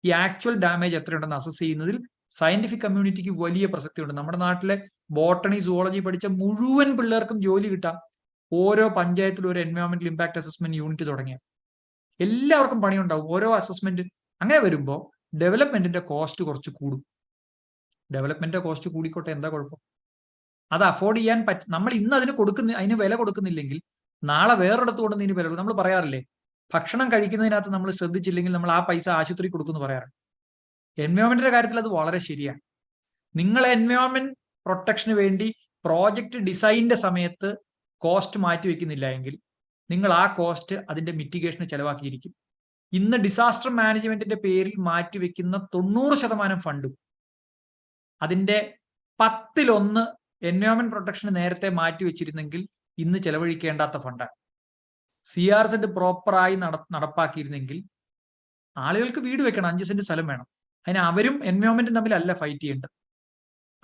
ഈ ആക്ച്വൽ ഡാമേജ് എത്രയുണ്ടെന്ന് അസസ് ചെയ്യുന്നതിൽ സയന്റിഫിക് കമ്മ്യൂണിറ്റിക്ക് വലിയ പ്രസക്തിയുണ്ട്. നമ്മുടെ നാട്ടിലെ ബോട്ടണി, സുവോളജി പഠിച്ച മുഴുവൻ പിള്ളേർക്കും ജോലി കിട്ടാം ഓരോ പഞ്ചായത്തിലും ഒരു എൻവയോൺമെന്റൽ ഇമ്പാക്ട് അസസ്മെന്റ് യൂണിറ്റ് തുടങ്ങിയ. എല്ലാവർക്കും പണിയുണ്ടാവും ഓരോ അസസ്മെന്റ്. അങ്ങനെ വരുമ്പോൾ ഡെവലപ്മെന്റിന്റെ കോസ്റ്റ് കുറച്ച് കൂടും. ഡെവലപ്മെന്റിന്റെ കോസ്റ്റ് കൂടിക്കോട്ടെ, എന്താ കുഴപ്പം? അത് അഫോർഡ് ചെയ്യാൻ നമ്മൾ ഇന്ന് അതിന് വില കൊടുക്കുന്നില്ലെങ്കിൽ നാളെ വേറൊരിടത്ത് കൊണ്ടുവന്ന് ഇതിന് വില കൊടുക്കും. നമ്മൾ പറയാറില്ലേ, ഭക്ഷണം കഴിക്കുന്നതിനകത്ത് നമ്മൾ ശ്രദ്ധിച്ചില്ലെങ്കിൽ നമ്മൾ ആ പൈസ ആശുപത്രി കൊടുക്കുമെന്ന് പറയാറുണ്ട്. എൻവയോൺമെന്റിന്റെ കാര്യത്തിൽ അത് വളരെ ശരിയാണ്. നിങ്ങൾ എൻവയോൺമെന്റ് പ്രൊട്ടക്ഷന് വേണ്ടി പ്രോജക്റ്റ് ഡിസൈനിന്റെ സമയത്ത് കോസ്റ്റ് മാറ്റി വെക്കുന്നില്ല എങ്കിൽ നിങ്ങൾ ആ കോസ്റ്റ് അതിന്റെ മിറ്റിഗേഷന് ചെലവാക്കിയിരിക്കും. ഇന്ന് ഡിസാസ്റ്റർ മാനേജ്മെന്റിന്റെ പേരിൽ മാറ്റിവെക്കുന്ന 90% ഫണ്ടും അതിന്റെ 10-1 എൻവയോൺമെന്റ് പ്രൊട്ടക്ഷന് നേരത്തെ മാറ്റിവെച്ചിരുന്നെങ്കിൽ ഇന്ന് ചെലവഴിക്കേണ്ടാത്ത ഫണ്ടാണ്. CRZ പ്രോപ്പറായി നടപ്പാക്കിയിരുന്നെങ്കിൽ ആളുകൾക്ക് വീട് വെക്കണം, 5 സെന്റ് സ്ഥലം വേണം. അതിന് അവരും എൻവയോൺമെന്റും തമ്മിലല്ല ഫൈറ്റ് ചെയ്യേണ്ടത്.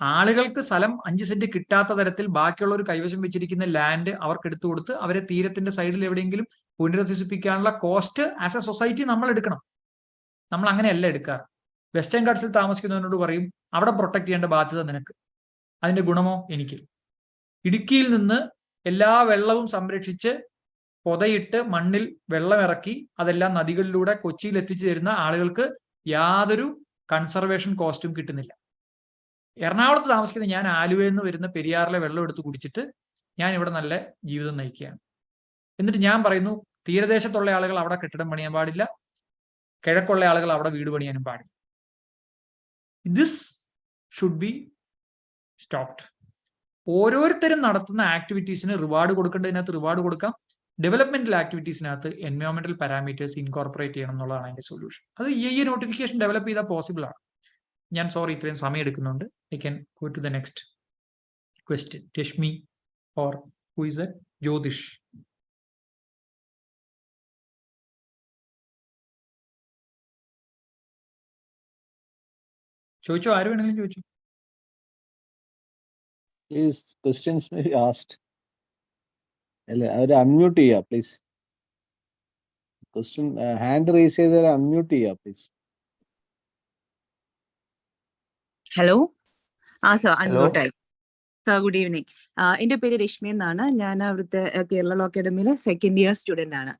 ആളുകൾക്ക് സ്ഥലം 5 സെന്റ് കിട്ടാത്ത തരത്തിൽ ബാക്കിയുള്ളവർ കൈവശം വെച്ചിരിക്കുന്ന ലാൻഡ് അവർക്ക് എടുത്തു കൊടുത്ത് അവരെ തീരത്തിന്റെ സൈഡിൽ എവിടെയെങ്കിലും പുനരധിവസിപ്പിക്കാനുള്ള കോസ്റ്റ് ആസ് എ സൊസൈറ്റി നമ്മൾ എടുക്കണം. നമ്മൾ അങ്ങനെയല്ല എടുക്കാറ്. വെസ്റ്റേൺ ഗാർഡ്സിൽ താമസിക്കുന്നവരോട് പറയും അവിടെ പ്രൊട്ടക്ട് ചെയ്യേണ്ട ബാധ്യത നിനക്ക്, അതിന്റെ ഗുണമോ എനിക്ക്. ഇടുക്കിയിൽ നിന്ന് എല്ലാ വെള്ളവും സംരക്ഷിച്ച് പൊതയിട്ട് മണ്ണിൽ വെള്ളം ഇറക്കി അതെല്ലാം നദികളിലൂടെ കൊച്ചിയിൽ എത്തിച്ചു തരുന്ന ആളുകൾക്ക് യാതൊരു കൺസർവേഷൻ കോസ്റ്റും കിട്ടുന്നില്ല. എറണാകുളത്ത് താമസിക്കുന്ന ഞാൻ ആലുവയിൽ നിന്ന് വരുന്ന പെരിയാറിലെ വെള്ളം എടുത്ത് കുടിച്ചിട്ട് ഞാൻ ഇവിടെ നല്ല ജീവിതം നയിക്കുകയാണ്. എന്നിട്ട് ഞാൻ പറയുന്നു തീരദേശത്തുള്ള ആളുകൾ അവിടെ കെട്ടിടം പണിയാൻ പാടില്ല, കിഴക്കുള്ള ആളുകൾ അവിടെ വീട് പണിയാനും പാടില്ല. This should be stopped. ഓരോരുത്തരും നടത്തുന്ന ആക്ടിവിറ്റീസിന് റിവാർഡ് കൊടുക്കേണ്ടതിനകത്ത് റിവാർഡ് കൊടുക്കാം. ഡെവലപ്മെന്റൽ ആക്ടിവിറ്റീസിനകത്ത് എൻവയോൺമെന്റൽ പാരാമീറ്റേഴ്സ് ഇൻകോർപ്പറേറ്റ് ചെയ്യണം എന്നുള്ളതാണ് അതിന്റെ സൊല്യൂഷൻ. അത് നോട്ടിഫിക്കേഷൻ ഡെവലപ്പ് ചെയ്താൽ പോസിബിൾ ആണ്. ഞാൻ സോറി ഇത്രയും സമയം എടുക്കുന്നുണ്ട്. I can go to the next question. Rashmi or who is it? Jyothish. ചോദിച്ചോ, ആര് വേണമെങ്കിലും ചോദിച്ചു. Please, questions may be asked. അവര് അൺമ്യൂട്ട് ചെയ്യാ പ്ലീസ്. ക്വസ്റ്റ്യൻ ഹാൻഡ് റേസ് ചെയ്താൽ അൺമ്യൂട്ട് ചെയ്യാ പ്ലീസ്. ഹലോ. സർ അൺമ്യൂട്ട് ആയി. Sir good evening. എൻ്റെ പേര് രശ്മി എന്നാണ്. ഞാൻ അവിടുത്തെ കേരള ലോ അക്കാഡമിയിലെ 2nd ഇയർ സ്റ്റുഡൻ്റ് ആണ്.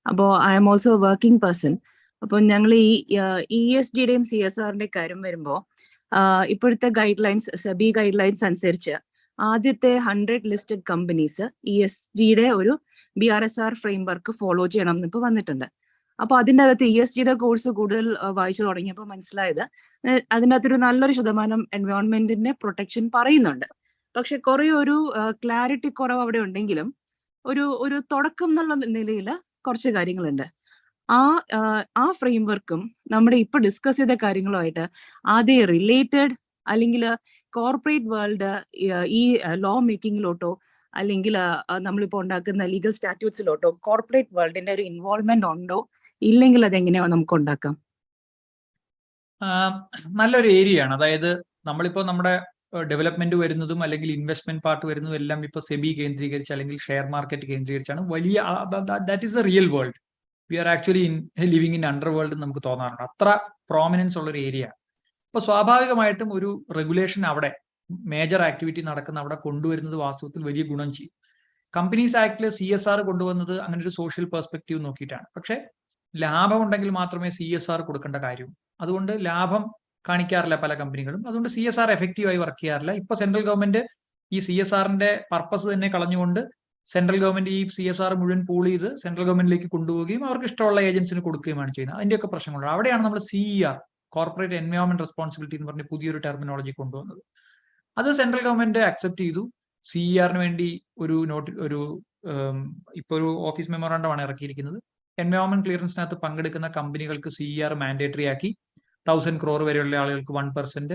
അപ്പോൾ I'm also working person. അപ്പോൾ ഞങ്ങൾ ഈ ESGയുടെയും CSRന്റെ കാര്യം വരുമ്പോൾ ഇപ്പോഴത്തെ guidelines, SEBI guidelines അനുസരിച്ച് ആദ്യത്തെ 100 ലിസ്റ്റഡ് കമ്പനീസ് ESGയുടെ ഒരു BRSR ഫ്രെയിംവർക്ക് ഫോളോ ചെയ്യണം എന്ന് ഇപ്പോൾ വന്നിട്ടുണ്ട്. അപ്പൊ അതിൻ്റെ അകത്ത് ESGയുടെ കോഴ്സ് കൂടുതൽ വായിച്ചു തുടങ്ങിയപ്പോൾ മനസ്സിലായത് അതിൻ്റെ അകത്തൊരു നല്ലൊരു ശതമാനം എൻവയോൺമെന്റിന്റെ പ്രൊട്ടക്ഷൻ പറയുന്നുണ്ട്. പക്ഷെ കുറെ ഒരു ക്ലാരിറ്റി കുറവ് അവിടെ ഉണ്ടെങ്കിലും ഒരു തുടക്കം എന്നുള്ള നിലയിൽ കുറച്ച് കാര്യങ്ങളുണ്ട്. ആ ഫ്രെയിംവർക്കും നമ്മുടെ ഇപ്പൊ ഡിസ്കസ് ചെയ്ത കാര്യങ്ങളുമായിട്ട് ആദ്യ റിലേറ്റഡ്, അല്ലെങ്കിൽ കോർപ്പറേറ്റ് വേൾഡ് ഈ ലോ മേക്കിങ്ങിലോട്ടോ അല്ലെങ്കിൽ നമ്മളിപ്പോ ഉണ്ടാക്കുന്ന ലീഗൽ സ്റ്റാറ്റ്യൂട്ട്സിലോട്ടോ കോർപ്പറേറ്റ് വേൾഡിന്റെ ഒരു ഇൻവോൾവ്മെന്റ് ഉണ്ടോ, ഇല്ലെങ്കിൽ അതെങ്ങനെയാ നമുക്ക് ഉണ്ടാക്കാം? നല്ലൊരു ഏരിയ ആണ്. അതായത് നമ്മളിപ്പോ നമ്മുടെ ഡെവലപ്മെന്റ് വരുന്നതും അല്ലെങ്കിൽ ഇൻവെസ്റ്റ്മെന്റ് പാർട്ട് വരുന്നതും എല്ലാം ഇപ്പൊ സെബി കേന്ദ്രീകരിച്ച് അല്ലെങ്കിൽ ഷെയർ മാർക്കറ്റ് കേന്ദ്രീകരിച്ചാണ്. വലിയ that is the real world. We are actually living in underworld എന്ന് നമുക്ക് തോന്നാറുണ്ട്. അത്ര പ്രോമിനൻസ് ഉള്ള ഒരു ഏരിയ. അപ്പൊ സ്വാഭാവികമായിട്ടും ഒരു റെഗുലേഷൻ അവിടെ മേജർ ആക്ടിവിറ്റി നടക്കുന്ന അവിടെ കൊണ്ടുവരുന്നത് വാസ്തവത്തിൽ വലിയ ഗുണം ചെയ്യും. കമ്പനീസ് ആക്ടില് CSR കൊണ്ടുവന്നത് അങ്ങനെ ഒരു സോഷ്യൽ പെർസ്പെക്റ്റീവ് നോക്കിയിട്ടാണ്. പക്ഷെ ലാഭം ഉണ്ടെങ്കിൽ മാത്രമേ CSR കൊടുക്കേണ്ട കാര്യവും. അതുകൊണ്ട് ലാഭം കാണിക്കാറില്ല പല കമ്പനികളും. അതുകൊണ്ട് CSR എഫക്റ്റീവായി വർക്ക് ചെയ്യാറില്ല. ഇപ്പൊ സെൻട്രൽ ഗവൺമെന്റ് ഈ CSRന്റെ പർപ്പസ് തന്നെ കളഞ്ഞുകൊണ്ട് സെൻട്രൽ ഗവൺമെന്റ് ഈ CSR മുഴുവൻ പൂൾ ചെയ്ത് സെൻട്രൽ ഗവൺമെന്റിലേക്ക് കൊണ്ടുപോവുകയും അവർക്ക് ഇഷ്ടമുള്ള ഏജൻസിന് കൊടുക്കുകയുമാണ് ചെയ്യുന്നത്. അതിന്റെയൊക്കെ പ്രശ്നങ്ങളുണ്ട്. അവിടെയാണ് നമ്മൾ CER, കോർപ്പറേറ്റ് എൻവയോൺമെന്റ് റെസ്പോൺസിബിലിറ്റി എന്ന് പറഞ്ഞ പുതിയൊരു ടെർമിനോളജി കൊണ്ടുവന്നത്. അത് സെൻട്രൽ ഗവൺമെന്റ് അക്സെപ്റ്റ് ചെയ്തു. CERന് വേണ്ടി ഇപ്പൊ ഒരു ഓഫീസ് മെമ്മോറാണ്ടമാണ് ഇറക്കിയിരിക്കുന്നത്. എൻവയോൺമെന്റ് ക്ലിയറൻസിനകത്ത് പങ്കെടുക്കുന്ന കമ്പനികൾക്ക് CER മാൻഡേറ്ററി ആക്കി. 1000 crore വരെയുള്ള ആളുകൾക്ക് 1%,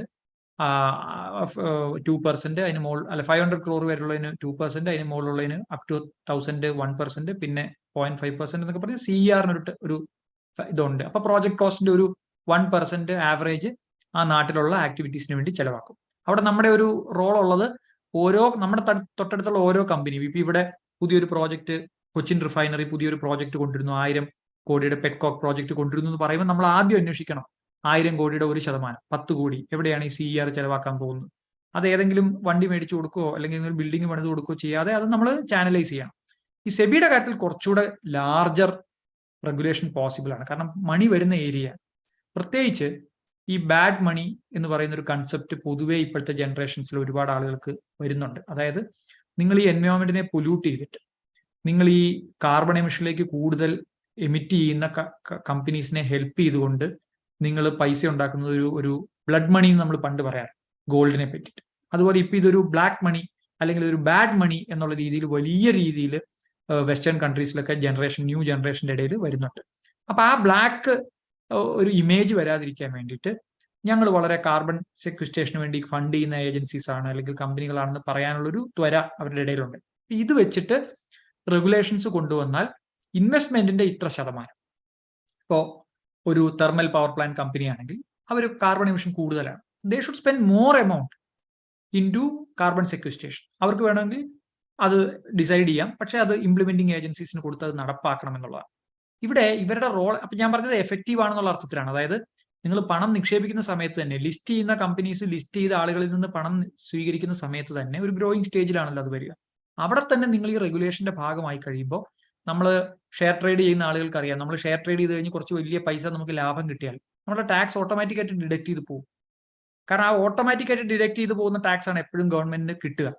2%, അതിന് മോൾ അല്ല 500 crore വരെയുള്ളതിന് 2%, അതിന് മുകളിലുള്ളതിന് അപ് ടു 1000 1%, പിന്നെ 0.5% എന്നൊക്കെ പറഞ്ഞ് CERന് ഒരു ഇതുണ്ട്. അപ്പൊ പ്രോജക്ട് കോസ്റ്റിന്റെ ഒരു 1% ആവറേജ് ആ നാട്ടിലുള്ള ആക്ടിവിറ്റീസിന് വേണ്ടി ചെലവാക്കും. അവിടെ നമ്മുടെ ഒരു റോൾ ഉള്ളത് നമ്മുടെ തൊട്ടടുത്തുള്ള ഓരോ കമ്പനിയും ഇപ്പൊ ഇവിടെ പുതിയൊരു പ്രോജക്റ്റ് കൊച്ചിൻ റിഫൈനറി പുതിയൊരു പ്രോജക്റ്റ് കൊണ്ടിരുന്നു, 1000 കോടിയുടെ പെറ്റ്കോക്ക് പ്രോജക്റ്റ് കൊണ്ടിരുന്നു എന്ന് പറയുമ്പോൾ നമ്മൾ ആദ്യം അന്വേഷിക്കണം 1000 കോടിയുടെ 1%, 10 കോടി എവിടെയാണ് ഈ CER ചെലവാക്കാൻ പോകുന്നത്. അത് ഏതെങ്കിലും വണ്ടി മേടിച്ചു കൊടുക്കുകയോ അല്ലെങ്കിൽ ബിൽഡിംഗ് പണിത് കൊടുക്കുകയോ ചെയ്യാതെ അത് നമ്മൾ ചാനലൈസ് ചെയ്യണം. ഈ സെബിയുടെ കാര്യത്തിൽ കുറച്ചുകൂടെ ലാർജർ റെഗുലേഷൻ പോസിബിൾ ആണ്. കാരണം മണി വരുന്ന ഏരിയ, പ്രത്യേകിച്ച് ഈ ബാഡ് മണി എന്ന് പറയുന്ന ഒരു കൺസെപ്റ്റ് പൊതുവെ ഇപ്പോഴത്തെ ജനറേഷൻസിൽ ഒരുപാട് ആളുകൾക്ക് വരുന്നുണ്ട്. അതായത് നിങ്ങൾ ഈ എൻവയോൺമെന്റിനെ പൊല്യൂട്ട് ചെയ്തിട്ട് നിങ്ങൾ ഈ കാർബൺ എമിഷനിലേക്ക് കൂടുതൽ എമിറ്റ് ചെയ്യുന്ന കമ്പനീസിനെ ഹെൽപ്പ് ചെയ്തുകൊണ്ട് നിങ്ങൾ പൈസ ഉണ്ടാക്കുന്നത് ഒരു ബ്ലഡ് മണി എന്ന് നമ്മൾ പണ്ട് പറയാറ് ഗോൾഡിനെ പറ്റിയിട്ട്. അതുപോലെ ഇപ്പൊ ഇതൊരു ബ്ലാക്ക് മണി അല്ലെങ്കിൽ ഒരു ബാഡ് മണി എന്നുള്ള രീതിയിൽ വലിയ രീതിയിൽ വെസ്റ്റേൺ കൺട്രീസിലൊക്കെ ന്യൂ ജനറേഷന്റെ ഇടയിൽ വരുന്നുണ്ട്. അപ്പൊ ആ ബ്ലാക്ക് ഒരു ഇമേജ് വരാതിരിക്കാൻ വേണ്ടിയിട്ട് ഞങ്ങൾ വളരെ കാർബൺ സെക്വിസ്റ്റേഷന് വേണ്ടി ഫണ്ട് ചെയ്യുന്ന ഏജൻസീസ് ആണ് അല്ലെങ്കിൽ കമ്പനികളാണെന്ന് പറയാനുള്ളൊരു ത്വര അവരുടെ ഇടയിലുണ്ട്. ഇത് വെച്ചിട്ട് റെഗുലേഷൻസ് കൊണ്ടുവന്നാൽ ഇൻവെസ്റ്റ്മെന്റിന്റെ ഇത്ര ശതമാനം, ഇപ്പോ ഒരു തെർമൽ പവർ പ്ലാന്റ് കമ്പനി ആണെങ്കിൽ അവർ കാർബൺ എമിഷൻ കൂടുതലാണ്, they should spend more amount into carbon sequestration. അവർക്ക് വേണമെങ്കിൽ അത് ഡിസൈഡ് ചെയ്യാം, പക്ഷെ അത് ഇംപ്ലിമെന്റിങ് ഏജൻസീസിന് കൊടുത്ത് അത് നടപ്പാക്കണം എന്നുള്ളതാണ്. ഇവിടെ ഇവരുടെ റോൾ അപ്പൊ ഞാൻ പറഞ്ഞത് എഫക്റ്റീവ് ആണെന്നുള്ള അർത്ഥത്തിലാണ്. അതായത് നിങ്ങൾ പണം നിക്ഷേപിക്കുന്ന സമയത്ത് തന്നെ ലിസ്റ്റ് ചെയ്യുന്ന കമ്പനീസ് ലിസ്റ്റ് ചെയ്ത ആളുകളിൽ നിന്ന് പണം സ്വീകരിക്കുന്ന സമയത്ത് തന്നെ ഒരു ഗ്രോയിങ് സ്റ്റേജിലാണല്ലോ അത് വരിക. അവിടെ തന്നെ നിങ്ങൾ ഈ റെഗുലേഷന്റെ ഭാഗമായി കഴിയുമ്പോൾ നമ്മൾ ഷെയർ ട്രേഡ് ചെയ്യുന്ന ആളുകൾക്ക് അറിയാം, നമ്മൾ ഷെയർ ട്രേഡ് ചെയ്ത് കഴിഞ്ഞ് കുറച്ച് വലിയ പൈസ നമുക്ക് ലാഭം കിട്ടിയാൽ നമ്മുടെ ടാക്സ് ഓട്ടോമാറ്റിക്കായിട്ട് ഡിഡക്ട് ചെയ്ത് പോകും. കാരണം ആ ഓട്ടോമാറ്റിക്കായിട്ട് ഡിഡക്ട് ചെയ്ത് പോകുന്ന ടാക്സ് ആണ് എപ്പോഴും ഗവൺമെന്റിന് കിട്ടുക.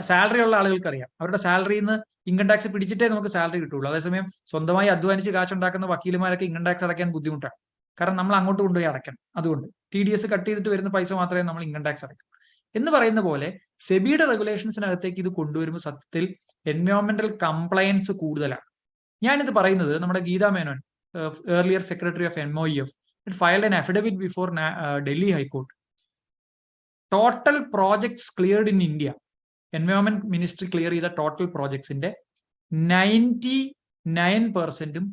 സാലറി ഉള്ള ആളുകൾക്ക് അറിയാം, അവരുടെ സാലറിയിൽ നിന്ന് ഇൻകം ടാക്സ് പിടിച്ചിട്ടേ നമുക്ക് സാലറി കിട്ടുള്ളൂ. അതേസമയം സ്വന്തമായി അധ്വാനിച്ച് കാശുണ്ടാക്കുന്ന വക്കീലുമാരൊക്കെ ഇൻകം ടാക്സ് അടയ്ക്കാൻ ബുദ്ധിമുട്ടാണ്. കാരണം നമ്മൾ അങ്ങോട്ട് കൊണ്ടുപോയി അടയ്ക്കണം. അതുകൊണ്ട് TDS കട്ട് ചെയ്തിട്ട് വരുന്ന പൈസ മാത്രമേ നമ്മൾ ഇൻകം ടാക്സ് അടയ്ക്കൂ. എന്ന് പറയുന്ന പോലെ സെബിയുടെ റെഗുലേഷൻസിനകത്തേക്ക് ഇത് കൊണ്ടുവരുമ്പോൾ സത്യത്തിൽ എൻവയോൺമെന്റൽ കംപ്ലയൻസ് കൂടുതലാണ്. ഞാനിത് പറയുന്നത് നമ്മുടെ Geetha Menon, earlier Secretary of MOEF, it filed an affidavit before Delhi High Court. Total projects cleared in India, Environment Ministry clear ചെയ്ത ടോട്ടൽ പ്രോജക്ട്സിന്റെ 99%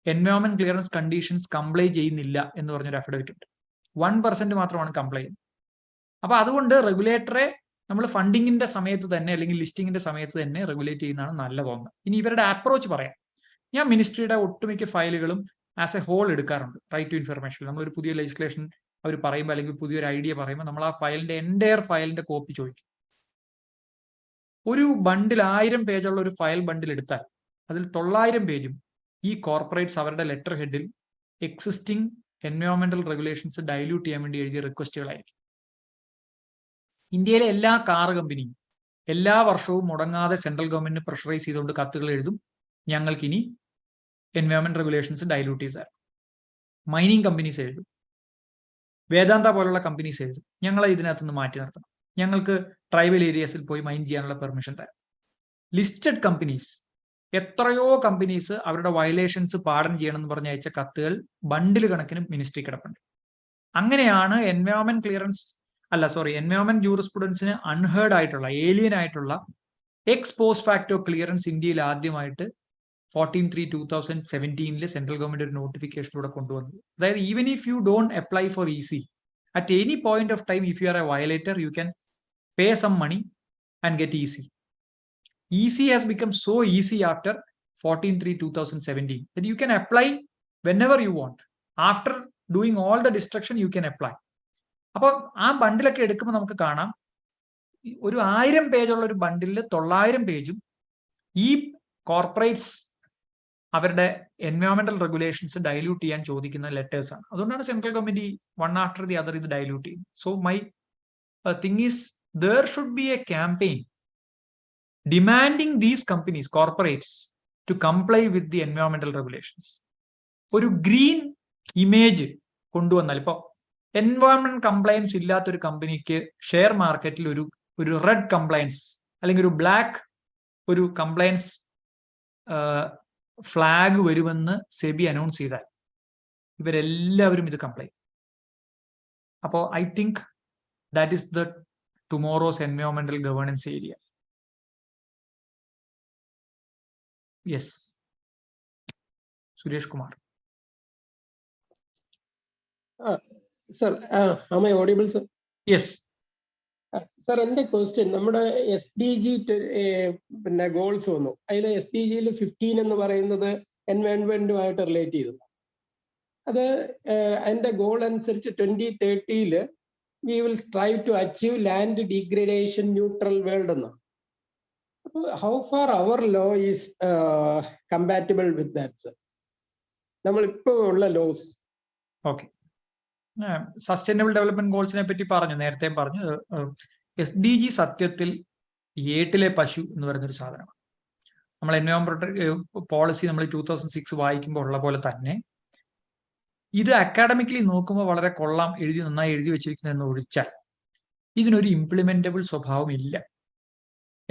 എൻവയോൺമെന്റ് ക്ലിയറൻസ് കണ്ടീഷൻസ് കംപ്ലൈ ചെയ്യുന്നില്ല എന്ന് പറഞ്ഞൊരു അഫിഡവിറ്റ് ഉണ്ട്. 1% മാത്രമാണ് കംപ്ലൈ ചെയ്യുന്നത്. അപ്പൊ അതുകൊണ്ട് റെഗുലേറ്ററെ നമ്മൾ ഫണ്ടിങ്ങിന്റെ സമയത്ത് തന്നെ അല്ലെങ്കിൽ ലിസ്റ്റിങ്ങിന്റെ സമയത്ത് തന്നെ റെഗുലേറ്റ് ചെയ്യുന്നതാണ് നല്ല തോന്നുന്നത്. ഇനി ഇവരുടെ അപ്രോച്ച് പറയാം. ഞാൻ മിനിസ്ട്രിയുടെ ഒട്ടുമിക്ക ഫയലുകളും ആസ് എ ഹോൾ എടുക്കാറുണ്ട്. റൈറ്റ് ടു ഇൻഫർമേഷൻ നമ്മളൊരു പുതിയ ലെജിസ്ലേഷൻ അവർ പറയുമ്പോൾ അല്ലെങ്കിൽ പുതിയൊരു ഐഡിയ പറയുമ്പോൾ നമ്മൾ ആ ഫയലിന്റെ എൻറ്റയർ ഫയലിന്റെ കോപ്പി ചോദിക്കും. ഒരു ബണ്ടിൽ 1000 പേജുള്ള ഒരു ഫയൽ ബണ്ടിൽ എടുത്താൽ അതിൽ 900 പേജും ഈ കോർപ്പറേറ്റ്സ് അവരുടെ ലെറ്റർ ഹെഡിൽ എക്സിസ്റ്റിംഗ് എൻവയോൺമെന്റൽ റെഗുലേഷൻസ് ഡൈല്യൂട്ട് ചെയ്യാൻ വേണ്ടി എഴുതിയ റിക്വസ്റ്റുകളായിരിക്കും. ഇന്ത്യയിലെ എല്ലാ കാർ കമ്പനിയും എല്ലാ വർഷവും മുടങ്ങാതെ സെൻട്രൽ ഗവൺമെന്റിന് പ്രഷറൈസ് ചെയ്തുകൊണ്ട് കത്തുകൾ എഴുതും, ഞങ്ങൾക്കിനി എൻവയോൺമെന്റ് റെഗുലേഷൻസ് ഡൈല്യൂട്ട് ചെയ്ത് തരാം. മൈനിങ് കമ്പനീസ് എഴുതും, വേദാന്ത പോലുള്ള കമ്പനീസ് എഴുതും, ഞങ്ങളെ ഇതിനകത്ത് നിന്ന് മാറ്റി നിർത്തണം, ഞങ്ങൾക്ക് ട്രൈബൽ ഏരിയസിൽ പോയി മൈൻ ചെയ്യാനുള്ള പെർമിഷൻ തരാം. ലിസ്റ്റഡ് കമ്പനീസ്, എത്രയോ കമ്പനീസ് അവരുടെ വയലേഷൻസ് പാർഡൺ ചെയ്യണമെന്ന് പറഞ്ഞ് അയച്ച കത്തുകൾ ബണ്ടിൽ കണക്കിന് മിനിസ്ട്രി കിടപ്പുണ്ട്. അങ്ങനെയാണ് എൻവയോൺമെന്റ് ജൂറിസ്പ്രുഡൻസിന് അൺഹേർഡ് ആയിട്ടുള്ള, ഏലിയൻ ആയിട്ടുള്ള എക്സ് പോസ്റ്റ് ഫാക്ടോ ക്ലിയറൻസ് ഇന്ത്യയിൽ ആദ്യമായിട്ട് 14/3/2017 സെൻട്രൽ ഗവൺമെന്റ് ഒരു നോട്ടിഫിക്കേഷനിലൂടെ കൊണ്ടുവന്നത്. അതായത് even if you don't apply for EC, at any point of time if you are a violator you can pay some money and get EC. EC has become so easy after 14/3/2017 that you can apply whenever you want. After doing all the destruction, you can apply. അപ്പോൾ ആ ബണ്ടിലൊക്കെ എടുക്കുമ്പോൾ നമുക്ക് കാണാം, ഒരു 1000 പേജുള്ള ഒരു ബണ്ടിലിൽ 900 പേജും ഈ കോർപ്പറേറ്റ്സ് അവരുടെ എൻവയോൺമെന്റൽ റെഗുലേഷൻസ് ഡൈല്യൂട്ട് ചെയ്യാൻ ചോദിക്കുന്ന ലെറ്റേഴ്സ് ആണ്. അതുകൊണ്ടാണ് central government one after the other ഇത് ഡൈല്യൂട്ട് ചെയ്യും. So my thing is there should be a campaign demanding these companies, corporates, to comply with the environmental regulations. ഒരു ഗ്രീൻ ഇമേജ് കൊണ്ടുവന്നാൽ, ഇപ്പോൾ environment compliance ഇല്ലാത്തൊരു കമ്പനിക്ക് share മാർക്കറ്റിൽ ഒരു red compliance അല്ലെങ്കിൽ ഒരു ബ്ലാക്ക് ഒരു കംപ്ലയൻസ് ഫ്ലാഗ് വരുമെന്ന് സെബി അനൗൺസ് ചെയ്താൽ ഇവരെല്ലാവരും ഇത് കംപ്ലൈ. അപ്പോൾ I think that is the tomorrow's എൻവയോൺമെന്റൽ governance area. Yes, Suresh Kumar. Sir, am I audible, sir? Yes. Sir, എൻ്റെ ക്വസ്റ്റ്യൻ, നമ്മുടെ SDG പിന്നെ ഗോൾസ് വന്നു, അതിൽ SDGയിൽ 15 എന്ന് പറയുന്നത് എൻവയോൺമെന്റുമായിട്ട് റിലേറ്റ് ചെയ്തു. അത് അതിൻ്റെ ഗോൾ അനുസരിച്ച് 2030 we will strive to achieve land degradation neutral world എന്നാണ്. അപ്പോൾ how far our law is compatible with that, sir? നമ്മളിപ്പോൾ ഉള്ള ലോസ്. ഓക്കെ, സസ്റ്റൈനബിൾ ഡെവലപ്മെന്റ് ഗോൾസിനെ പറ്റി പറഞ്ഞു, നേരത്തെ പറഞ്ഞു. SDG സത്യത്തിൽ ഏട്ടിലെ പശു എന്ന് പറയുന്നൊരു സാധനമാണ്. നമ്മൾ എൻവയോൺമെന്റ് പോളിസി നമ്മൾ 2006 വായിക്കുമ്പോൾ ഉള്ള പോലെ തന്നെ ഇത് അക്കാഡമിക്കലി നോക്കുമ്പോൾ വളരെ കൊള്ളാം, നന്നായി എഴുതി വെച്ചിരിക്കുന്നതെന്ന് ഒഴിച്ചാൽ ഇതിനൊരു ഇംപ്ലിമെന്റബിൾ സ്വഭാവം ഇല്ല.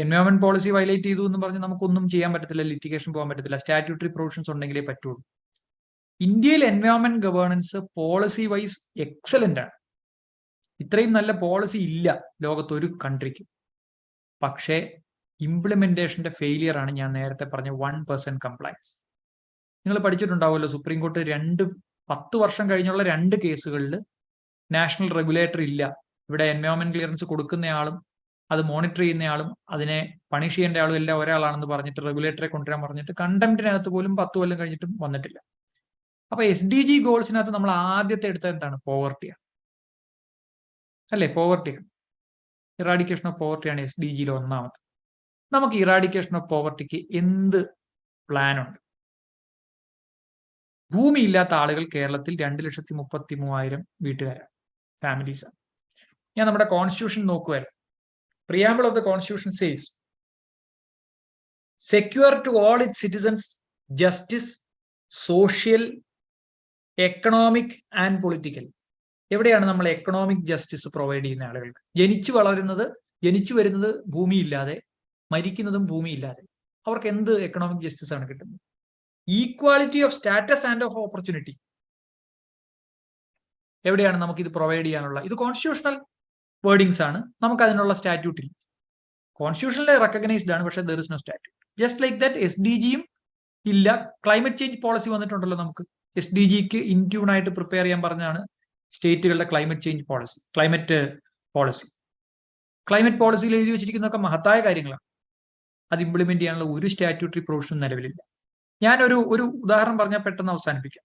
എൻവയോൺമെന്റ് പോളിസി വയലേറ്റ് ചെയ്തു എന്ന് പറഞ്ഞ് നമുക്കൊന്നും ചെയ്യാൻ പറ്റത്തില്ല, ലിറ്റിഗേഷൻ പോകാൻ പറ്റത്തില്ല, സ്റ്റാറ്റ്യൂട്ടറി പ്രൊവിഷൻസ് ഉണ്ടെങ്കിലേ പറ്റുള്ളൂ. ഇന്ത്യയിൽ environment governance policy wise excellent ആണ്. ഇത്രയും നല്ല പോളിസി ഇല്ല ലോകത്തൊരു കൺട്രിക്കും. പക്ഷേ ഇംപ്ലിമെന്റേഷന്റെ ഫെയിലിയർ ആണ് ഞാൻ നേരത്തെ പറഞ്ഞ 1% കംപ്ലയൻസ്. നിങ്ങൾ പഠിച്ചിട്ടുണ്ടാവുമല്ലോ, സുപ്രീം കോടതി 10 വർഷം കഴിഞ്ഞുള്ള 2 കേസുകളിൽ നാഷണൽ റെഗുലേറ്റർ ഇല്ല. ഇവിടെ എൻവയോൺമെന്റ് ക്ലിയറൻസ് കൊടുക്കുന്നയാളും അത് മോണിറ്റർ ചെയ്യുന്നയാളും അതിനെ പണിഷ് ചെയ്യേണ്ട ആളും എല്ലാം ഒരാളാണെന്ന് പറഞ്ഞിട്ട് റെഗുലേറ്ററെ കൊണ്ടുവരാൻ പറഞ്ഞിട്ട് കണ്ടംപ്റ്റിനകത്ത് പോലും 10 കൊല്ലം കഴിഞ്ഞിട്ടും വന്നിട്ടില്ല. അപ്പൊ SDG ഗോൾസിനകത്ത് നമ്മൾ ആദ്യത്തെ എടുത്തത് എന്താണ്? പോവർട്ടിയാണ്, അല്ലേ? പോവർട്ടിയാണ്, ഇറാഡിക്കേഷൻ ഓഫ് പോവർട്ടിയാണ് SDGയിൽ ഒന്നാമത്. നമുക്ക് ഇറാഡിക്കേഷൻ ഓഫ് പോവർട്ടിക്ക് എന്ത് പ്ലാനുണ്ട്? ഭൂമി ഇല്ലാത്ത ആളുകൾ കേരളത്തിൽ 2,33,000 വീട്ടുകാരാണ്, ഫാമിലീസാണ്. ഞാൻ നമ്മുടെ കോൺസ്റ്റിറ്റ്യൂഷൻ നോക്കുമായിരുന്നു. Preamble of the constitution says secure to all its citizens justice, social, economic and political. എവിടെയാണ് നമ്മൾ എക്കണോമിക് ജസ്റ്റിസ് പ്രൊവൈഡ് ചെയ്യുന്ന ആളുകൾക്ക്? ജനിച്ചു വരുന്നത് ഭൂമിയില്ലാതെ, മരിക്കുന്നതും ഭൂമിയില്ലാതെ, അവർക്ക് എന്ത് എക്കണോമിക് ജസ്റ്റിസ് ആണ് കിട്ടുന്നത്? Equality of status and of opportunity എവിടെയാണ് നമുക്ക് ഇത് പ്രൊവൈഡ് ചെയ്യാനുള്ള? ഇത് കോൺസ്റ്റിറ്റ്യൂഷണൽ വേർഡിങ്സ് ആണ്, നമുക്ക് അതിനുള്ള സ്റ്റാറ്റ്യൂട്ട് ഇല്ല. കോൺസ്റ്റിറ്റ്യൂഷനിലെ റെക്കഗ്നൈസ്ഡ് ആണ്, പക്ഷേ there is no statute. Just like that SDGയും ഇല്ല. ക്ലൈമറ്റ് ചേഞ്ച് പോളിസി വന്നിട്ടുണ്ടല്ലോ, നമുക്ക് SDGക്ക് ഇൻട്യൂൺ ആയിട്ട് പ്രിപ്പയർ ചെയ്യാൻ പറഞ്ഞാണ് സ്റ്റേറ്റുകളുടെ ക്ലൈമറ്റ് പോളിസിയിൽ എഴുതി വെച്ചിരിക്കുന്നതൊക്കെ മഹത്തായ കാര്യങ്ങളാണ്. അത് ഇംപ്ലിമെന്റ് ചെയ്യാനുള്ള ഒരു സ്റ്റാറ്റ്യൂട്ടറി പ്രൊവിഷനും നിലവിലില്ല. ഞാനൊരു ഉദാഹരണം പറഞ്ഞാൽ പെട്ടെന്ന് അവസാനിപ്പിക്കാം.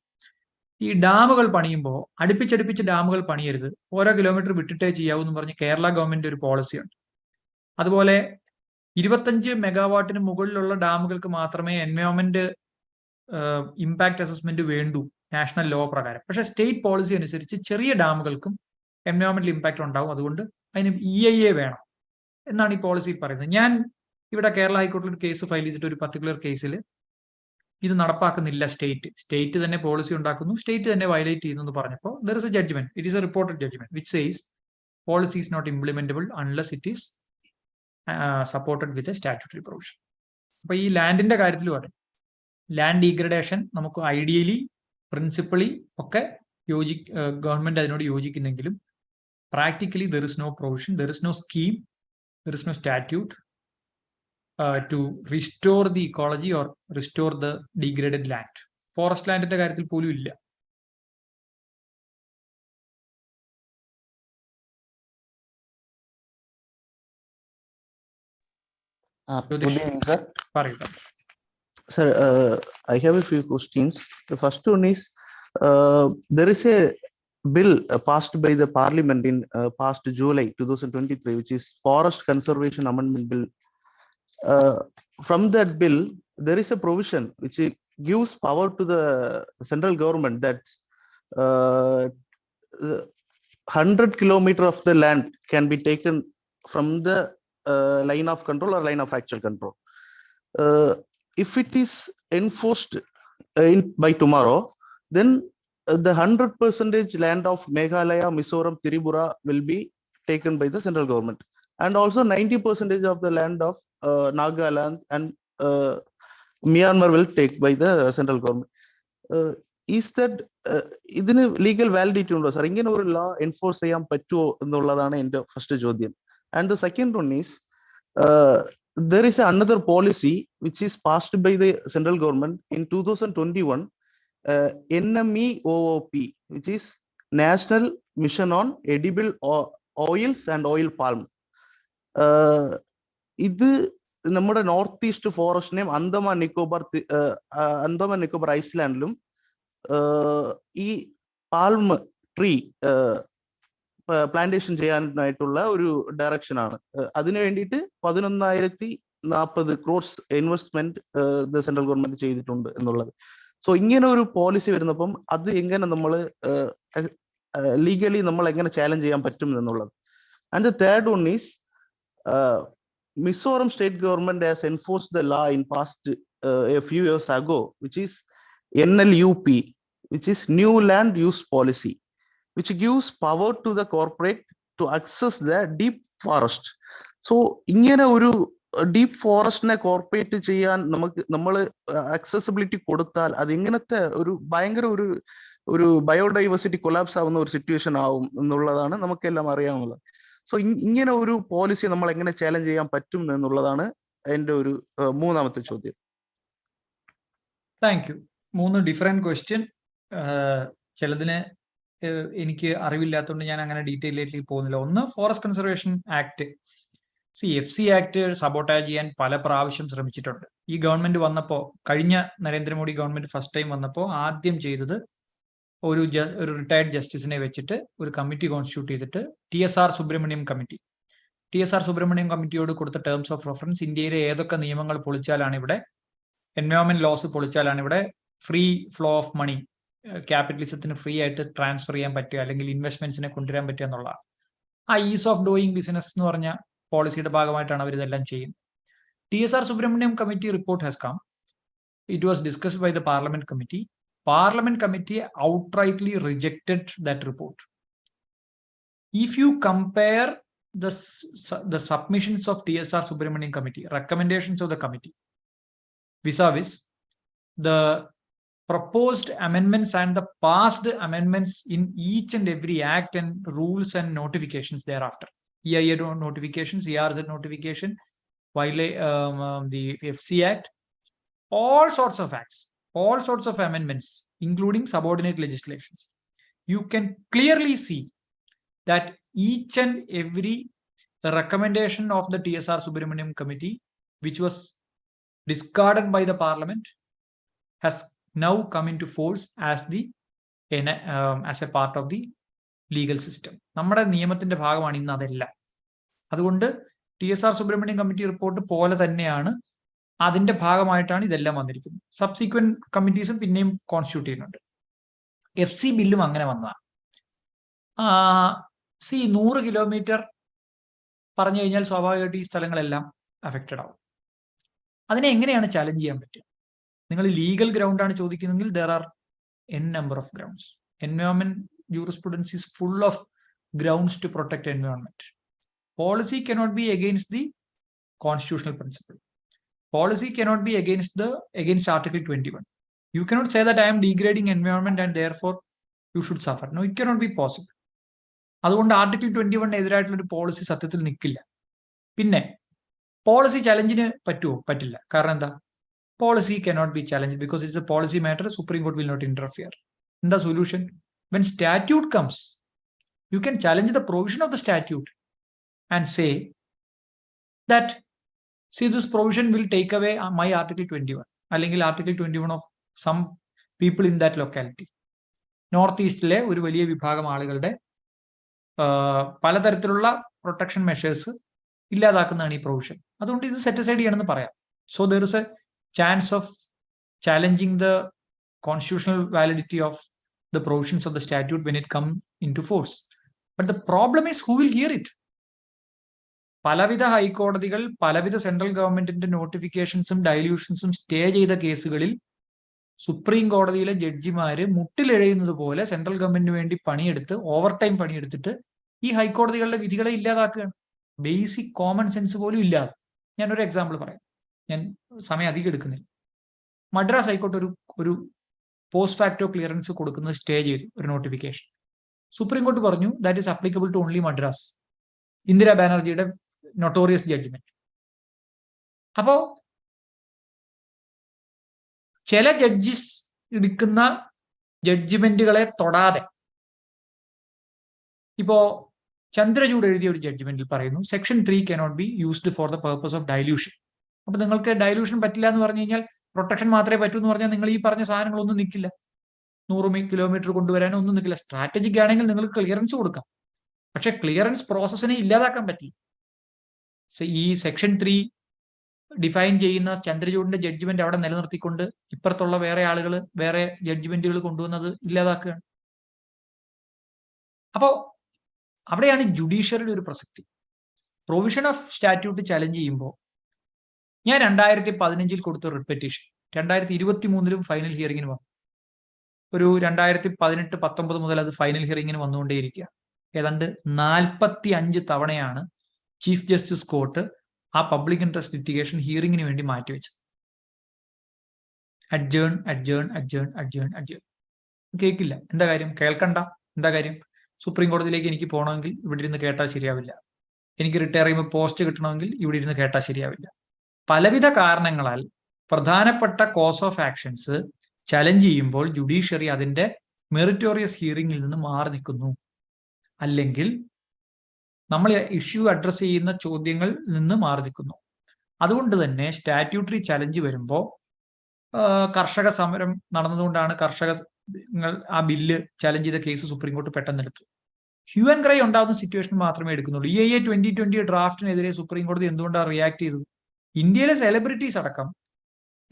ഈ ഡാമുകൾ പണിയുമ്പോൾ അടുപ്പിച്ചടുപ്പിച്ച് ഡാമുകൾ പണിയരുത്, ഓരോ കിലോമീറ്റർ വിട്ടിട്ടേ ചെയ്യാവൂ എന്ന് പറഞ്ഞ് കേരള ഗവൺമെന്റ് ഒരു പോളിസിയുണ്ട്. അതുപോലെ 25 മെഗാവാട്ടിന് മുകളിലുള്ള ഡാമുകൾക്ക് മാത്രമേ എൻവയോൺമെന്റ് ഇമ്പാക്ട് അസസ്മെന്റ് വേണ്ടൂ നാഷണൽ ലോ പ്രകാരം. പക്ഷെ സ്റ്റേറ്റ് പോളിസി അനുസരിച്ച് ചെറിയ ഡാമുകൾക്കും എൻവയോൺമെന്റൽ ഇമ്പാക്ട് ഉണ്ടാവും. അതുകൊണ്ട് അതിന് EIA വേണം എന്നാണ് ഈ പോളിസി പറയുന്നത്. ഞാൻ ഇവിടെ കേരള ഹൈക്കോടതിയിൽ ഒരു കേസ് ഫയൽ ചെയ്തിട്ട് ഒരു പർട്ടിക്കുലർ കേസിൽ ഇത് നടപ്പാക്കുന്നില്ല, സ്റ്റേറ്റ് തന്നെ പോളിസി ഉണ്ടാക്കുന്നു, സ്റ്റേറ്റ് തന്നെ വയലേറ്റ് ചെയ്യുന്നു എന്ന് പറഞ്ഞപ്പോൾ there is a judgement, it is a reported judgement which says policy is not implementable unless it is supported with a statutory provision. അപ്പൊ ഈ ലാൻഡിന്റെ കാര്യത്തിലും അതെ, ലാൻഡ് ഡീഗ്രഡേഷൻ നമുക്ക് ഐഡിയലി പ്രിൻസിപ്പളി ഒക്കെ ഗവൺമെന്റ് അതിനോട് യോജിക്കുന്നെങ്കിലും practically there is no provision, there is no scheme, there is no statute to restore the ecology or restore the degraded land. Forest landന്റെ കാര്യത്തിൽ പോലും ഇല്ല. Good evening, sir. പറയുക. Sir, I have a few questions. The first one is, there is a bill passed by the Parliament in past July 2023, which is Forest Conservation Amendment Bill. From that bill, there is a provision which gives power to the central government that 100 kilometers of the land can be taken from the line of control or line of actual control. If it is enforced by tomorrow, then the 100% land of Meghalaya, Mizoram, Tripura will be taken by the central government, and also 90% of the land of Nagaland and Myanmar will take by the central government. Is that ഇതിന് legal validity ഉണ്ടോ sir? ഇങ്ങനെ ഒരു law enforce ചെയ്യാൻ പറ്റുമോ എന്നുള്ളതാണ് എൻ്റെ first ചോദ്യം. And the second one is, there is another policy which is passed by the central government in 2021, NMEOOP, which is National Mission on Edible Oils and Oil Palm. ഇത് നമ്മുടെ north east ഫോറസ്റ്റിനെയും Andaman Nicobar ഐസ്ലാൻഡിലും ഈ പാൽം tree plantation ചെയ്യാനായിട്ടുള്ള ഒരു direction ആണ്. അതിനു വേണ്ടിയിട്ട് 11,040 crores investment central government ചെയ്തിട്ടുണ്ട് എന്നുള്ളത്. സോ ഇങ്ങനെ ഒരു പോളിസി വരുന്നപ്പം അത് എങ്ങനെ നമ്മൾ ലീഗലി നമ്മൾ എങ്ങനെ ചാലഞ്ച് ചെയ്യാൻ പറ്റും എന്നുള്ളത്. And the third one is, Mizoram state government has enforced the law in past a few years ago, which is NLUP, which is New Land Use Policy, which gives power to the corporate to access the deep forest. So ഇങ്ങനെ ഒരു deep ഫോറസ്റ്റിനെ corporate ചെയ്യാൻ നമ്മൾ accessibility കൊടുത്താൽ അത് ഇങ്ങനത്തെ ഒരു ഭയങ്കര ഒരു ബയോഡൈവേഴ്സിറ്റി കൊലാപ്സ് ആവുന്ന ഒരു സിറ്റുവേഷൻ ആവും എന്നുള്ളതാണ് നമുക്കെല്ലാം അറിയാവുന്നത്. സോ ഇങ്ങനെ ഒരു പോളിസി നമ്മൾ എങ്ങനെ ചാലഞ്ച് ചെയ്യാൻ പറ്റും എന്നുള്ളതാണ് എൻ്റെ ഒരു മൂന്നാമത്തെ ചോദ്യം. Thank you. 3 different question. ചിലതിന് എനിക്ക് അറിവില്ലാത്തതുകൊണ്ട് ഞാൻ അങ്ങനെ ഡീറ്റെയിലേക്ക് പോകുന്നില്ല. ഒന്ന്, forest conservation act. FC act sabotage ചെയ്യാൻ പല പ്രാവശ്യം ശ്രമിച്ചിട്ടുണ്ട്. ഈ ഗവൺമെന്റ് വന്നപ്പോൾ, കഴിഞ്ഞ നരേന്ദ്രമോദി ഗവൺമെന്റ് ഫസ്റ്റ് ടൈം വന്നപ്പോൾ ആദ്യം ചെയ്തത് ഒരു റിട്ടയർഡ് ജസ്റ്റിസിനെ വെച്ചിട്ട് ഒരു കമ്മിറ്റി കോൺസ്റ്റിറ്റ്യൂട്ട് ചെയ്തിട്ട് TSR സുബ്രഹ്മണ്യം കമ്മിറ്റിയോട് കൊടുത്ത ടേംസ് ഓഫ് റെഫറൻസ്, ഇന്ത്യയിലെ ഏതൊക്കെ നിയമങ്ങൾ പൊളിച്ചാലാണ് ഇവിടെ, എൻവയോൺമെന്റ് ലോസ് പൊളിച്ചാലാണ് ഇവിടെ ഫ്രീ ഫ്ലോ ഓഫ് മണി, ക്യാപിറ്റലിസത്തിന് ഫ്രീ ആയിട്ട് ട്രാൻസ്ഫർ ചെയ്യാൻ പറ്റുക അല്ലെങ്കിൽ ഇൻവെസ്റ്റ്മെന്റ്സിനെ കൊണ്ടുവരാൻ പറ്റുക എന്നുള്ളതാണ്. ആ ഈസ് ഓഫ് ഡൂയിങ് ബിസിനസ് എന്ന് പറഞ്ഞ പോളിസിയുടെ ഭാഗമായിട്ടാണ് അവർ ഇതെല്ലാം ചെയ്യുന്നത്. TSR Subramaniam committee report has come. It was discussed by the parliament committee. Parliament committee outrightly rejected that report. If you compare the submissions of TSR Subramanian committee, recommendations of the committee, vis-a-vis the proposed amendments and the past amendments in each and every act and rules and notifications thereafter, EIA notifications, ERZ notification, while the FC Act, all sorts of acts, all sorts of amendments, including subordinate legislations, you can clearly see that each and every recommendation of the TSR Subramaniam committee, which was discarded by the parliament, has now come into force as a part of the legal system. നമ്മുടെ നിയമത്തിന്റെ ഭാഗമാണ് ഇന്ന് അതെല്ലാം. അതുകൊണ്ട് TSR Subramaniam committee report പോലെ തന്നെയാണ് അതിന്റെ ഭാഗമായിട്ടാണ് ഇതെല്ലാം വന്നിരിക്കുന്നത്. സബ്സിക്വന്റ് കമ്മിറ്റീസും പിന്നെയും കോൺസ്റ്റിറ്റ്യൂട്ട് ചെയ്യുന്നുണ്ട്. FC ബില്ലും അങ്ങനെ വന്നതാണ്. 100 കിലോമീറ്റർ പറഞ്ഞു കഴിഞ്ഞാൽ സ്വാഭാവികമായിട്ട് ഈ സ്ഥലങ്ങളെല്ലാം അഫക്റ്റഡ് ആവും. അതിനെ എങ്ങനെയാണ് ചാലഞ്ച് ചെയ്യാൻ പറ്റുക? നിങ്ങൾ ലീഗൽ ഗ്രൗണ്ട് ആണ് ചോദിക്കുന്നതെങ്കിൽ there are n number of grounds. Environment jurisprudence is full of grounds to protect environment. Policy cannot be against the constitutional principle. Policy cannot be against Article 21. You cannot say that I am degrading environment and therefore you should suffer. No, it cannot be possible. അതുകൊണ്ട് article 21 എതിരായിട്ടുള്ള ഒരു policy സത്യത്തിൽ നിൽക്കില്ല. പിന്നെ policy ചലഞ്ചിന് പറ്റുമോ? പറ്റില്ല. കാരണം എന്താ? Policy cannot be challenged because it's a policy matter. Supreme Court will not interfere. എന്താ solution? When statute comes, you can challenge the provision of the statute and say that, see, this provision will take away my Article 21, അല്ലെങ്കിൽ Article 21 of some people in that locality. North ഈസ്റ്റിലെ ഒരു വലിയ വിഭാഗം ആളുകളുടെ പലതരത്തിലുള്ള protection measures ഇല്ലാതാക്കുന്നതാണ് ഈ provision. അതുകൊണ്ട് ഇത് സെറ്റ് അസൈഡ് ചെയ്യണമെന്ന് പറയാം. So there is A chance of challenging the constitutional validity of the provisions of the statute when it comes into force. But the problem is who will hear it? പലവിധ ഹൈക്കോടതികൾ പലവിധ central ഗവൺമെന്റിന്റെ നോട്ടിഫിക്കേഷൻസും ഡൈല്യൂഷൻസും stay ചെയ്ത കേസുകളിൽ supreme കോടതിയിലെ ജഡ്ജിമാര് മുട്ടിലെഴയുന്നത് പോലെ central ഗവൺമെന്റിന് വേണ്ടി പണിയെടുത്ത് ഓവർ ടൈം പണിയെടുത്തിട്ട് ഈ ഹൈക്കോടതികളുടെ വിധികളെ ഇല്ലാതാക്കുകയാണ്. ബേസിക് കോമൺ സെൻസ് പോലും ഇല്ലാതെ. ഞാനൊരു എക്സാമ്പിൾ പറയാം, ഞാൻ സമയം അധികം എടുക്കുന്നില്ല. മദ്രാസ് ഹൈക്കോർട്ട് ഒരു പോസ്റ്റ് ഫാക്ടോ ക്ലിയറൻസ് കൊടുക്കുന്നത് സ്റ്റേ ചെയ്തു, ഒരു നോട്ടിഫിക്കേഷൻ. സുപ്രീം കോർട്ട് പറഞ്ഞു that is applicable to only Madras, Indira ബാനർജിയുടെ നൊട്ടോറിയസ് ജഡ്ജ്മെന്റ്. അപ്പോ ചില ജഡ്ജിസ് എടുക്കുന്ന ജഡ്ജ്മെന്റുകളെ തൊടാതെ, ഇപ്പോ ചന്ദ്രചൂഡ് എഴുതിയ ഒരു ജഡ്ജ്മെന്റിൽ പറയുന്നു section 3 cannot be used for the purpose of dilution. അപ്പൊ നിങ്ങൾക്ക് ഡൈല്യൂഷൻ പറ്റില്ല എന്ന് പറഞ്ഞു കഴിഞ്ഞാൽ പ്രൊട്ടക്ഷൻ മാത്രമേ പറ്റൂ എന്ന് പറഞ്ഞാൽ നിങ്ങൾ ഈ പറഞ്ഞ സാധനങ്ങളൊന്നും നിൽക്കില്ല. 100 കിലോമീറ്റർ കൊണ്ടുവരാനോ ഒന്നും നിൽക്കില്ല. സ്ട്രാറ്റജിക് ആണെങ്കിൽ നിങ്ങൾക്ക് ക്ലിയറൻസ് കൊടുക്കാം, പക്ഷെ ക്ലിയറൻസ് പ്രോസസ്സിനെ ഇല്ലാതാക്കാൻ പറ്റില്ല. ഈ സെക്ഷൻ 3 ഡിഫൈൻ ചെയ്യുന്ന ചന്ദ്രചൂഡിന്റെ ജഡ്ജ്മെന്റ് അവിടെ നിലനിർത്തിക്കൊണ്ട് ഇപ്പുറത്തുള്ള വേറെ ആളുകൾ വേറെ ജഡ്ജ്മെന്റുകൾ കൊണ്ടുവന്നത് ഇല്ലാതാക്കുകയാണ്. അപ്പോ അവിടെയാണ് ജുഡീഷ്യറിയുടെ ഒരു പ്രസക്തി. പ്രൊവിഷൻ ഓഫ് സ്റ്റാറ്റ്യൂട്ട് ചലഞ്ച് ചെയ്യുമ്പോൾ ഞാൻ 2015 കൊടുത്ത റിട്ട് പെറ്റീഷൻ 2023 ഫൈനൽ ഹിയറിംഗിന് വന്നു. ഒരു 2018-19 മുതൽ അത് ഫൈനൽ ഹിയറിംഗിന് വന്നുകൊണ്ടേയിരിക്കുക. ഏതാണ്ട് 45 തവണയാണ് ചീഫ് ജസ്റ്റിസ് കോർട്ട് ആ പബ്ലിക് ഇൻട്രസ്റ്റ് ലിറ്റിഗേഷൻ ഹിയറിംഗിന് വേണ്ടി മാറ്റിവെച്ചത്. Adjourn adjourn adjourn adjourn adjourn. കേൾക്കില്ല. എന്താ കാര്യം? കേൾക്കണ്ട. എന്താ കാര്യം? സുപ്രീം കോടതിയിലേക്ക് എനിക്ക് പോകണമെങ്കിൽ ഇവിടെ ഇരുന്ന് കേട്ടാൽ ശരിയാവില്ല. എനിക്ക് റിട്ടയർ ചെയ്യുമ്പോൾ പോസ്റ്റ് കിട്ടണമെങ്കിൽ ഇവിടെ ഇരുന്ന് കേട്ടാൽ ശരിയാവില്ല. പലവിധ കാരണങ്ങളാൽ പ്രധാനപ്പെട്ട കോസ് ഓഫ് ആക്ഷൻസ് ചലഞ്ച് ചെയ്യുമ്പോൾ ജുഡീഷ്യറി അതിന്റെ മെറിറ്റോറിയസ് ഹിയറിംഗിൽ നിന്ന് മാറി നിൽക്കുന്നു, അല്ലെങ്കിൽ നമ്മൾ ഇഷ്യൂ അഡ്രസ് ചെയ്യുന്ന ചോദ്യങ്ങളിൽ നിന്ന് മാറി നിൽക്കുന്നു. അതുകൊണ്ട് തന്നെ സ്റ്റാറ്റ്യൂട്ടറി ചലഞ്ച് വരുമ്പോൾ കർഷക സമരം നടന്നതുകൊണ്ടാണ് ആ ബില്ല് ചലഞ്ച് ചെയ്ത കേസ് സുപ്രീം കോർട്ട് പെട്ടെന്ന് എടുത്തു. ഹ്യൂ ആൻഡ് ക്രൈ ഉണ്ടാകുന്ന സിറ്റുവേഷൻ മാത്രമേ എടുക്കുന്നുള്ളൂ. EIA 2020 ഡ്രാഫ്റ്റിനെതിരെ സുപ്രീം കോടതി എന്തുകൊണ്ടാണ് റിയാക്ട് ചെയ്തത്? ഇന്ത്യയിലെ സെലിബ്രിറ്റീസ് അടക്കം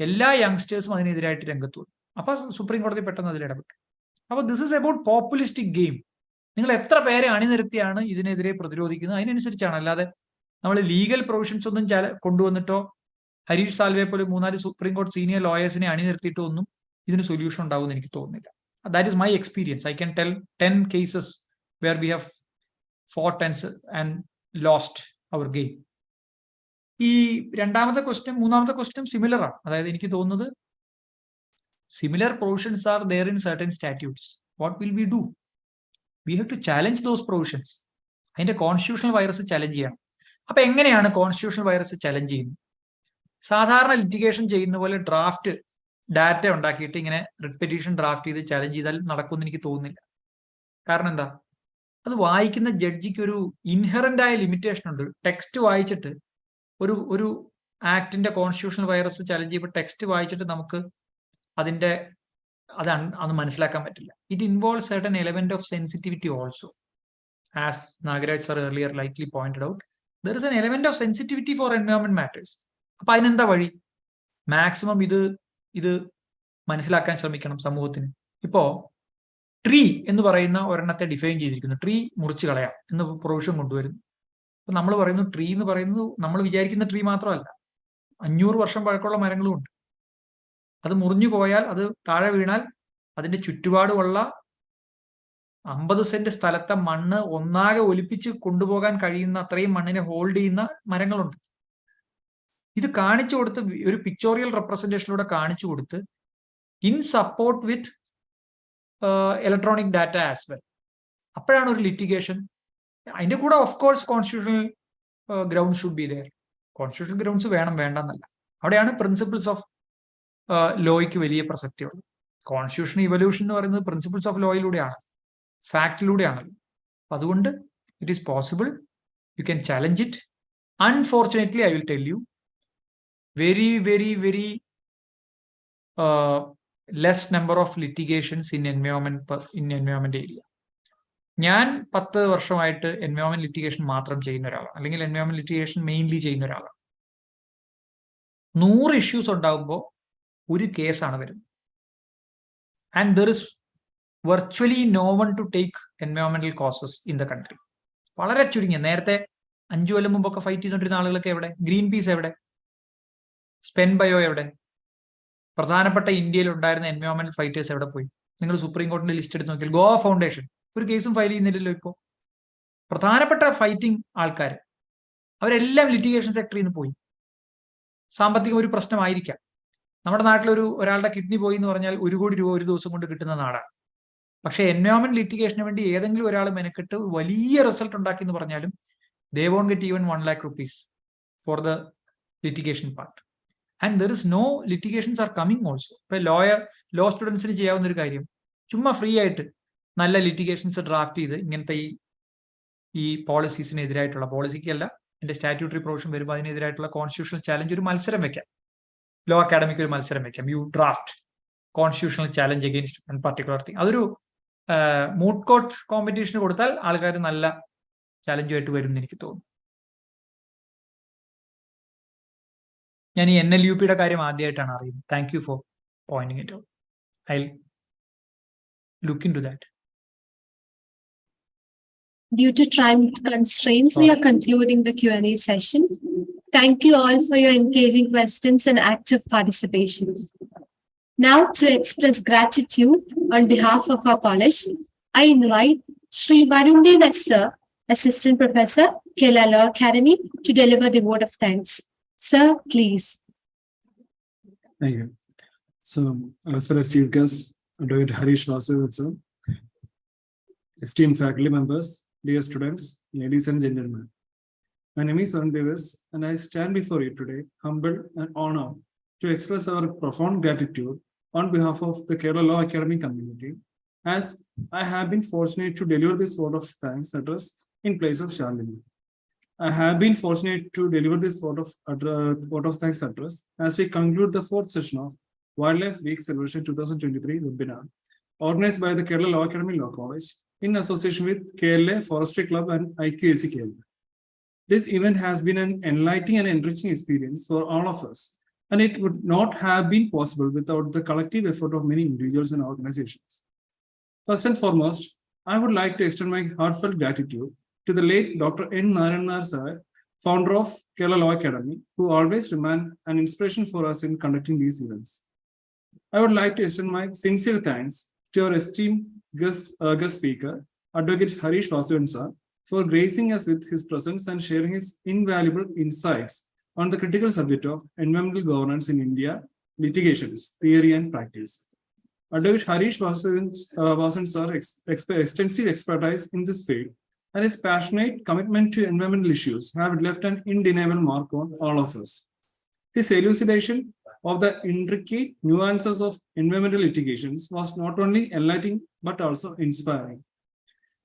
എല്ലാ യങ്സ്റ്റേഴ്സും അതിനെതിരായിട്ട് രംഗത്ത് വന്നു. അപ്പൊ സുപ്രീം കോടതി പെട്ടെന്ന് അതിൽ ഇടപെട്ടു. അപ്പൊ ദിസ് ഇസ് അബൌട്ട് പോപ്പുലിസ്റ്റിക് ഗെയിം. നിങ്ങൾ എത്ര പേരെ അണിനിരത്തിയാണ് ഇതിനെതിരെ പ്രതിരോധിക്കുന്നത്, അതിനനുസരിച്ചാണ്. അല്ലാതെ നമ്മൾ ലീഗൽ പ്രൊവിഷൻസ് ഒന്നും കൊണ്ടുവന്നിട്ടോ ഹരീഷ് സാൽവെ പോലെ 3-4 സുപ്രീം കോടതി സീനിയർ ലോയേഴ്സിനെ അണിനിരത്തിയിട്ടോ ഒന്നും ഇതിന് സൊല്യൂഷൻ ഉണ്ടാവുമെന്ന് എനിക്ക് തോന്നുന്നില്ല. That is my experience. I can tell 10 cases where we have fought and lost our game. ഈ മൂന്നാമത്തെ ക്വസ്റ്റ്യൻ സിമിലർ ആണ്. അതായത് എനിക്ക് തോന്നുന്നത് similar provisions are there in certain statutes. What will we do? We have to challenge those provisions. അതിന്റെ constitutional virus challenge ചെയ്യണം. അപ്പൊ എങ്ങനെയാണ് കോൺസ്റ്റിറ്റ്യൂഷണൽ വൈറസ് ചലഞ്ച് ചെയ്യുന്നത്? സാധാരണ ലിറ്റിഗേഷൻ ചെയ്യുന്ന പോലെ ഡ്രാഫ്റ്റ് ഡാറ്റ ഉണ്ടാക്കിയിട്ട് ഇങ്ങനെ റിട്ട് പെറ്റീഷൻ ഡ്രാഫ്റ്റ് ചെയ്ത് ചലഞ്ച് ചെയ്താൽ നടക്കുമെന്ന് എനിക്ക് തോന്നുന്നില്ല. കാരണം എന്താ? അത് വായിക്കുന്ന ജഡ്ജിക്ക് ഒരു ഇൻഹറന്റ് ആയ ലിമിറ്റേഷൻ ഉണ്ട്. ടെക്സ്റ്റ് വായിച്ചിട്ട് ഒരു ആക്ടിന്റെ കോൺസ്റ്റിറ്റ്യൂഷണൽ വൈറസ് ചലഞ്ച് ചെയ്യുമ്പോൾ ടെക്സ്റ്റ് വായിച്ചിട്ട് നമുക്ക് അത് മനസ്സിലാക്കാൻ പറ്റില്ല. It involve certain element of sensitivity also. As Nagaraj sir earlier likely pointed out, there is an element of sensitivity for environment matters. അപ്പൊ അതിനെന്താ വഴി? മാക്സിമം ഇത് മനസ്സിലാക്കാൻ ശ്രമിക്കണം സമൂഹത്തിന്. ഇപ്പോ ട്രീ എന്ന് പറയുന്ന ഒരെണ്ണത്തെ ഡിഫൈൻ ചെയ്തിരിക്കുന്നു. ട്രീ മുറിച്ച് കളയാം എന്ന് പ്രൊവിഷൻ കൊണ്ടുവരുന്നു. അപ്പൊ നമ്മൾ പറയുന്നു ട്രീ എന്ന് പറയുന്നത് നമ്മൾ വിചാരിക്കുന്ന ട്രീ മാത്രമല്ല, 500 വർഷം പഴക്കമുള്ള മരങ്ങളും ഉണ്ട്. അത് മുറിഞ്ഞു പോയാൽ, അത് താഴെ വീണാൽ അതിന്റെ ചുറ്റുപാടുമുള്ള 50 സെന്റ് സ്ഥലത്തെ മണ്ണ് ഒന്നാകെ ഒലിപ്പിച്ച് കൊണ്ടുപോകാൻ കഴിയുന്ന അത്രയും മണ്ണിനെ ഹോൾഡ് ചെയ്യുന്ന മരങ്ങളുണ്ട്. ഇത് കാണിച്ചു കൊടുത്ത്, ഒരു പിക്ചോറിയൽ റെപ്രസെന്റേഷനിലൂടെ കാണിച്ചു കൊടുത്ത്, in support with electronic data as well. അപ്പോഴാണ് ഒരു ലിറ്റിഗേഷൻ. അതിന്റെ കൂടെ of course constitutional ground should be there. Constitutional grounds വേണം, വേണ്ടെന്നല്ല. അവിടെയാണ് പ്രിൻസിപ്പിൾസ് ഓഫ് ലോയ്ക്ക് വലിയ പ്രസക്തി ഉള്ളത്. കോൺസ്റ്റിറ്റ്യൂഷൻ ഇവല്യൂഷൻ എന്ന് പറയുന്നത് പ്രിൻസിപ്പിൾസ് ഓഫ് ലോയിലൂടെയാണ്, ഫാക്ടിലൂടെയാണല്ലോ. അപ്പൊ അതുകൊണ്ട് it is possible, you can challenge it. Unfortunately I will tell you, very, very, very less number of litigations in environment area. ഞാൻ 10 വർഷമായിട്ട് എൻവയോൺമെന്റ് ലിറ്റിഗേഷൻ മാത്രം ചെയ്യുന്ന ഒരാളാണ്, അല്ലെങ്കിൽ എൻവയോൺമെന്റ് ലിറ്റിഗേഷൻ മെയിൻലി ചെയ്യുന്ന ഒരാളാണ്. 100 ഇഷ്യൂസ് ഉണ്ടാകുമ്പോൾ ഒരു കേസാണ് വരുന്നത്. And there is virtually no one to take എൻവയോൺമെന്റൽ കോസസ് ഇൻ ദ കൺട്രി. വളരെ ചുരുങ്ങിയ, നേരത്തെ 5 കൊല്ലം മുമ്പൊക്കെ ഫൈറ്റ് ചെയ്തുകൊണ്ടിരുന്ന ആളുകളൊക്കെ എവിടെ? ഗ്രീൻ പീസ് എവിടെ? സ്പെൻ ബയോ എവിടെ? പ്രധാനപ്പെട്ട ഇന്ത്യയിൽ ഉണ്ടായിരുന്ന എൻവയോൺമെന്റൽ ഫൈറ്റേഴ്സ് എവിടെ പോയി? നിങ്ങൾ സുപ്രീം കോടതിന്റെ ലിസ്റ്റ് എടുത്ത് നോക്കിയാൽ ഗോവ ഫൗണ്ടേഷൻ ഒരു കേസും ഫയൽ ചെയ്യുന്നില്ലല്ലോ ഇപ്പോൾ. പ്രധാനപ്പെട്ട ഫൈറ്റിംഗ് ആൾക്കാർ അവരെല്ലാം ലിറ്റിഗേഷൻ സെക്ടറിൽ നിന്ന് പോയി. സാമ്പത്തികം ഒരു പ്രശ്നമായിരിക്കാം. നമ്മുടെ നാട്ടിലൊരു ഒരാളുടെ കിഡ്നി പോയി എന്ന് പറഞ്ഞാൽ 1 കോടി രൂപ ഒരു ദിവസം കൊണ്ട് കിട്ടുന്ന നാടാണ്. പക്ഷെ എൻവയോൺമെന്റ് ലിറ്റിഗേഷന് വേണ്ടി ഏതെങ്കിലും ഒരാൾ മെനക്കെട്ട് വലിയ റിസൾട്ട് ഉണ്ടാക്കി എന്ന് പറഞ്ഞാലും they won't get even 1 lakh rupees for the litigation part. And there is no litigations are coming also. ഇപ്പൊ ലോ സ്റ്റുഡൻസിന് ചെയ്യാവുന്ന ഒരു കാര്യം, ചുമ്മാ ഫ്രീ ആയിട്ട് നല്ല ലിറ്റിഗേഷൻസ് ഡ്രാഫ്റ്റ് ചെയ്ത് ഇങ്ങനത്തെ ഈ പോളിസീസിനെതിരായിട്ടുള്ള, പോളിസിക്കല്ല, എന്റെ സ്റ്റാറ്റ്യൂട്ടറി പ്രൊവിഷൻ വരുമ്പോൾ അതിനെതിരായിട്ടുള്ള കോൺസ്റ്റിറ്റ്യൂഷണൽ ചാലഞ്ച് ഒരു മത്സരം വെക്കാം. ലോ അക്കാഡമിക്ക് ഒരു മത്സരം വെക്കാം. You draft constitutional challenge against one particular thing. അതൊരു മൂട്ട് കോർട്ട് കോമ്പറ്റീഷന് കൊടുത്താൽ ആൾക്കാർ നല്ല ചാലഞ്ചുമായിട്ട് വരും എന്ന് എനിക്ക് തോന്നുന്നു. ഞാൻ ഈ NLUPയുടെ കാര്യം ആദ്യമായിട്ടാണ് അറിയുന്നത്. Thank you for pointing it out. I look in to that. Due to time constraints, we are concluding the Q&A session. Thank you all for your engaging questions and active participation. Now, to express gratitude on behalf of our college, I invite Shri Varun Dev Sir, Assistant Professor, Kerala Law Academy, to deliver the vote of thanks. Sir, please. Thank you. So, respected Chief Guest, Dr. Harish Vasudevan sir, esteemed faculty members, dear students, ladies and gentlemen. My name is Varun Dev and I stand before you today, humbled and honored to express our profound gratitude on behalf of the Kerala Law Academy community, as I have been fortunate to deliver this vote of thanks address in place of Shalini. I have been fortunate to deliver this vote of thanks address as we conclude the 4th session of Wildlife Week Celebration 2023 webinar, organized by the Kerala Law Academy Law College in association with KLA Forestry Club and IQAC KLA. This event has been an enlightening and enriching experience for all of us, and it would not have been possible without the collective effort of many individuals and organizations. First and foremost, I would like to extend my heartfelt gratitude to the late Dr. N. Narayanan sir, founder of Kerala Law Academy, who always remained an inspiration for us in conducting these events. I would like to extend my sincere thanks to our esteemed guest speaker, Advocate Harish Vasudevan sir, for gracing us with his presence and sharing his invaluable insights on the critical subject of environmental governance in India, litigations, theory and practice. Advocate Harish Vasudevan sir extensive expertise in this field and his passionate commitment to environmental issues have left an undeniable mark on all of us. His elucidation of the intricate nuances of environmental litigations was not only enlightening but also inspiring.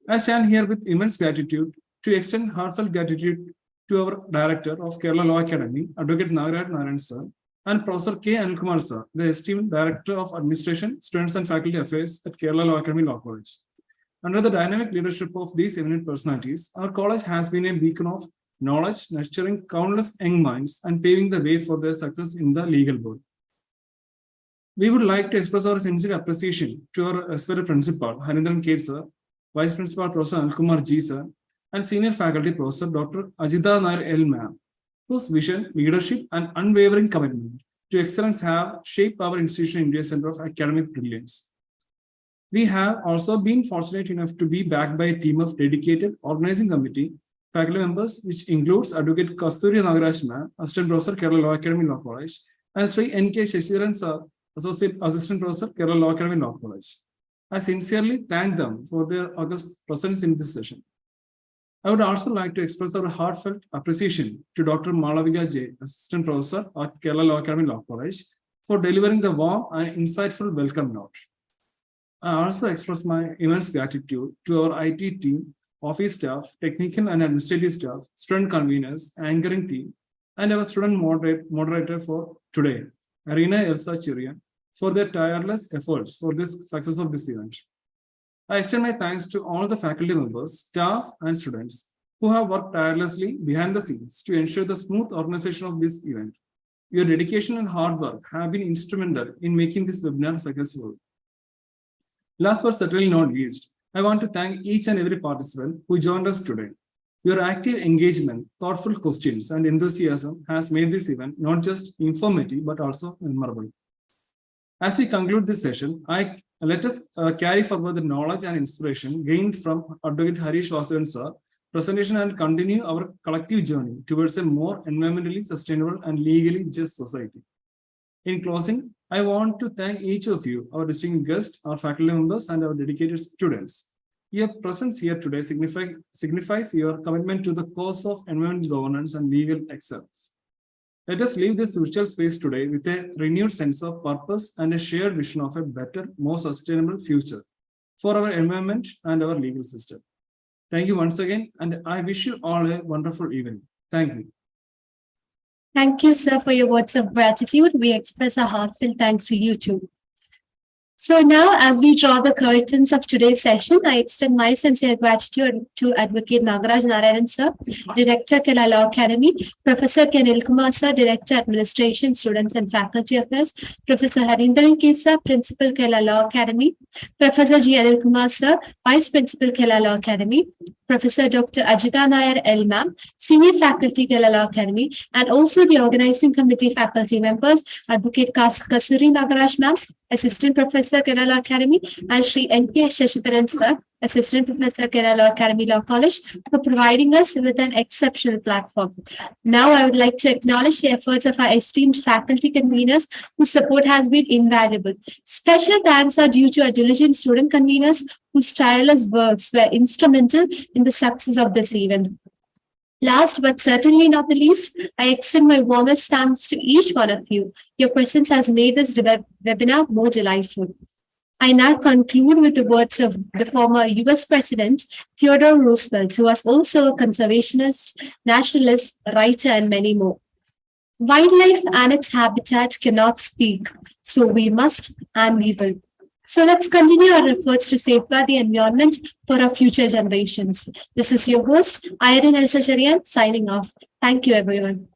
I stand here with immense gratitude to extend heartfelt gratitude to our director of Kerala Law Academy, Advocate Narayanan sir, and Professor K. Anilkumar sir, the esteemed Director of Administration, Students and Faculty Affairs at Kerala Law Academy Law College. Under the dynamic leadership of these eminent personalities, our college has been a beacon of knowledge, nurturing countless young minds and paving the way for their success in the legal world. We would like to express our sincere appreciation to our respected principal, Harindran K. Sir, Vice Principal Professor Anilkumar G. Sir, and Senior Faculty Professor Dr. Ajita Nair L. Ma'am, whose vision, leadership, and unwavering commitment to excellence have shaped our institution into a center of academic brilliance. We have also been fortunate enough to be backed by a team of dedicated organizing committee faculty members, which includes Advocate Kasturi Nagaraj Ma'am, Assistant Professor, Kerala Law Academy Law College, and Sri N.K. Shashiran Sir, Associate Assistant Professor, Kerala Law Academy Law College. I sincerely thank them for their august presence in this session. I would also like to express our heartfelt appreciation to Dr. Malavika J, Assistant Professor at Kerala Law Academy Law College, for delivering the warm and insightful welcome note. I also express my immense gratitude to our IT team, office staff, technical and administrative staff, student conveners, anchoring team, and our student moderator for today, Arina Elsa Chirian, for their tireless efforts for this success of this event. I extend my thanks to all the faculty members, staff, and students who have worked tirelessly behind the scenes to ensure the smooth organization of this event. Your dedication and hard work have been instrumental in making this webinar successful. Last but certainly not least, I want to thank each and every participant who joined us today. Your active engagement, thoughtful questions, and enthusiasm has made this event not just informative, but also memorable. As we conclude this session, let us carry forward the knowledge and inspiration gained from Advocate Harish Vasudevan Sir presentation and continue our collective journey towards a more environmentally sustainable and legally just society. In closing, I want to thank each of you, our distinguished guests, our faculty members, and our dedicated students. Your presence here today signifies your commitment to the cause of environmental governance and legal excellence. Let us leave this virtual space today with a renewed sense of purpose and a shared vision of a better, more sustainable future for our environment and our legal system. Thank you once again, and I wish you all a wonderful evening. Thank you. Thank you, sir, for your words of gratitude. We express our heartfelt thanks to you too. So now, as we draw the curtains of today's session, I extend my sincere gratitude to Advocate Nagaraj Narayanan Sir, Director, Kerala Law Academy, Professor K. Anilkumar Sir, Director, Administration, Students and Faculty Affairs, Professor Harindran K. Sir, Principal, Kerala Law Academy, Professor G. Anilkumar Sir, Vice Principal, Kerala Law Academy, Professor Dr. Ajita Nair L. Ma'am, Senior Faculty, Kerala Law Academy, and also the Organizing Committee faculty members, Advocate Kasturi Nagaraj Ma'am, Assistant Professor, Kerala Law Academy, and Sri N.K. Shashiran Sir, Assistant Professor, Kerala Law Academy Law College, for providing us with an exceptional platform. Now, I would like to acknowledge the efforts of our esteemed faculty conveners whose support has been invaluable. Special thanks are due to our diligent student conveners whose tireless works were instrumental in the success of this event. Last but certainly not the least, I extend my warmest thanks to each one of you. Your presence has made this webinar more delightful. I now conclude with the words of the former US President Theodore Roosevelt, who was also a conservationist, naturalist, writer, and many more. Wildlife and its habitat cannot speak, so we must and we will. So let's continue our efforts to safeguard the environment for our future generations. This is your host, Irene Elsa Chirian, signing off. Thank you, everyone.